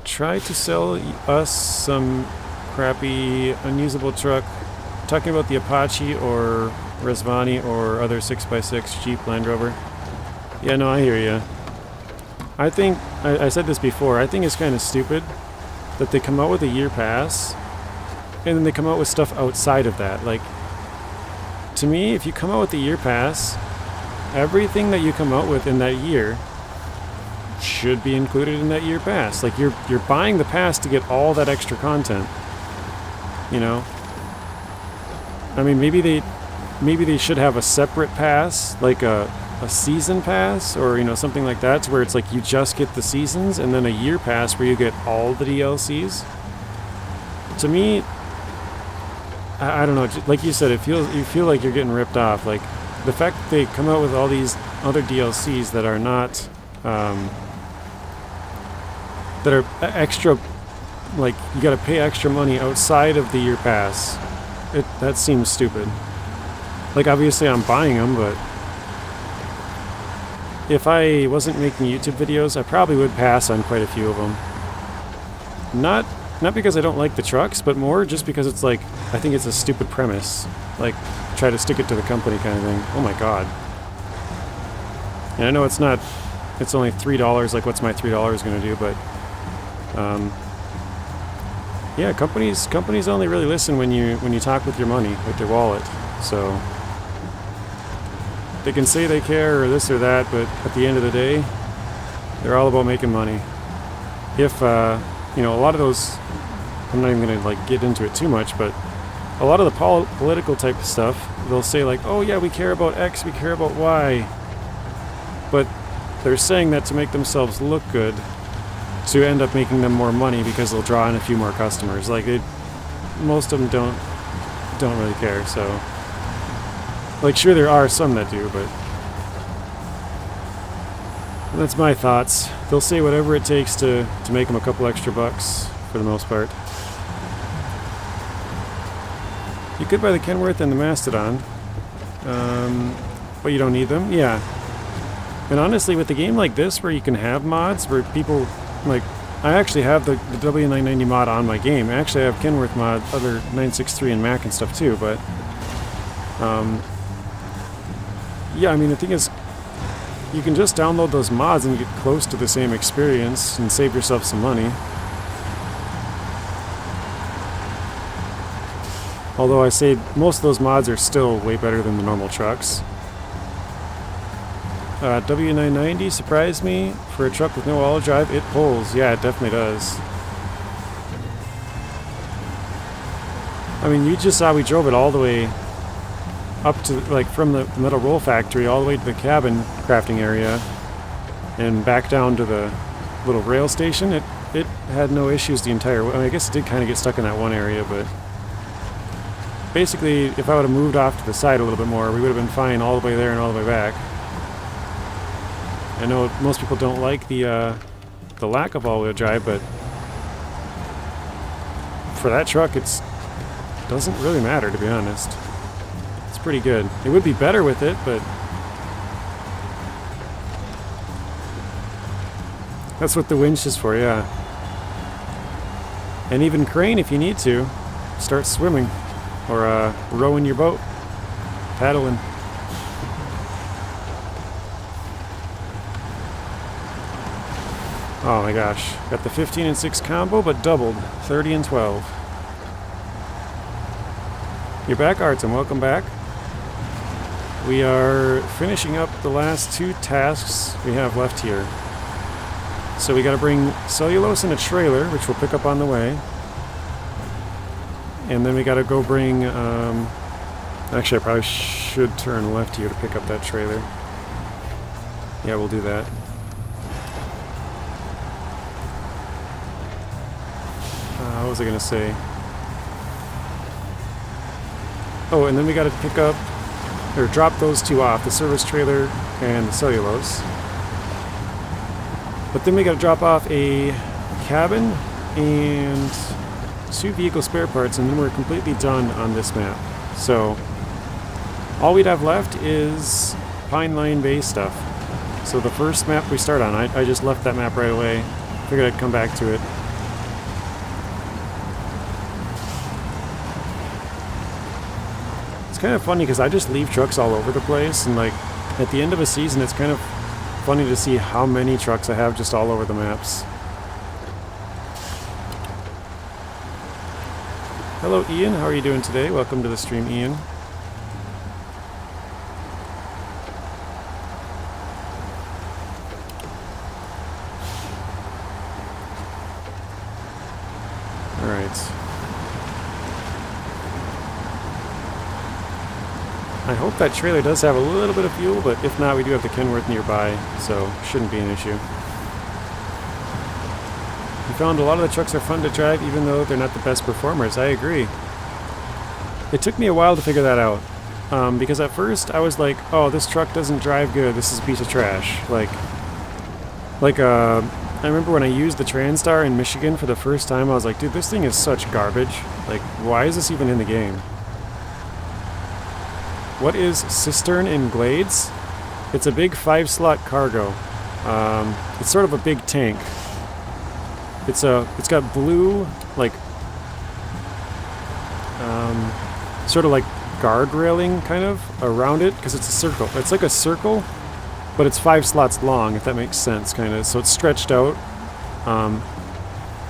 try to sell us some crappy, unusable truck. Talking about the Apache or Resvani or other 6x6 Jeep Land Rover. Yeah, no, I hear you. I think, I said this before, I think it's kind of stupid that they come out with a year pass and then they come out with stuff outside of that. Like, to me, if you come out with the year pass, everything that you come out with in that year should be included in that year pass. Like, you're buying the pass to get all that extra content. You know? I mean, maybe they should have a separate pass, like a season pass, or, you know, something like that, to where it's like you just get the seasons, and then a year pass where you get all the DLCs. To me, I don't know, like you said, you feel like you're getting ripped off. Like, the fact that they come out with all these other DLCs that are not, that are extra, like, you gotta pay extra money outside of the year pass. That seems stupid. Like, obviously I'm buying them, but if I wasn't making YouTube videos, I probably would pass on quite a few of them. Not Not because I don't like the trucks, but more just because it's like, I think it's a stupid premise. Like, try to stick it to the company kind of thing. Oh my god. And I know it's not, it's only $3, like what's my $3 going to do, but yeah, companies only really listen when you talk with your money, with their wallet. So they can say they care or this or that, but at the end of the day, they're all about making money. If you know, a lot of those, I'm not even going to like get into it too much, but a lot of the political type of stuff, they'll say like, oh yeah, we care about X, we care about Y, but they're saying that to make themselves look good, to end up making them more money because they'll draw in a few more customers. Like, most of them don't really care. So, like, sure there are some that do, but that's my thoughts. They'll say whatever it takes to make them a couple extra bucks for the most part. You could buy the Kenworth and the Mastodon, but you don't need them. Yeah. And honestly, with a game like this where you can have mods where people, like, I actually have the W990 mod on my game. Actually, I have Kenworth mod, other 963 and Mac and stuff too, but yeah, I mean, the thing is, you can just download those mods and get close to the same experience and save yourself some money. Although I say most of those mods are still way better than the normal trucks. W990 surprised me. For a truck with no all-wheel drive, it pulls. Yeah, it definitely does. I mean, you just saw we drove it all the way up to, like, from the metal roll factory all the way to the cabin crafting area and back down to the little rail station. It had no issues the entire way. I mean, I guess it did kind of get stuck in that one area, but basically, if I would have moved off to the side a little bit more, we would have been fine all the way there and all the way back. I know most people don't like the lack of all-wheel drive, but for that truck, it doesn't really matter, to be honest. It's pretty good. It would be better with it, but that's what the winch is for, yeah. And even crane, if you need to, start swimming or rowing your boat, paddling. Oh my gosh, got the 15 and 6 combo, but doubled, 30 and 12. You're back, Arts, and welcome back. We are finishing up the last 2 tasks we have left here. So we gotta bring cellulose in a trailer, which we'll pick up on the way. And then we gotta go bring, actually I probably should turn left here to pick up that trailer. Yeah, we'll do that. What was I gonna say? Oh, and then we gotta pick up, or drop those 2 off, the service trailer and the cellulose. But then we gotta drop off a cabin and 2 vehicle spare parts, and then we're completely done on this map. So all we'd have left is Pine Line Bay stuff. So the first map we start on, I just left that map right away. Figured I'd come back to it. It's kind of funny because I just leave trucks all over the place, and like at the end of a season it's kind of funny to see how many trucks I have just all over the maps. Hello Ian, how are you doing today? Welcome to the stream, Ian. I hope that trailer does have a little bit of fuel, but if not, we do have the Kenworth nearby, so shouldn't be an issue. We found a lot of the trucks are fun to drive, even though they're not the best performers. I agree. It took me a while to figure that out, because at first I was like, oh, this truck doesn't drive good, this is a piece of trash. I remember when I used the TranStar in Michigan for the first time, I was like, dude, this thing is such garbage. Like, why is this even in the game? What is Cistern in Glades? It's a big 5-slot cargo. It's sort of a big tank. It's got blue, like, sort of like guard railing kind of around it, because it's a circle. It's like a circle, but it's 5 slots long, if that makes sense, kind of. So it's stretched out, and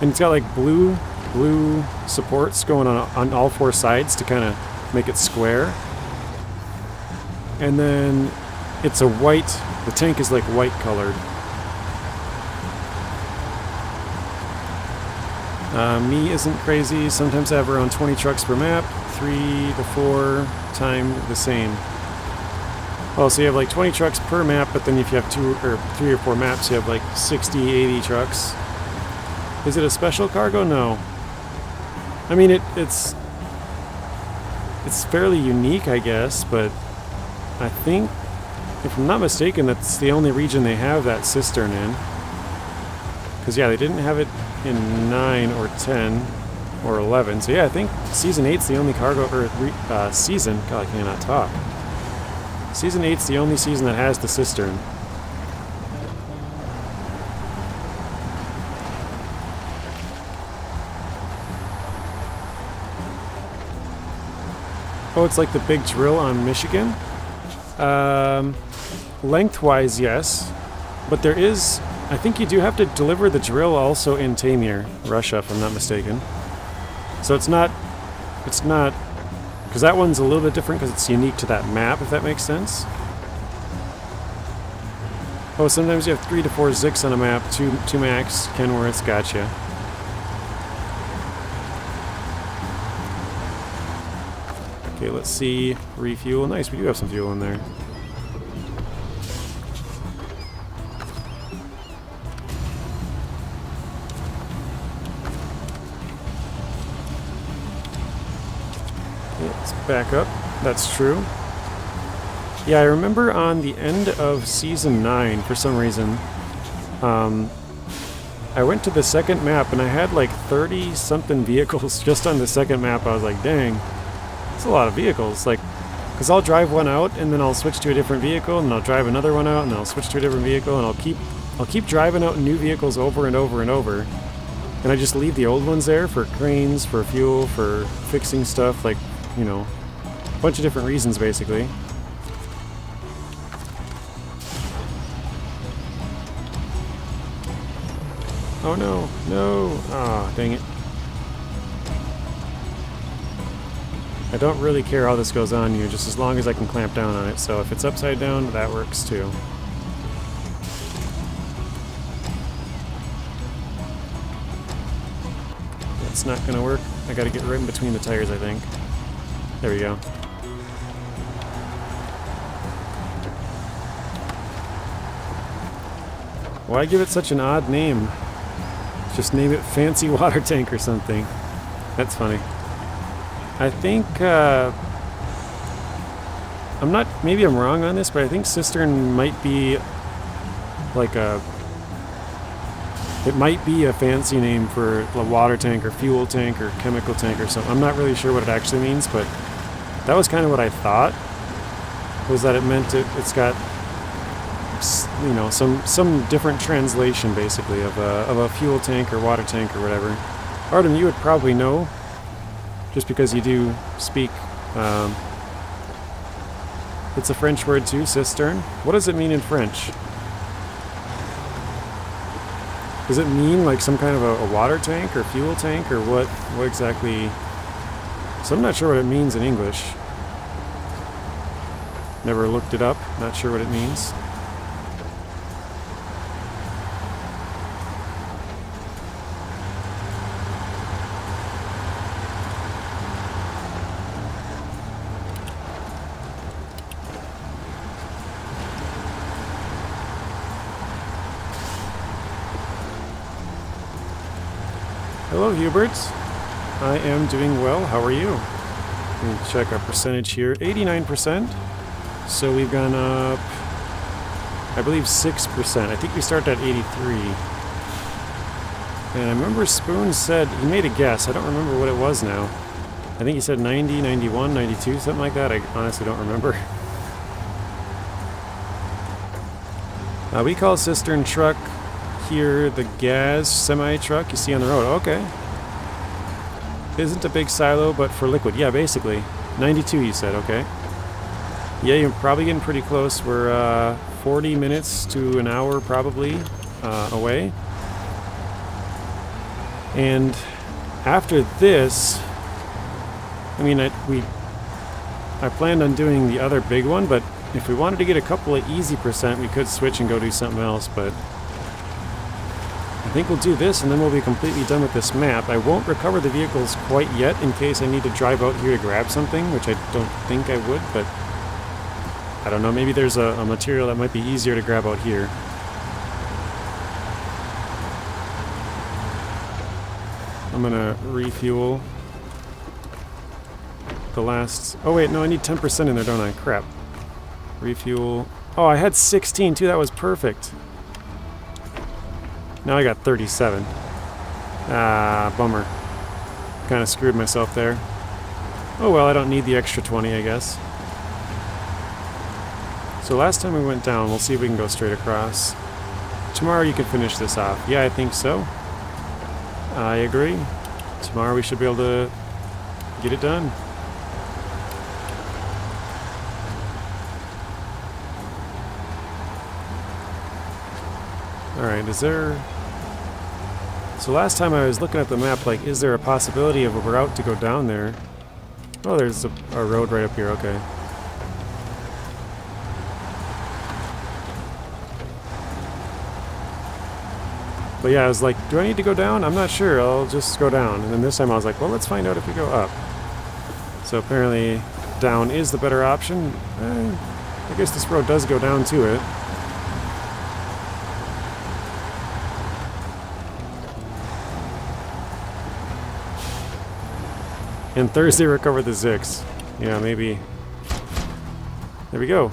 it's got like blue supports going on all 4 sides to kind of make it square. And then it's a white. The tank is like white colored. Me isn't crazy. Sometimes I have around 20 trucks per map, 3 to 4 timed the same. Oh, so you have like 20 trucks per map, but then if you have 3 or 4 maps, you have like 60, 80 trucks. Is it a special cargo? No. I mean, it's fairly unique, I guess, but I think, if I'm not mistaken, that's the only region they have that cistern in. Because, yeah, they didn't have it in 9 or 10 or 11. So, yeah, I think Season 8's the only cargo, or season, God, I cannot talk. Season 8's the only season that has the cistern. Oh, it's like the big drill on Michigan? Lengthwise, yes. But there is... I think you do have to deliver the drill also in Taymyr, Russia, if I'm not mistaken. So it's not... Because that one's a little bit different because it's unique to that map, if that makes sense. Oh, sometimes you have 3 to 4 Zix on a map, 2 max, Kenworths, gotcha. Okay, let's see. Refuel. Nice, we do have some fuel in there. Let's back up. That's true. Yeah, I remember on the end of Season 9, for some reason, I went to the second map and I had like 30-something vehicles just on the second map. I was like, dang, that's a lot of vehicles. Like, because I'll drive one out and then I'll switch to a different vehicle and I'll drive another one out and then I'll switch to a different vehicle and I'll keep driving out new vehicles over and over and over. And I just leave the old ones there for cranes, for fuel, for fixing stuff, like, you know, a bunch of different reasons, basically. Oh no, no! Ah, dang it. I don't really care how this goes on you, just as long as I can clamp down on it. So if it's upside down, that works too. That's not gonna work. I gotta get right in between the tires, I think. There we go. Why give it such an odd name? Just name it Fancy Water Tank or something. That's funny. I think, I'm not, maybe I'm wrong on this, but I think cistern might be like it might be a fancy name for a water tank or fuel tank or chemical tank or something. I'm not really sure what it actually means, but that was kind of what I thought, was that it meant it's got, you know, some different translation basically of a fuel tank or water tank or whatever. Artem, you would probably know, just because you do speak. It's a French word too, cistern. What does it mean in French? Does it mean like some kind of a water tank or fuel tank or what exactly? So I'm not sure what it means in English. Never looked it up, not sure what it means. Hello, Hubert. I am doing well. How are you? Let me check our percentage here. 89%. So we've gone up, I believe, 6%. I think we started at 83. And I remember Spoon said, he made a guess. I don't remember what it was now. I think he said 90, 91, 92, something like that. I honestly don't remember. We call cistern truck here the gas semi-truck you see on the road. Okay. Isn't a big silo, but for liquid. Yeah, basically. 92, you said. Okay. Yeah, you're probably getting pretty close. We're 40 minutes to an hour probably away. And after this, I mean, I planned on doing the other big one, but if we wanted to get a couple of easy percent, we could switch and go do something else, but I think we'll do this and then we'll be completely done with this map. I won't recover the vehicles quite yet in case I need to drive out here to grab something, which I don't think I would, but I don't know, maybe there's a material that might be easier to grab out here. I'm gonna refuel the last... Oh wait, no, I need 10% in there, don't I? Crap. Refuel. Oh, I had 16 too, that was perfect. Now I got 37. Ah, bummer. Kind of screwed myself there. Oh well, I don't need the extra 20, I guess. So last time we went down, we'll see if we can go straight across. Tomorrow you can finish this off. Yeah, I think so. I agree. Tomorrow we should be able to get it done. Alright, is there... So last time I was looking at the map, like, is there a possibility of a route to go down there? Oh, there's a road right up here, okay. But yeah, I was like, do I need to go down? I'm not sure, I'll just go down. And then this time I was like, well, let's find out if we go up. So apparently down is the better option. I guess this road does go down to it. And Thursday recover the Zix. Yeah, maybe. There we go.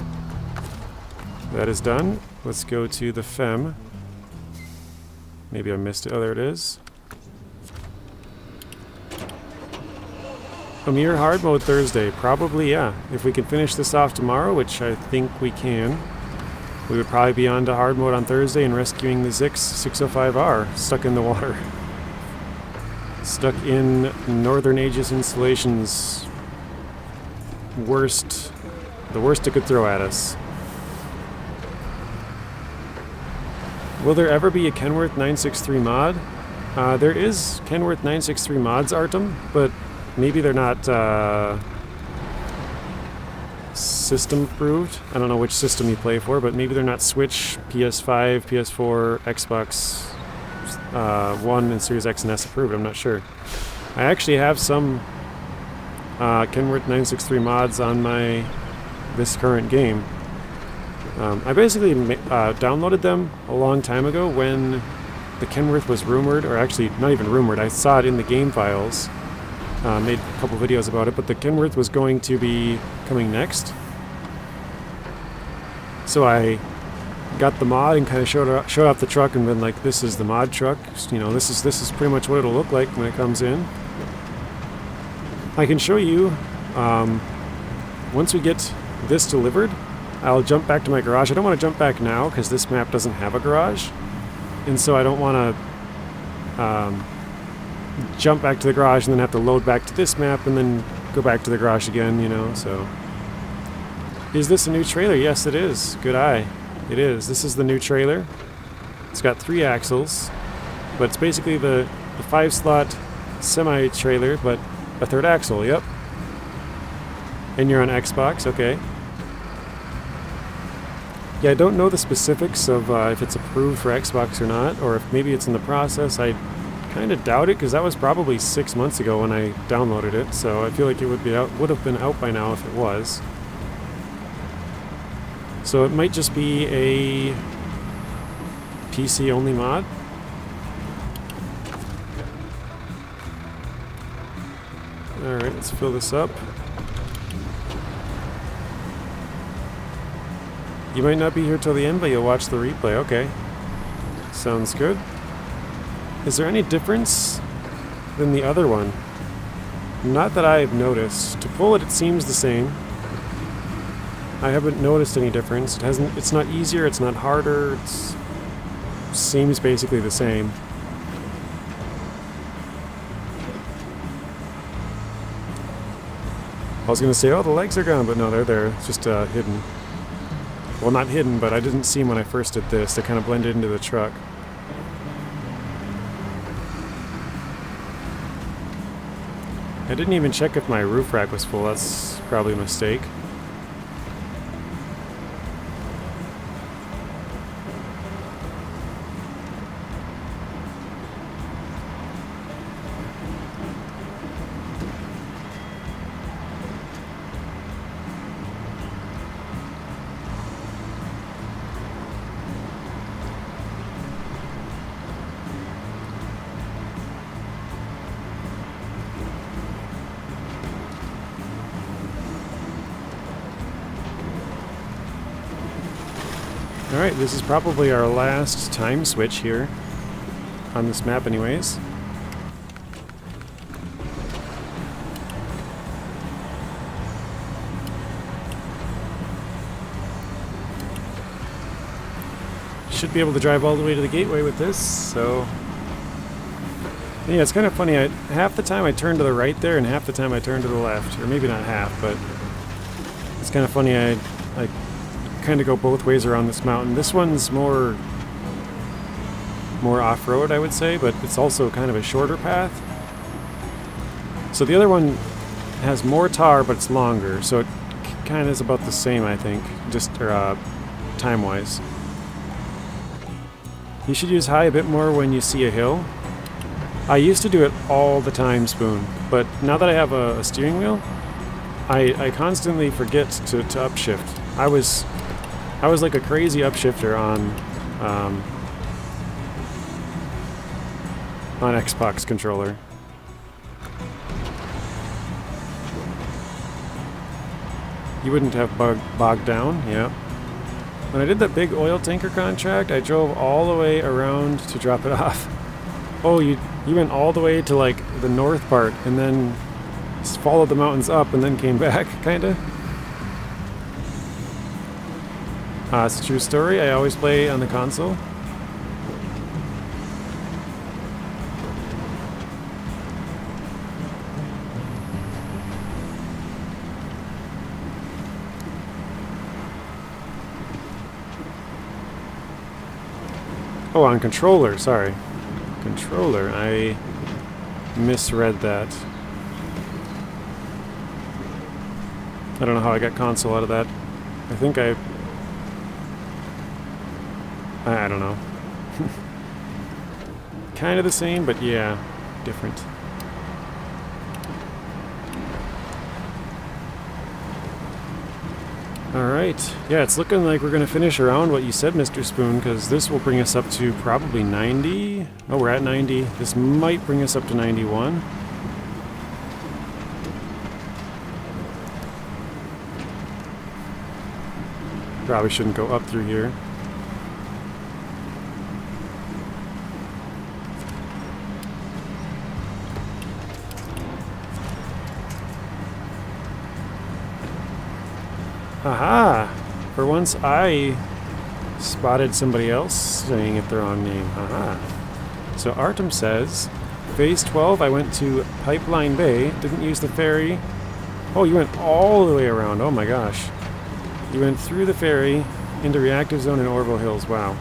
That is done. Let's go to the Fem. Maybe I missed it. Oh, there it is. Amir hard mode Thursday. Probably, yeah. If we can finish this off tomorrow, which I think we can, we would probably be on to hard mode on Thursday and rescuing the Zix 605R stuck in the water. Stuck in Northern Aegis Installations. The worst it could throw at us. Will there ever be a Kenworth 963 mod? There is Kenworth 963 mods, Artem, but maybe they're not system approved. I don't know which system you play for, but maybe they're not Switch, PS5, PS4, Xbox One, and Series X and S approved. I'm not sure. I actually have some Kenworth 963 mods on this current game. I basically downloaded them a long time ago when the Kenworth was rumored, or actually not even rumored, I saw it in the game files. Made a couple videos about it, but the Kenworth was going to be coming next. So I got the mod and kind of showed off the truck and been like, this is the mod truck. You know, this is pretty much what it'll look like when it comes in. I can show you, once we get this delivered, I'll jump back to my garage. I don't want to jump back now because this map doesn't have a garage. And so I don't want to jump back to the garage and then have to load back to this map and then go back to the garage again, you know, so. Is this a new trailer? Yes, it is. Good eye. It is. This is the new trailer. It's got 3 axles, but it's basically the 5-slot semi-trailer, but a 3rd axle, yep. And you're on Xbox, okay. Yeah, I don't know the specifics of if it's approved for Xbox or not, or if maybe it's in the process. I kind of doubt it, because that was probably 6 months ago when I downloaded it, so I feel like it would have been out by now if it was. So it might just be a PC-only mod. Alright, let's fill this up. You might not be here till the end, but you'll watch the replay. Okay. Sounds good. Is there any difference than the other one? Not that I've noticed. To pull it, it seems the same. I haven't noticed any difference. It's not easier, it's not harder, seems basically the same. I was going to say, oh, the legs are gone, but no, they're there. It's just hidden. Well, not hidden, but I didn't see them when I first did this. They kind of blended into the truck. I didn't even check if my roof rack was full. That's probably a mistake. Alright, this is probably our last time switch here on this map anyways. Should be able to drive all the way to the gateway with this, so... Yeah, it's kind of funny. Half the time I turn to the right there and half the time I turn to the left. Or maybe not half, but... It's kind of funny. I kind of go both ways around this mountain. This one's more off-road, I would say, but it's also kind of a shorter path. So the other one has more tar, but it's longer, so it kind of is about the same, I think, just time-wise. You should use high a bit more when you see a hill. I used to do it all the time, Spoon, but now that I have a steering wheel, I constantly forget to upshift. I was like a crazy upshifter on Xbox controller. You wouldn't have bogged down, yeah. When I did that big oil tanker contract, I drove all the way around to drop it off. Oh, you went all the way to like the north part and then followed the mountains up and then came back, kinda. It's a true story. I always play on the console. Oh, on controller, sorry. Controller, I misread that. I don't know how I got console out of that. I think I don't know. Kind of the same, but yeah, different. Alright, yeah, it's looking like we're going to finish around what you said, Mr. Spoon, because this will bring us up to probably 90. Oh, we're at 90. This might bring us up to 91. Probably shouldn't go up through here. Aha! For once I spotted somebody else saying it the wrong name. Aha! So Artem says, Phase 12 I went to Pipeline Bay, didn't use the ferry. Oh, you went all the way around, oh my gosh. You went through the ferry into Reactive Zone in Orville Hills, wow.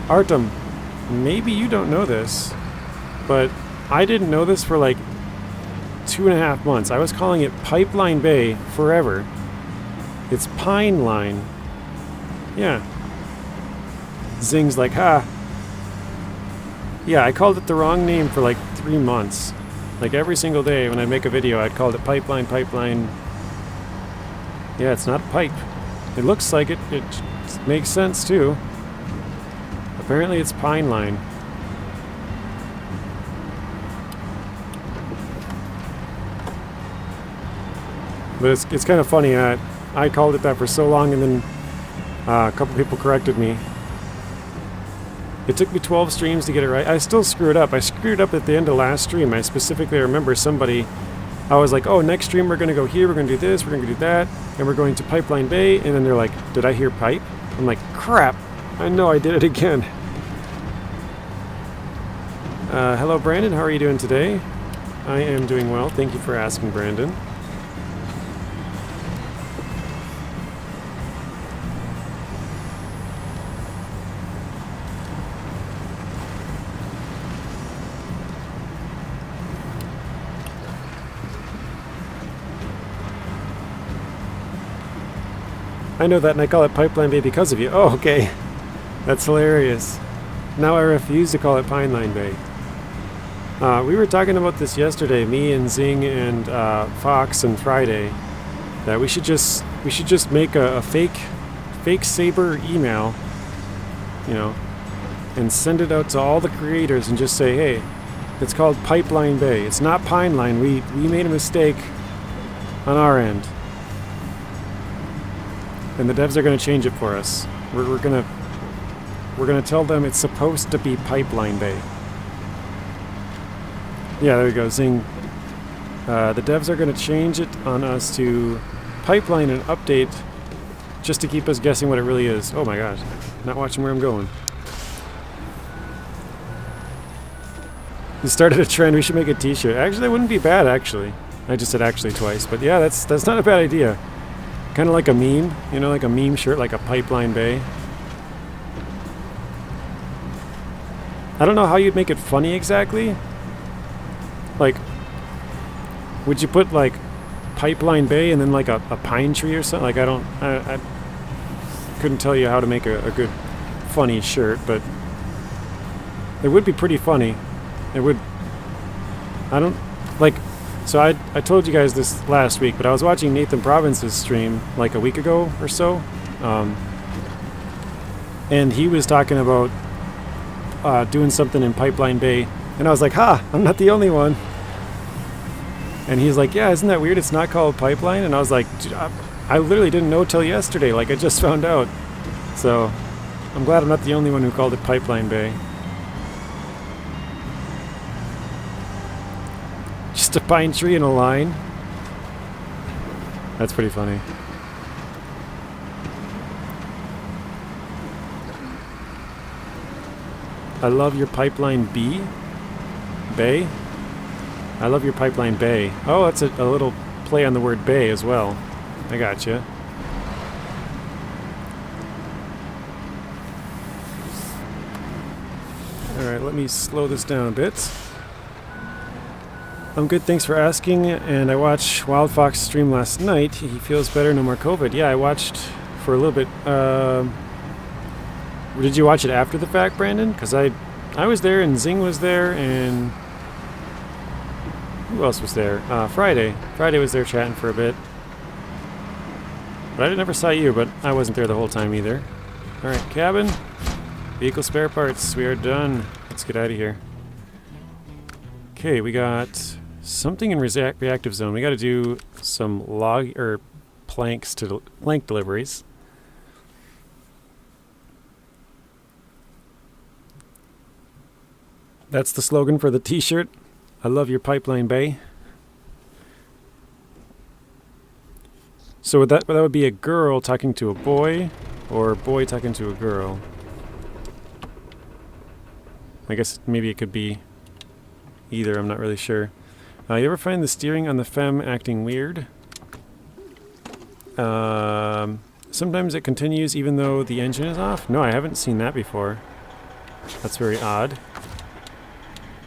Artem, maybe you don't know this, but I didn't know this for like 2.5 months. I was calling it Pipeline Bay forever. It's Pine Line. Yeah. Zing's like, ha. Yeah, I called it the wrong name for like 3 months. Like every single day when I make a video, I'd call it Pipeline. Yeah, it's not pipe. It looks like it. It makes sense too. Apparently it's Pine Line. But it's kind of funny. I called it that for so long, and then a couple people corrected me. It took me 12 streams to get it right. I still screwed up. I screwed up at the end of last stream. I specifically remember somebody I was like, oh, next stream we're going to go here, we're going to do this, we're going to do that, and we're going to Pipeline Bay. And then they're like, did I hear pipe? I'm like, crap, I know I did it again. Hello, Brandon. How are you doing today? I am doing well. Thank you for asking, Brandon. I know that, and I call it Pipeline Bay because of you. Oh, okay. That's hilarious. Now I refuse to call it Pineline Bay. We were talking about this yesterday, me and Zing and Fox and Friday, that we should just make a fake Saber email, you know, and send it out to all the creators and just say, hey, it's called Pipeline Bay. It's not Pineline. We made a mistake on our end. And the devs are going to change it for us. We're gonna tell them it's supposed to be Pipeline Bay. Yeah, there we go. Zing. The devs are going to change it on us to Pipeline and update just to keep us guessing what it really is. Oh my gosh. Not watching where I'm going. You started a trend. We should make a t-shirt. Actually, that wouldn't be bad, actually. I just said actually twice. But yeah, that's not a bad idea. Kind of like a meme. You know, like a meme shirt, like a Pipeline Bay. I don't know how you'd make it funny exactly. Like, would you put like Pipeline Bay and then like a pine tree or something? Like, I couldn't tell you how to make a good funny shirt, but it would be pretty funny. It would. I don't like. So I told you guys this last week, but I was watching Nathan Province's stream like a week ago or so, and he was talking about doing something in Pipeline Bay, and I was like, ha, I'm not the only one. And he's like, yeah, isn't that weird? It's not called Pipeline. And I was like, dude, I literally didn't know till yesterday. Like, I just found out. So I'm glad I'm not the only one who called it Pipeline Bay. Just a pine tree in a line. That's pretty funny. I love your Pipeline Bay. I love your Pipeline Bay. Oh, that's a little play on the word bay as well. I gotcha. Alright, let me slow this down a bit. I'm good, thanks for asking. And I watched Wild Fox stream last night. He feels better, no more COVID. Yeah, I watched for a little bit. Did you watch it after the fact, Brandon? Because I was there, and Zing was there, and who else was there? Friday. Friday was there chatting for a bit. But I never saw you, but I wasn't there the whole time either. Alright, cabin. Vehicle spare parts. We are done. Let's get out of here. Okay, we got something in reactive zone. We got to do some plank deliveries. That's the slogan for the t-shirt. I love your Pipeline Bay. So that would be a girl talking to a boy, or a boy talking to a girl. I guess maybe it could be either, I'm not really sure. You ever find the steering on the Femme acting weird? Sometimes it continues even though the engine is off? No, I haven't seen that before. That's very odd.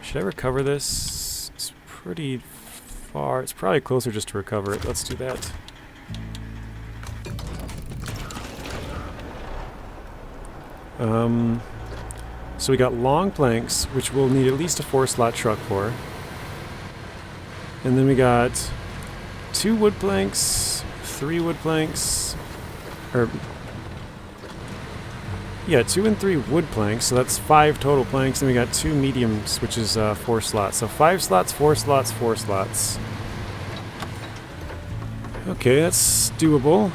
Should I recover this? It's pretty far. It's probably closer just to recover it. Let's do that. So we got long planks, which we'll need at least a 4-slot truck for. And then we got 2 wood planks, 3 wood planks, yeah, 2 and 3 wood planks, so that's 5 total planks. Then we got 2 mediums, which is 4 slots. So 5 slots, 4 slots, 4 slots. Okay, that's doable.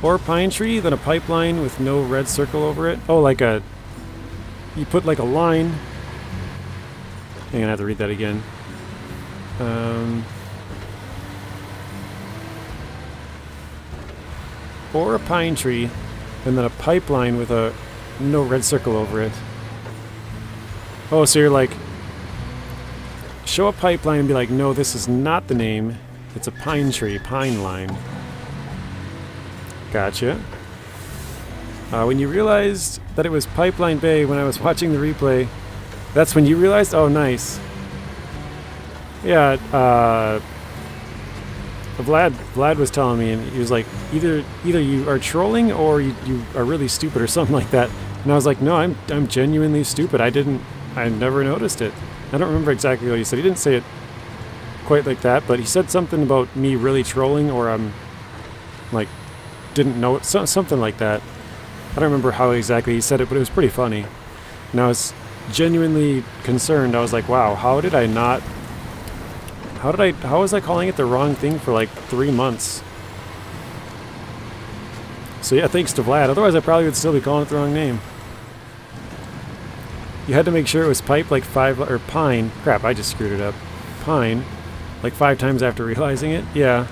Or pine tree, then a pipeline with no red circle over it. Oh, like you put like a line I'm gonna have to read that again. Or a pine tree, and then a pipeline with a no red circle over it. Oh, so you're like, show a pipeline and be like, no, this is not the name. It's a pine tree, pine line. Gotcha. When you realized that it was Pipeline Bay when I was watching the replay, that's when you realized? Oh, nice. Yeah, Vlad was telling me, and he was like, either you are trolling or you are really stupid or something like that. And I was like, no, I'm genuinely stupid. I never noticed it. I don't remember exactly what he said. He didn't say it quite like that, but he said something about me really trolling, or I'm like, didn't know it, something like that. I don't remember how exactly he said it, but it was pretty funny. And I was genuinely concerned. I was like, wow, how was I calling it the wrong thing for like 3 months? So yeah, thanks to Vlad. Otherwise I probably would still be calling it the wrong name. You had to make sure it was pipe like 5, or pine. Crap, I just screwed it up. Pine, like 5 times after realizing it. Yeah.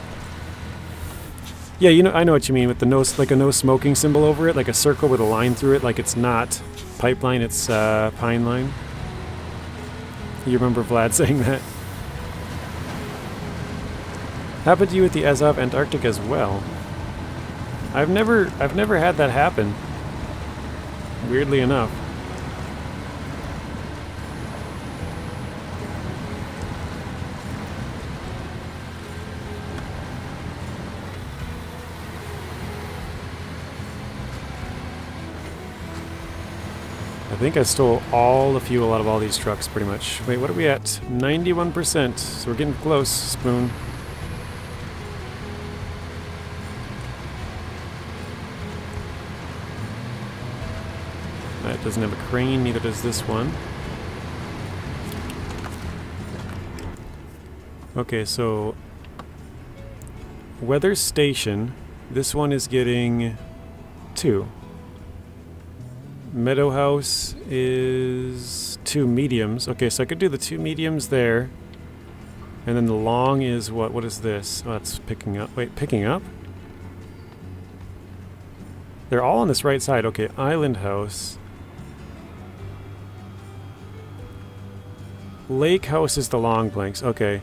Yeah, you know, I know what you mean with the no, like a no smoking symbol over it, like a circle with a line through it, like it's not pipeline, it's pine line. You remember Vlad saying that? Happened to you at the Azov Antarctic as well. I've never had that happen. Weirdly enough. I think I stole all the fuel out of all these trucks, pretty much. Wait, what are we at? 91%. So we're getting close, Spoon. That doesn't have a crane, neither does this one. Okay, so weather station. This one is getting 2. Meadow House is 2 mediums. Okay, so I could do the 2 mediums there. And then the long is what? What is this? Oh, it's picking up. Wait, picking up? They're all on this right side. Okay, Island House. Lake House is the long blanks. Okay.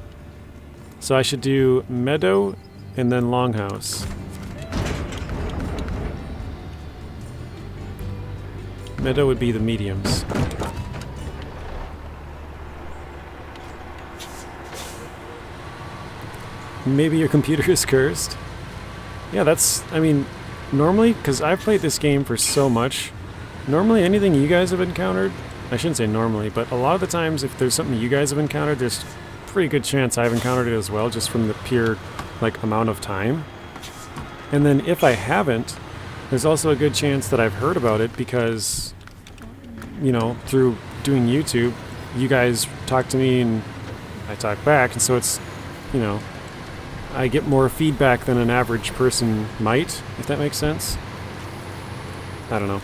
So I should do Meadow and then Long House. Meadow would be the mediums. Maybe your computer is cursed. Yeah, that's, I mean, normally, because I've played this game for so much, normally anything you guys have encountered, I shouldn't say normally, but a lot of the times if there's something you guys have encountered, there's a pretty good chance I've encountered it as well, just from the pure, like, amount of time. And then if I haven't, there's also a good chance that I've heard about it because, you know, through doing YouTube, you guys talk to me and I talk back, and so it's, you know, I get more feedback than an average person might, if that makes sense. I don't know.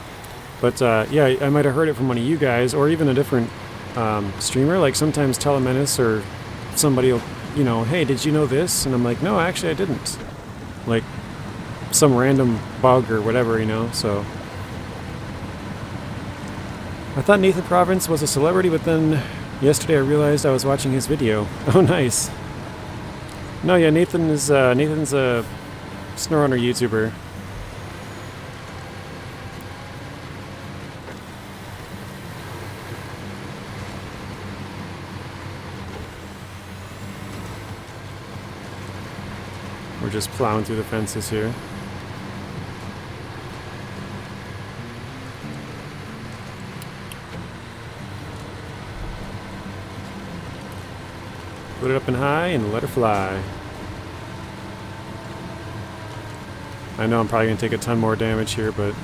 But yeah, I might have heard it from one of you guys, or even a different streamer, like sometimes Telemenace or somebody will, you know, hey, did you know this? And I'm like, no, actually I didn't. Like, some random bug or whatever, you know, so. I thought Nathan Province was a celebrity, but then yesterday I realized I was watching his video. Oh, nice. No, yeah, Nathan's a SnowRunner YouTuber. We're just plowing through the fences here. Put it up and high and let her fly. I know I'm probably going to take a ton more damage here, but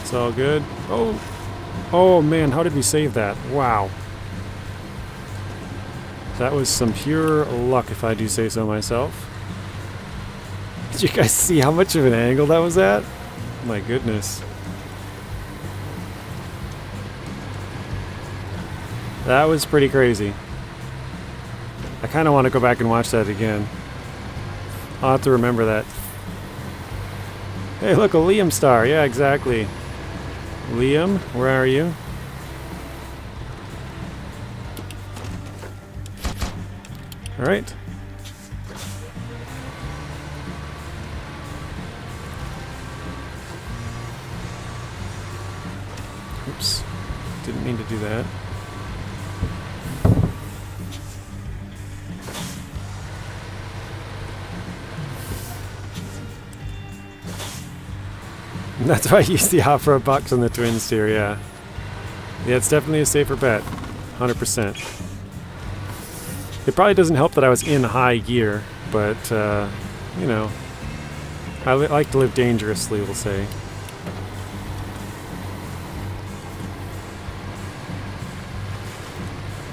it's all good. Oh! Oh man, how did we save that? Wow. That was some pure luck, if I do say so myself. Did you guys see how much of an angle that was at? My goodness. That was pretty crazy. I kind of want to go back and watch that again. I'll have to remember that. Hey, look, a Liam star. Yeah, exactly. Liam, where are you? Alright. Oops. Didn't mean to do that. That's why I use the off-road box on the twin steer, yeah. Yeah, it's definitely a safer bet. 100%. It probably doesn't help that I was in high gear, but, you know, I like to live dangerously, we'll say.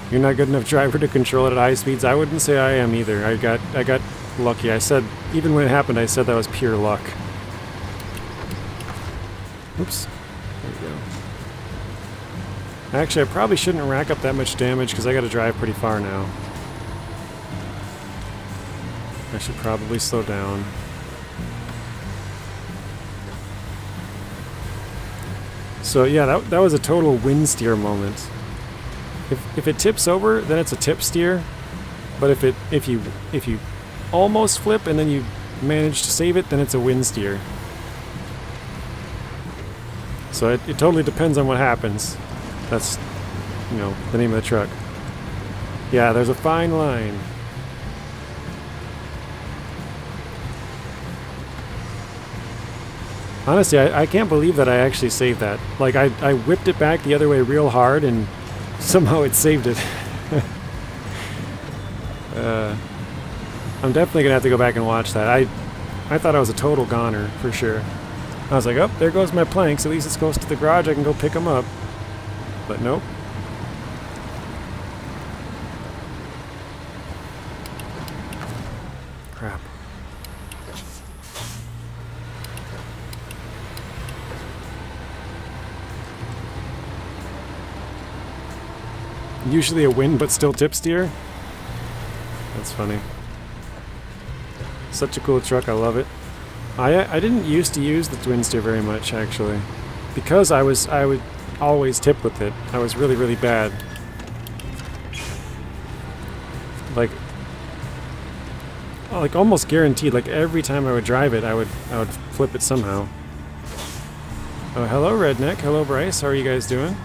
You're not a good enough driver to control it at high speeds. I wouldn't say I am either. I got lucky. I said, even when it happened, I said that was pure luck. Oops. There we go. Actually, I probably shouldn't rack up that much damage because I got to drive pretty far now. I should probably slow down. So yeah, that was a total wind steer moment. If it tips over, then it's a tip steer. But if you almost flip and then you manage to save it, then it's a wind steer. So it totally depends on what happens. That's, you know, the name of the truck. Yeah, there's a fine line. Honestly, I can't believe that I actually saved that. Like, I whipped it back the other way real hard and somehow it saved it. I'm definitely gonna have to go back and watch that. I thought I was a total goner, for sure. I was like, oh, there goes my planks. At least it's close to the garage. I can go pick them up. But nope. Crap. Usually a win, but still tip steer? That's funny. Such a cool truck. I love it. I didn't used to use the twin steer very much, actually, because I would always tip with it. I was really, really bad. Like almost guaranteed. Like every time I would drive it, I would flip it somehow. Oh, hello, Redneck. Hello, Bryce. How are you guys doing?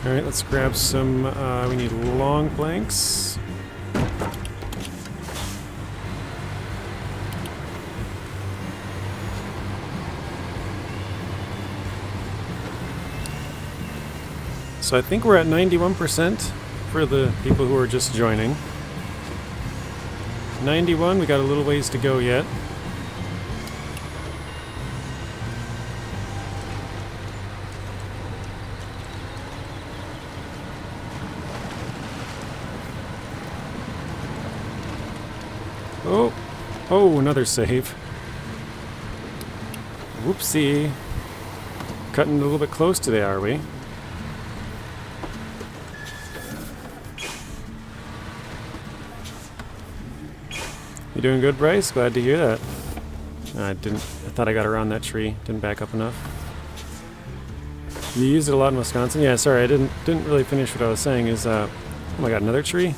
All right, let's grab some. We need long planks. So I think we're at 91% for the people who are just joining. 91, we got a little ways to go yet. Oh, another save. Whoopsie. Cutting a little bit close today, are we? You doing good, Bryce? Glad to hear that. I thought I got around that tree. Didn't back up enough. You used it a lot in Wisconsin? Yeah, sorry, I didn't really finish what I was saying. Oh my god, another tree?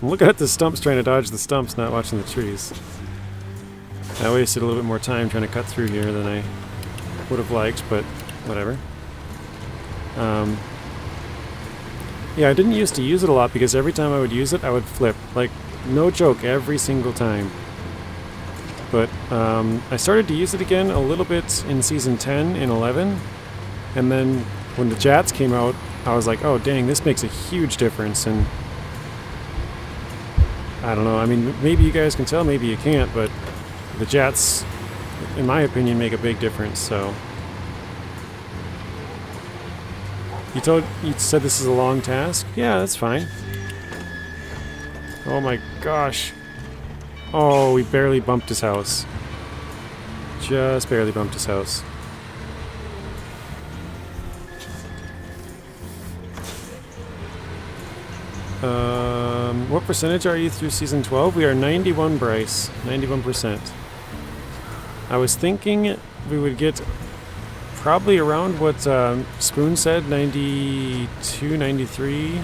I'm looking at the stumps, trying to dodge the stumps, not watching the trees. I wasted a little bit more time trying to cut through here than I would have liked, but whatever. Yeah, I didn't used to use it a lot because every time I would use it, I would flip. Like, no joke, every single time. But I started to use it again a little bit in Season 10 and 11. And then when the Jats came out, I was like, oh dang, this makes a huge difference. And I don't know, I mean, maybe you guys can tell, maybe you can't, but the Jats, in my opinion, make a big difference, so. You said this is a long task? Yeah, that's fine. Oh my gosh. Oh, we barely bumped his house. Just barely bumped his house. What percentage are you through season 12? We are 91, Bryce. 91%. I was thinking we would get probably around what Spoon said, 92, 93.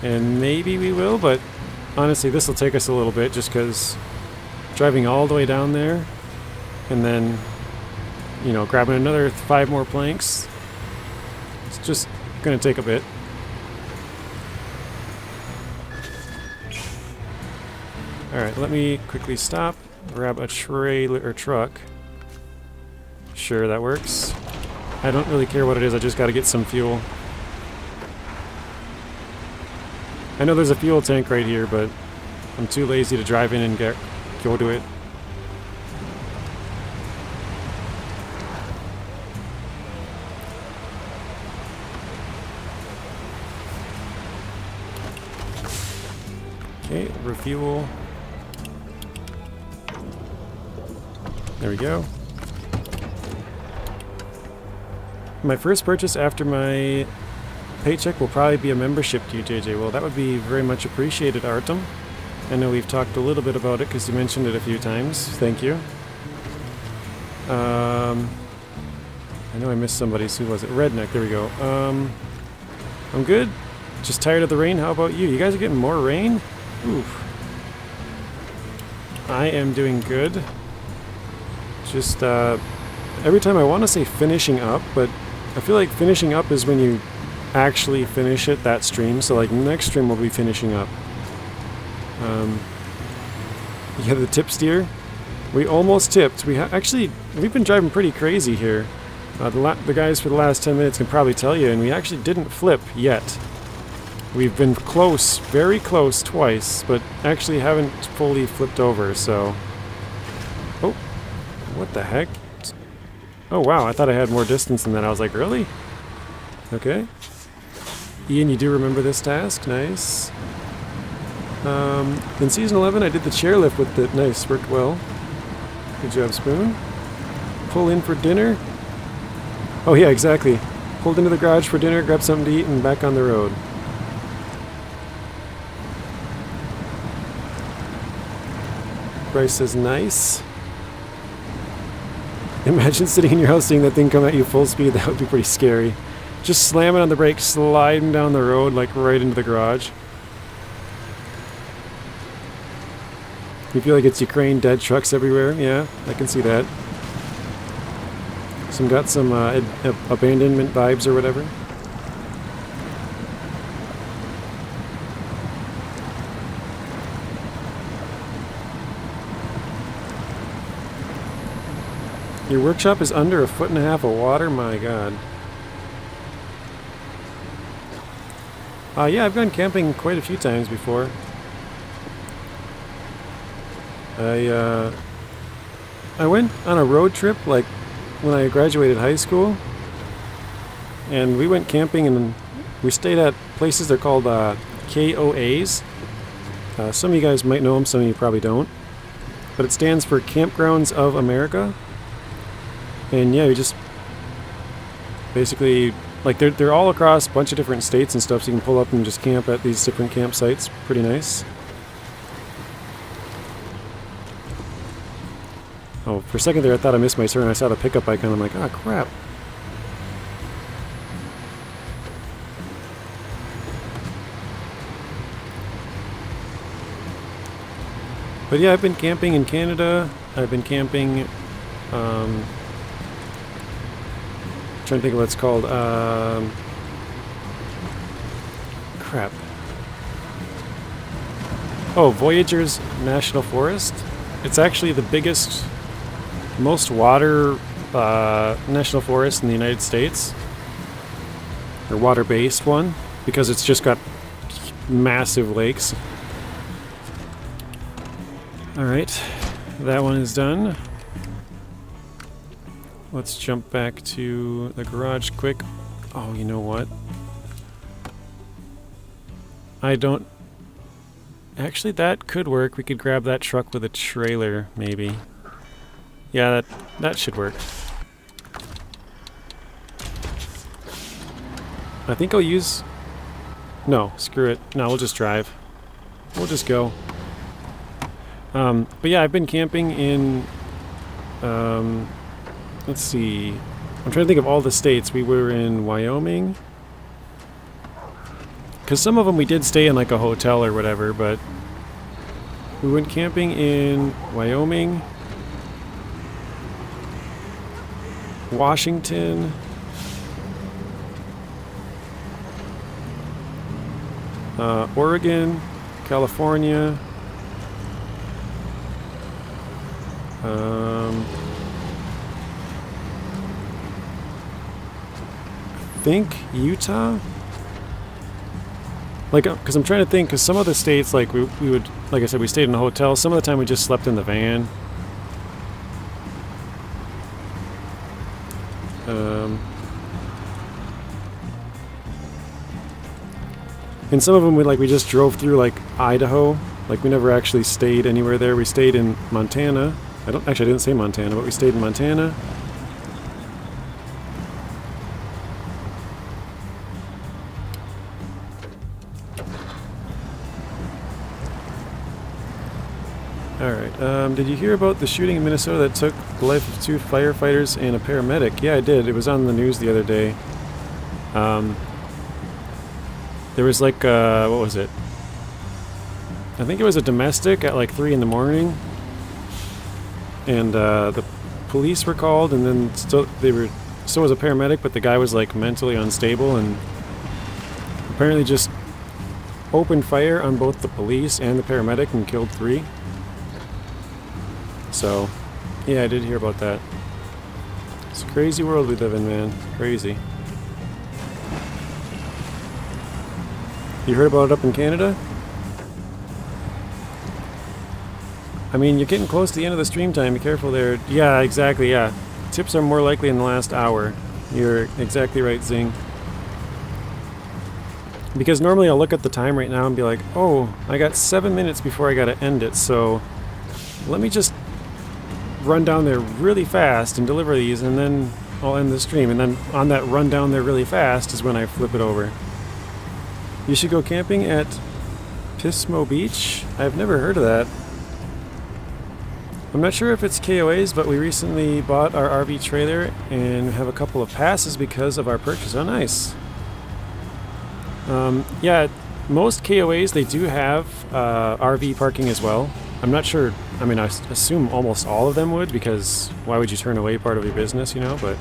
And maybe we will, but honestly, this will take us a little bit just because driving all the way down there and then, you know, grabbing another 5 more planks, it's just going to take a bit. Alright, let me quickly stop, grab a trailer or truck. Sure, that works. I don't really care what it is, I just gotta get some fuel. I know there's a fuel tank right here, but I'm too lazy to drive in and go to it. Okay, refuel. There we go. My first purchase after my paycheck will probably be a membership to you, JJ. Well, that would be very much appreciated, Artem. I know we've talked a little bit about it because you mentioned it a few times. Thank you. I know I missed somebody's. Who was it? Redneck. There we go. I'm good. Just tired of the rain. How about you? You guys are getting more rain? Oof. I am doing good. Just every time I want to say finishing up, but I feel like finishing up is when you actually finish it, that stream. So like next stream we'll be finishing up. Yeah, the tip steer. We almost tipped. We've been driving pretty crazy here. The guys for the last 10 minutes can probably tell you, and we actually didn't flip yet. We've been close, very close twice, but actually haven't fully flipped over, so... Oh, what the heck? Oh wow, I thought I had more distance than that. I was like, really? Okay. Ian, you do remember this task? Nice. In Season 11, I did the chairlift with it. Nice, worked well. Good job, Spoon. Pull in for dinner. Oh yeah, exactly. Pulled into the garage for dinner, grabbed something to eat, and back on the road. Bryce says, nice. Imagine sitting in your house seeing that thing come at you full speed. That would be pretty scary. Just slamming on the brakes, sliding down the road, like right into the garage. You feel like it's Ukraine, dead trucks everywhere. Yeah, I can see that. Got some abandonment vibes or whatever. Your workshop is under 1.5 feet of water? My god. Yeah, I've gone camping quite a few times before. I went on a road trip like when I graduated high school, and we went camping and we stayed at places they're called KOAs. Some of you guys might know them, some of you probably don't. But it stands for Campgrounds of America. And yeah, we just basically, like they're all across a bunch of different states and stuff, so you can pull up and just camp at these different campsites. Pretty nice. Oh, for a second there I thought I missed my turn. I saw the pickup icon. I'm like, ah, crap. But yeah, I've been camping in Canada. I've been camping, trying to think of what it's called. Crap. Oh, Voyageurs National Forest. It's actually the biggest, most water national forest in the United States. Or water-based one, because it's just got massive lakes. Alright, that one is done. Let's jump back to the garage quick. Oh, you know what? I don't... Actually, that could work. We could grab that truck with a trailer, maybe. Yeah, that should work. I think I'll use... No, screw it. No, we'll just drive. We'll just go. But yeah, I've been camping in, let's see. I'm trying to think of all the states. We were in Wyoming. Because some of them we did stay in like a hotel or whatever, but we went camping in Wyoming, Washington, Oregon, California, I think Utah. Like, because I'm trying to think, because some of the states, like, we would, like I said, we stayed in a hotel. Some of the time we just slept in the van. And some of them, we just drove through, like, Idaho. Like, we never actually stayed anywhere there. We stayed in Montana. I didn't say Montana, but we stayed in Montana. Alright, did you hear about the shooting in Minnesota that took the life of 2 firefighters and a paramedic? Yeah, I did. It was on the news the other day. There was like, what was it? I think it was a domestic at like 3 in the morning. And the police were called, and then so was a paramedic, but the guy was like mentally unstable and apparently just opened fire on both the police and the paramedic and killed 3. So, yeah, I did hear about that. It's a crazy world we live in, man. Crazy. You heard about it up in Canada? I mean, you're getting close to the end of the stream time. Be careful there. Yeah, exactly, yeah. Tips are more likely in the last hour. You're exactly right, Zing. Because normally I'll look at the time right now and be like, oh, I got 7 minutes before I gotta end it, so let me just run down there really fast and deliver these, and then I'll end the stream. And then on that run down there really fast is when I flip it over. You should go camping at Pismo Beach? I've never heard of that. I'm not sure if it's KOA's, but we recently bought our RV trailer and have a couple of passes because of our purchase. Oh, nice. Yeah, most KOA's, they do have RV parking as well. I'm not sure. I mean, I assume almost all of them would, because why would you turn away part of your business, you know? But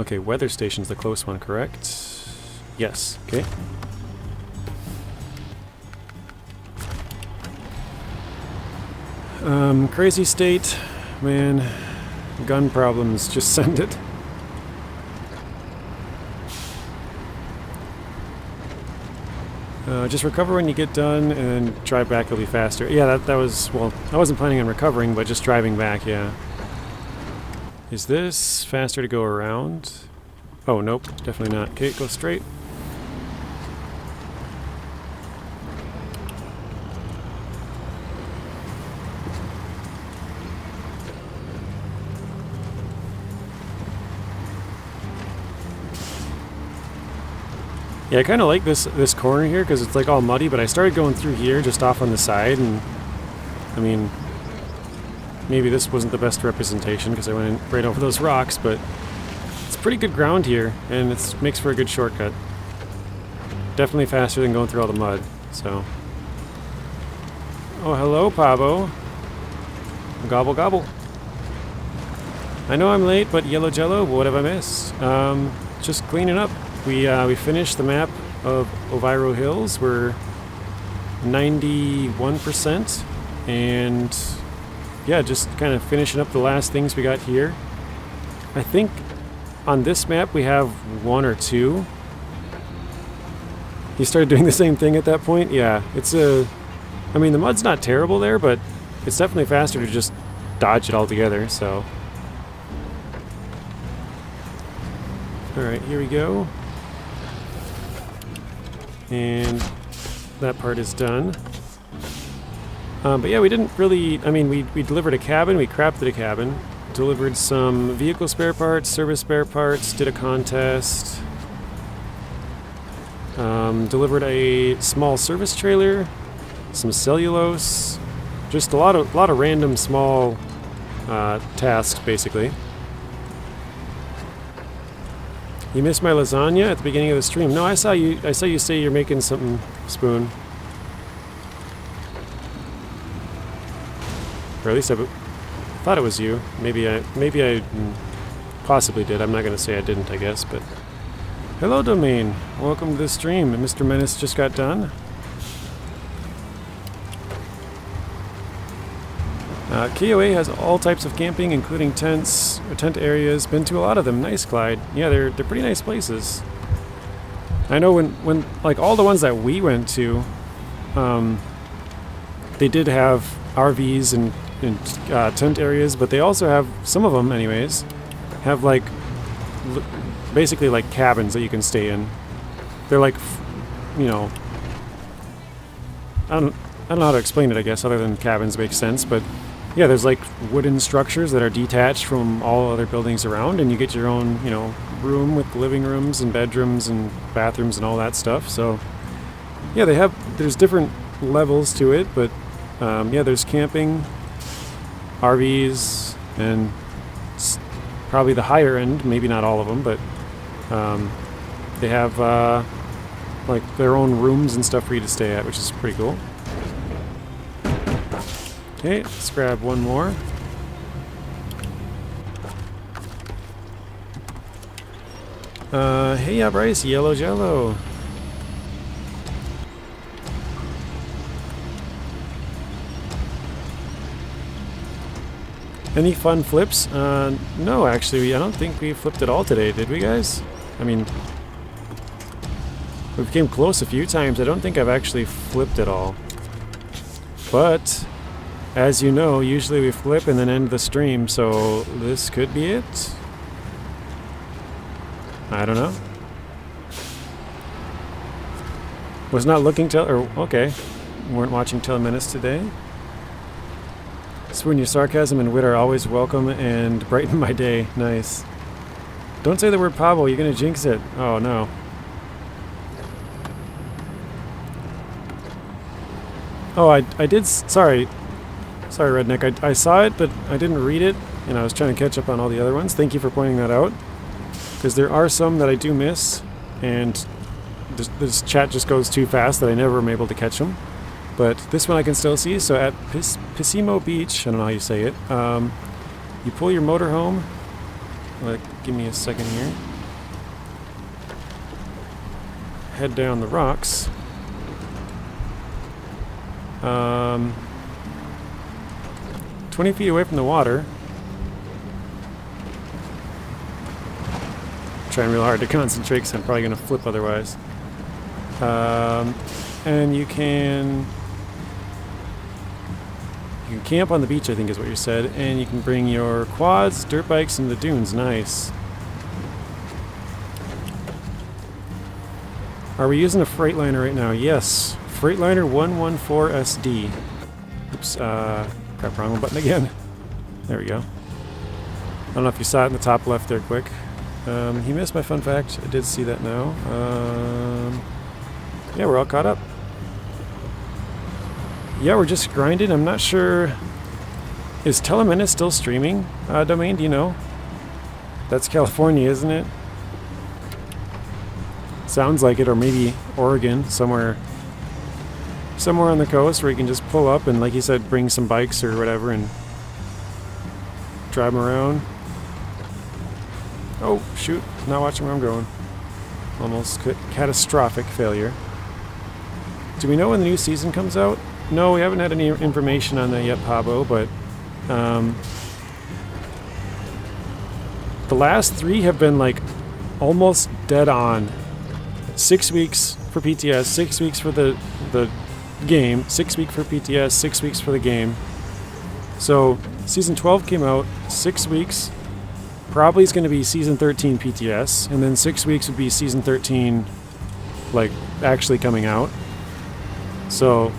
okay, weather station's the close one, correct? Yes. Okay. Crazy state, man. Gun problems. Just send it. Just recover when you get done and drive back, it'll be faster. Yeah, that was, well, I wasn't planning on recovering, but just driving back, yeah. Is this faster to go around? Oh, nope, definitely not. Okay, go straight. Yeah, I kind of like this corner here because it's like all muddy, but I started going through here just off on the side, and I mean, maybe this wasn't the best representation because I went right over those rocks, but it's pretty good ground here, and it makes for a good shortcut. Definitely faster than going through all the mud, so. Oh, hello, Pavo. Gobble, gobble. I know I'm late, but Yellow Jello, what have I missed? Just cleaning up. We finished the map of Oviro Hills. We're 91%, and yeah, just kind of finishing up the last things we got here. I think on this map we have 1 or 2. You started doing the same thing at that point? Yeah, I mean, the mud's not terrible there, but it's definitely faster to just dodge it all together, so. Alright, here we go. And that part is done. But yeah, we didn't really, I mean, we delivered a cabin, we crafted a cabin, delivered some vehicle spare parts, service spare parts, did a contest. Delivered a small service trailer, some cellulose, just a lot of random small tasks, basically. You missed my lasagna at the beginning of the stream. No, I saw you say you're making something, Spoon. Or at least I thought it was you. Maybe I possibly did. I'm not going to say I didn't, I guess, but... Hello, Domain. Welcome to the stream. Mr. Menace just got done. KOA has all types of camping, including tents, or tent areas. Been to a lot of them. Nice, Clyde. Yeah, they're pretty nice places. I know when like all the ones that we went to, they did have RVs and tent areas, but they also have, some of them anyways, have like basically like cabins that you can stay in. They're like, you know, I don't know how to explain it, I guess, other than cabins make sense, but yeah, there's like wooden structures that are detached from all other buildings around, and you get your own, you know, room with living rooms and bedrooms and bathrooms and all that stuff. So yeah, there's different levels to it, but yeah, there's camping, RVs, and probably the higher end, maybe not all of them, but they have like their own rooms and stuff for you to stay at, which is pretty cool. Okay, let's grab one more. Hey, yeah, Bryce, yellow jello. Any fun flips? No, actually, I don't think we flipped at all today, did we, guys? I mean, we came close a few times. I don't think I've actually flipped at all. But, as you know, usually we flip and then end the stream, so this could be it. I don't know. Was not looking okay. Weren't watching Telemenace today. Spoon, your sarcasm and wit are always welcome and brighten my day. Nice. Don't say the word Pablo, you're gonna jinx it. Oh no. Oh, I did, sorry, Redneck. I saw it, but I didn't read it, and I was trying to catch up on all the other ones. Thank you for pointing that out. Because there are some that I do miss, and this chat just goes too fast that I never am able to catch them. But this one I can still see. So at Pisimo Beach, I don't know how you say it, you pull your motorhome. Give me a second here. Head down the rocks. 20 feet away from the water. Trying real hard to concentrate because I'm probably going to flip otherwise. And you can camp on the beach, I think is what you said, and you can bring your quads, dirt bikes, and the dunes. Nice. Are we using a Freightliner right now? Yes. Freightliner 114SD. Oops, crap, wrong button again. There we go. I don't know if you saw it in the top left there quick. He missed my fun fact. I did see that now. Yeah, we're all caught up. Yeah, we're just grinding. I'm not sure. Is Telemenace still streaming? Domain, do you know? That's California, isn't it? Sounds like it, or maybe Oregon, somewhere on the coast where you can just pull up and, like you said, bring some bikes or whatever and drive them around. Oh, shoot. Not watching where I'm going. Almost catastrophic failure. Do we know when the new season comes out? No, we haven't had any information on that yet, Pablo, but the last 3 have been like almost dead on. 6 weeks for PTS, 6 weeks for the game, 6 weeks for PTS, 6 weeks for the game. So season 12 came out, 6 weeks. Probably is going to be season 13 PTS, and then 6 weeks would be season 13, like, actually coming out. So,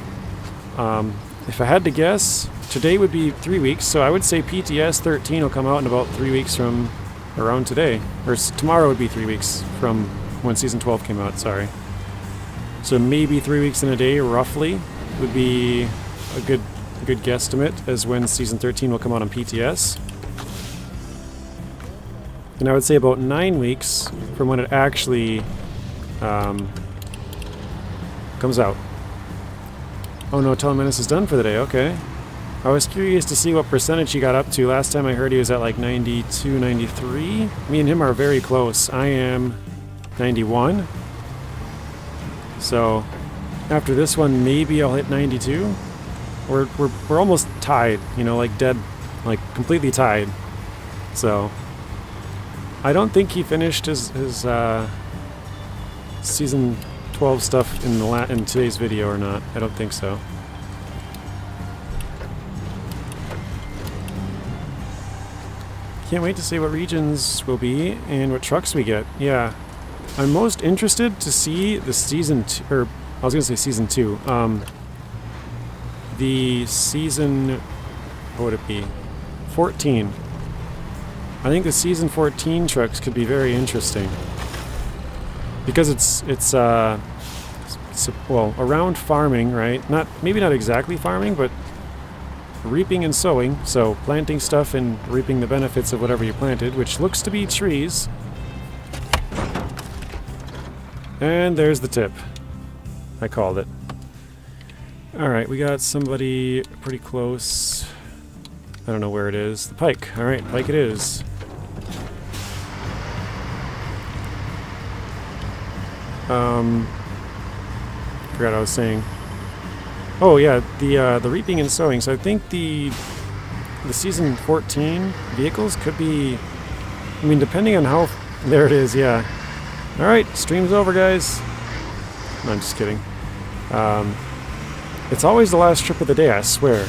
if I had to guess, today would be 3 weeks, so I would say PTS 13 will come out in about 3 weeks from around today. Or tomorrow would be 3 weeks from when season 12 came out, sorry. So maybe 3 weeks and a day, roughly, would be a good guesstimate as when Season 13 will come out on PTS. And I would say about 9 weeks from when it actually comes out. Oh no, Telemenace is done for the day, okay. I was curious to see what percentage he got up to. Last time I heard he was at like 92, 93. Me and him are very close. I am 91. So after this one, maybe I'll hit 92. We're almost tied, you know, like dead, like completely tied. So I don't think he finished his season 12 stuff in today's video or not. I don't think so. Can't wait to see what regions will be and what trucks we get. Yeah, I'm most interested to see the season 2, or I was gonna say season 2. The season, what would it be? 14. I think the season 14 trucks could be very interesting because it's well, around farming, right? Maybe not exactly farming, but reaping and sowing. So planting stuff and reaping the benefits of whatever you planted, which looks to be trees. And there's the tip. I called it. Alright, we got somebody pretty close. I don't know where it is. The pike. Alright, pike it is. Forgot what I was saying. Oh yeah, the reaping and sowing. So I think the season 14 vehicles could be, I mean, depending on how, there it is, yeah. Alright, stream's over, guys. No, I'm just kidding. It's always the last trip of the day, I swear.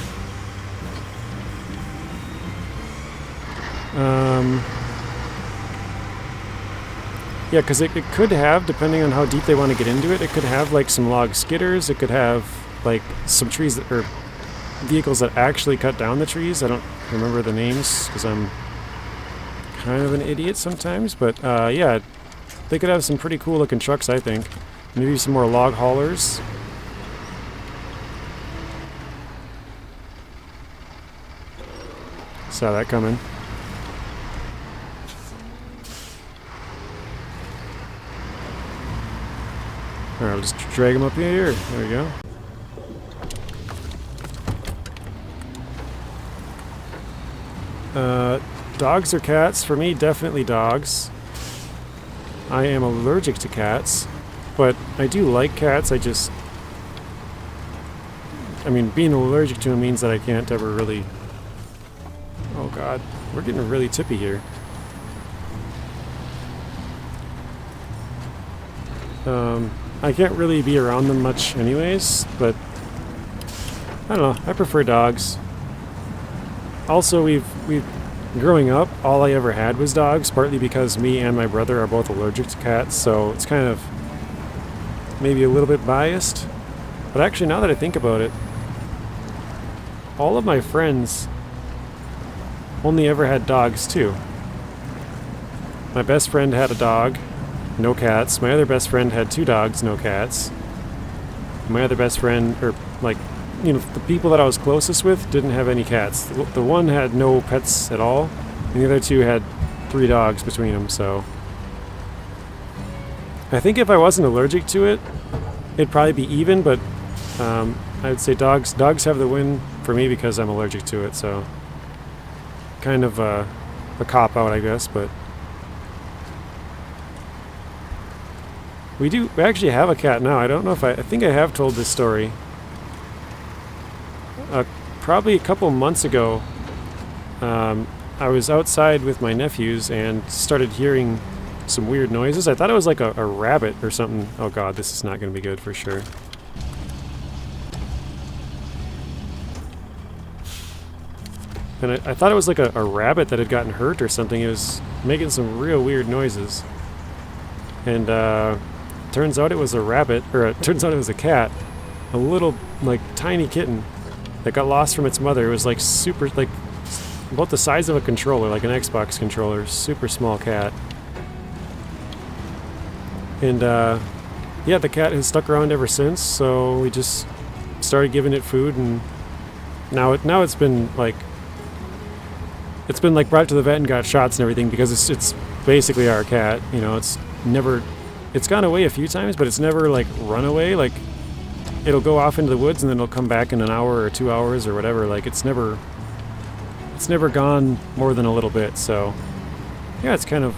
Yeah, because it could have, depending on how deep they want to get into it, it could have like some log skidders, it could have like some trees that, or vehicles that actually cut down the trees. I don't remember the names because I'm kind of an idiot sometimes, but yeah, they could have some pretty cool looking trucks, I think. Maybe some more log haulers. Saw that coming. Alright, I'll just drag him up here. There we go. Dogs or cats? For me, definitely dogs. I am allergic to cats, but I do like cats. I mean, being allergic to them means that I can't ever really... Oh god, we're getting really tippy here. I can't really be around them much anyways, but I don't know, I prefer dogs. Also, we've growing up, all I ever had was dogs, partly because me and my brother are both allergic to cats, so it's kind of maybe a little bit biased. But actually, now that I think about it, all of my friends only ever had dogs too. My best friend had a dog, no cats. My other best friend had 2 dogs, no cats. My other best friend, or like, you know, the people that I was closest with didn't have any cats. The one had no pets at all, and the other 2 had 3 dogs between them, so... I think if I wasn't allergic to it, it'd probably be even, but I'd say dogs have the win for me because I'm allergic to it, so... Kind of a cop-out, I guess, but... We actually have a cat now. I don't know if I think I have told this story. Probably a couple months ago, I was outside with my nephews and started hearing some weird noises. I thought it was like a rabbit or something. Oh god, this is not going to be good for sure. And I thought it was like a rabbit that had gotten hurt or something. It was making some real weird noises. And turns out it was a rabbit, or it turns out it was a cat. A little, like, tiny kitten that got lost from its mother. It was like super, like, about the size of a controller, like an Xbox controller. Super small cat. And yeah, the cat has stuck around ever since, so we just started giving it food, and now it's been like brought to the vet and got shots and everything, because it's basically our cat. You know, it's gone away a few times, but it's never like run away. Like, it'll go off into the woods and then it'll come back in an hour or 2 hours or whatever. Like, it's never gone more than a little bit. So yeah, it's kind of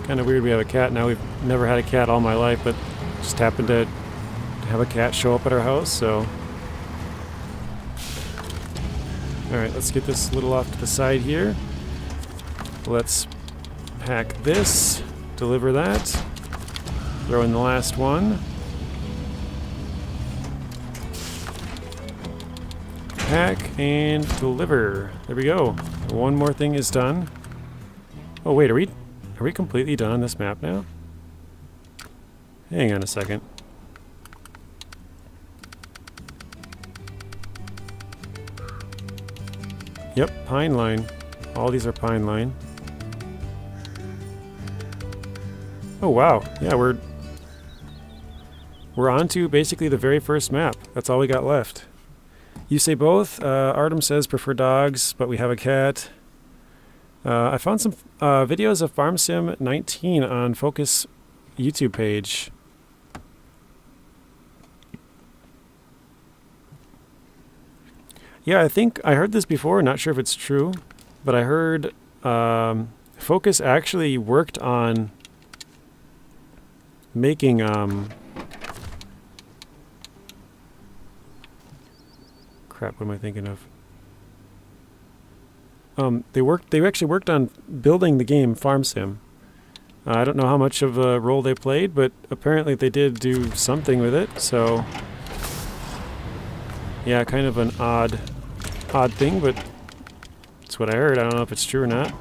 weird we have a cat now. We've never had a cat all my life, but just happened to have a cat show up at our house. So alright, let's get this little off to the side here. Let's pack this, deliver that, throw in the last one. Pack and deliver. There we go. One more thing is done. Oh wait, are we completely done on this map now? Hang on a second. Yep, pine line. All these are pine line. Oh wow, yeah, we're on to basically the very first map. That's all we got left. You say both. Artem says prefer dogs, but we have a cat. I found some videos of Farm Sim 19 on Focus YouTube page. Yeah, I think I heard this before, not sure if it's true, but I heard Focus actually worked on making crap, what am I thinking of? They actually worked on building the game Farm Sim. I don't know how much of a role they played, but apparently they did do something with it, so yeah, kind of an odd thing, but it's what I heard. I don't know if it's true or not.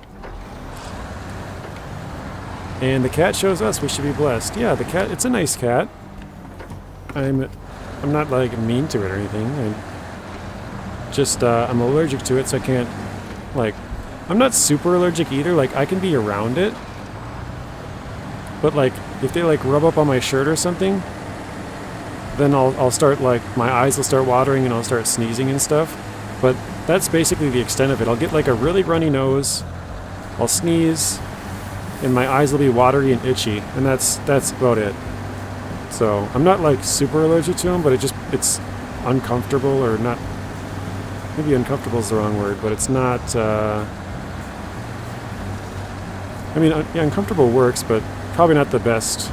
And the cat shows us. We should be blessed. Yeah, the cat, it's a nice cat. I'm not like mean to it or anything. I'm allergic to it, so I can't, like, I'm not super allergic either. Like, I can be around it, but like, if they like rub up on my shirt or something, then I'll start, like, my eyes will start watering and I'll start sneezing and stuff. But that's basically the extent of it. I'll get like a really runny nose, I'll sneeze, and my eyes will be watery and itchy, and that's about it. So I'm not like super allergic to them, but it's uncomfortable, or not. Maybe uncomfortable is the wrong word, but it's not. I mean, yeah, uncomfortable works, but probably not the best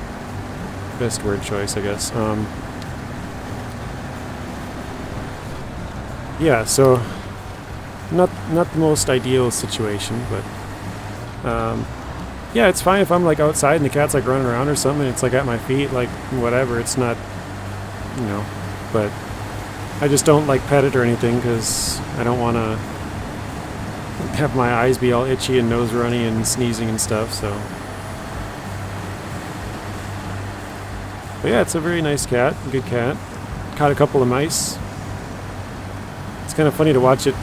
word choice, I guess. Yeah, so not the most ideal situation, but yeah, it's fine if I'm like outside and the cat's like running around or something. It's like at my feet, like whatever. It's not, you know, but I just don't like pet it or anything because I don't want to have my eyes be all itchy and nose runny and sneezing and stuff. So, but yeah, it's a very nice cat, good cat. Caught a couple of mice. It's kind of funny to watch it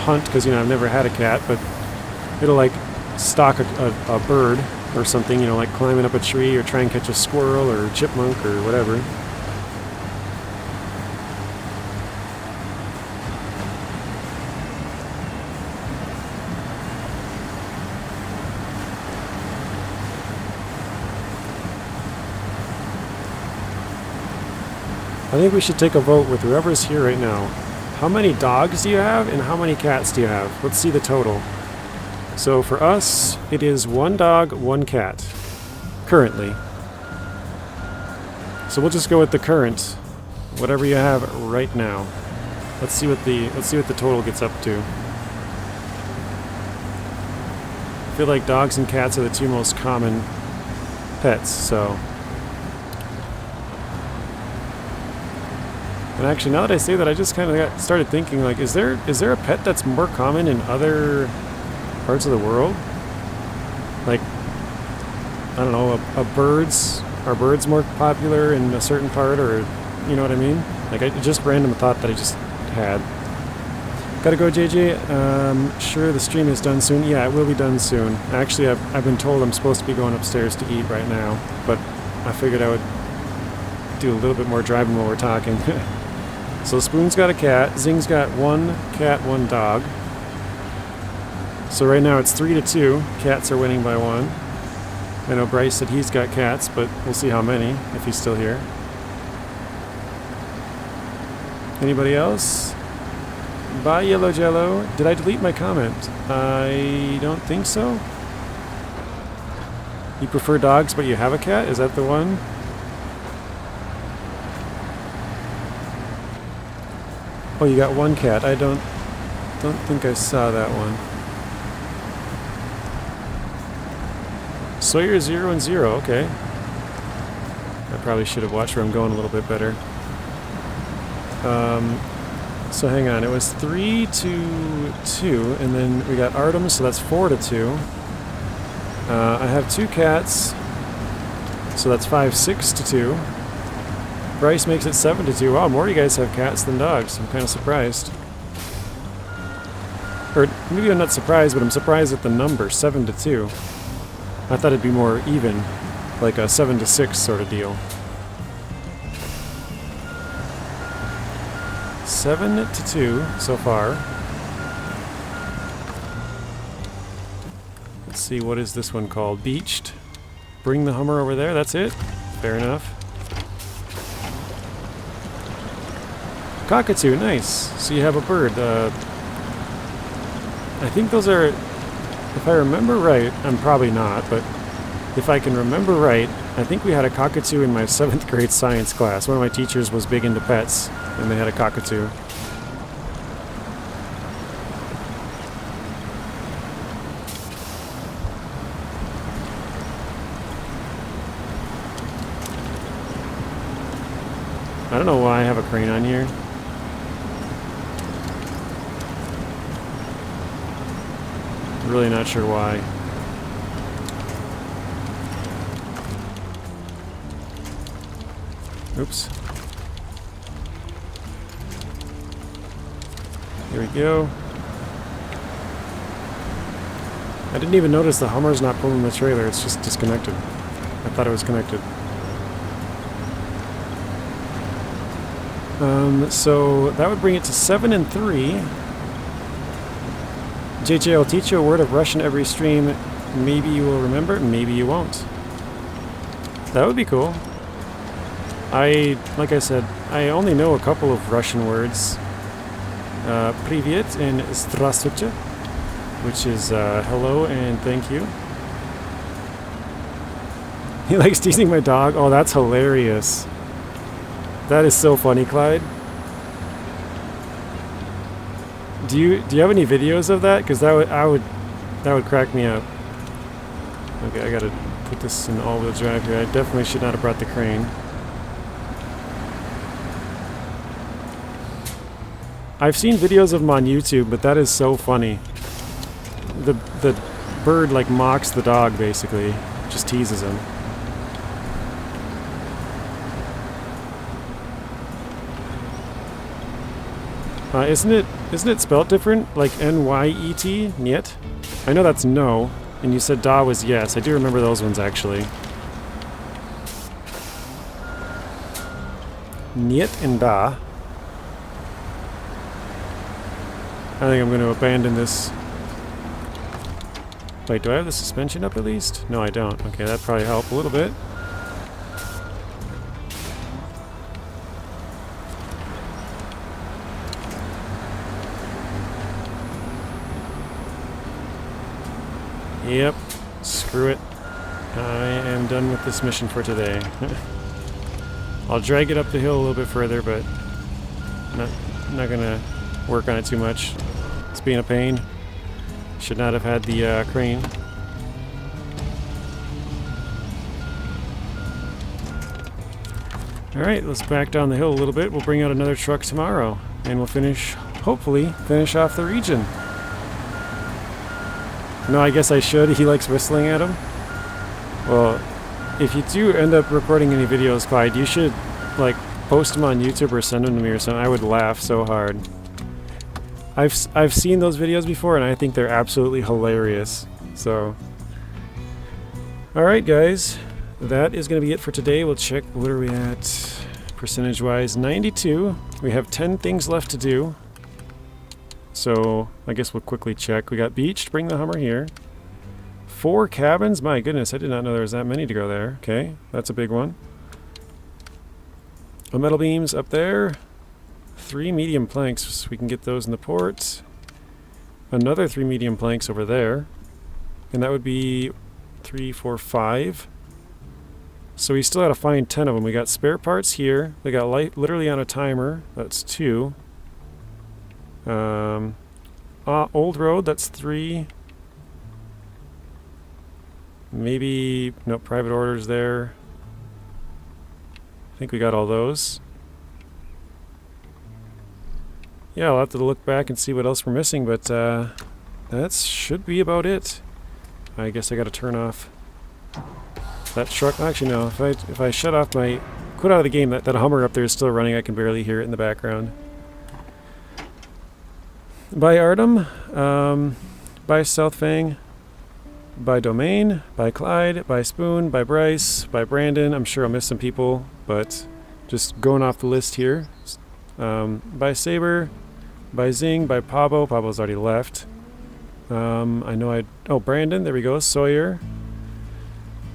hunt because, you know, I've never had a cat, but it'll like stalk a bird or something, you know, like climbing up a tree or try and catch a squirrel or chipmunk or whatever. I think we should take a vote with whoever's here right now. How many dogs do you have and how many cats do you have? Let's see the total. So for us, it is 1 dog, 1 cat, currently. So we'll just go with the current, whatever you have right now. Let's see what the total gets up to. I feel like dogs and cats are the 2 most common pets, so. And actually, now that I say that, I just kind of started thinking, like, is there a pet that's more common in other parts of the world? Like, I don't know, are birds more popular in a certain part, or, you know what I mean? Like, just random thought that I just had. Gotta go, JJ. Sure, the stream is done soon. Yeah, it will be done soon. Actually, I've been told I'm supposed to be going upstairs to eat right now, but I figured I would do a little bit more driving while we're talking. So Spoon's got a cat. Zing's got 1 cat, 1 dog. So right now it's 3-2. Cats are winning by 1. I know Bryce said he's got cats, but we'll see how many, if he's still here. Anybody else? Bye, Yellow Jello. Did I delete my comment? I don't think so. You prefer dogs, but you have a cat? Is that the one? Oh, you got 1 cat. I don't think I saw that one. Sawyer 0 and 0. Okay. I probably should have watched where I'm going a little bit better. So hang on. It was 3-2, and then we got Artem, so that's 4-2. I have 2 cats, so that's 5-6-2. Bryce makes it 7-2. Wow, more of you guys have cats than dogs. I'm kind of surprised. Or maybe I'm not surprised, but I'm surprised at the number, 7-2. I thought it'd be more even, like a 7-6 sort of deal. 7-2 so far. Let's see, what is this one called? Beached. Bring the Hummer over there, that's it? Fair enough. Cockatoo, nice. So you have a bird. I think those are, if I remember right, I'm probably not, but if I can remember right, I think we had a cockatoo in my 7th grade science class. One of my teachers was big into pets, and they had a cockatoo. I don't know why I have a crane on here. Really not sure why. Oops. Here we go. I didn't even notice the Hummer's not pulling the trailer, it's just disconnected. I thought it was connected. So that would bring it to 7-3. JJ, I'll teach you a word of Russian every stream. Maybe you will remember, maybe you won't. That would be cool. Like I said, I only know a couple of Russian words. Привет and здравствуйте, which is hello and thank you. He likes teasing my dog. Oh, that's hilarious. That is so funny, Clyde. Do you have any videos of that? Because that would crack me up. Okay, I gotta put this in all-wheel drive here. I definitely should not have brought the crane. I've seen videos of them on YouTube, but that is so funny. The bird like mocks the dog basically, just teases him. Isn't it spelled different? Like N-Y-E-T? Niet? I know that's no, and you said da was yes. I do remember those ones actually. Niet and da. I think I'm going to abandon this. Wait, do I have the suspension up at least? No, I don't. Okay, that'd probably help a little bit. Yep, screw it. I am done with this mission for today. I'll drag it up the hill a little bit further, but not gonna work on it too much. It's being a pain. Should not have had the crane. Alright, let's back down the hill a little bit. We'll bring out another truck tomorrow, and we'll hopefully finish off the region. No, I guess I should. He likes whistling at him. Well, if you do end up recording any videos, Clyde, you should, like, post them on YouTube or send them to me or something. I would laugh so hard. I've seen those videos before, and I think they're absolutely hilarious. So, alright guys, that is going to be it for today. We'll check, what are we at? percentage-wise. 92. We have 10 things left to do. So I guess we'll quickly check. We got beach. Bring the Hummer here. 4 cabins. My goodness, I did not know there was that many to go there. Okay, that's a big one. Metal beams up there. 3 medium planks. So we can get those in the port. Another 3 medium planks over there. And that would be 3, 4, 5. So we still had to find 10 of them. We got spare parts here. They got light literally on a timer. That's 2. Old road, that's 3. Maybe, no, private orders there. I think we got all those. Yeah, I'll have to look back and see what else we're missing, but that should be about it. I guess I gotta turn off that truck. Actually, no, if I shut off my... quit out of the game, that Hummer up there is still running. I can barely hear it in the background. Bye Artem, bye South Fang, bye Domain, bye Clyde, bye Spoon, bye Bryce, bye Brandon. I'm sure I'll miss some people, but just going off the list here. Bye Saber, bye Zing, bye Pablo. Pablo's already left. I know oh, Brandon, there we go, Sawyer.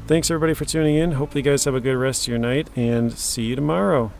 Thanks everybody for tuning in. Hopefully you guys have a good rest of your night, and see you tomorrow.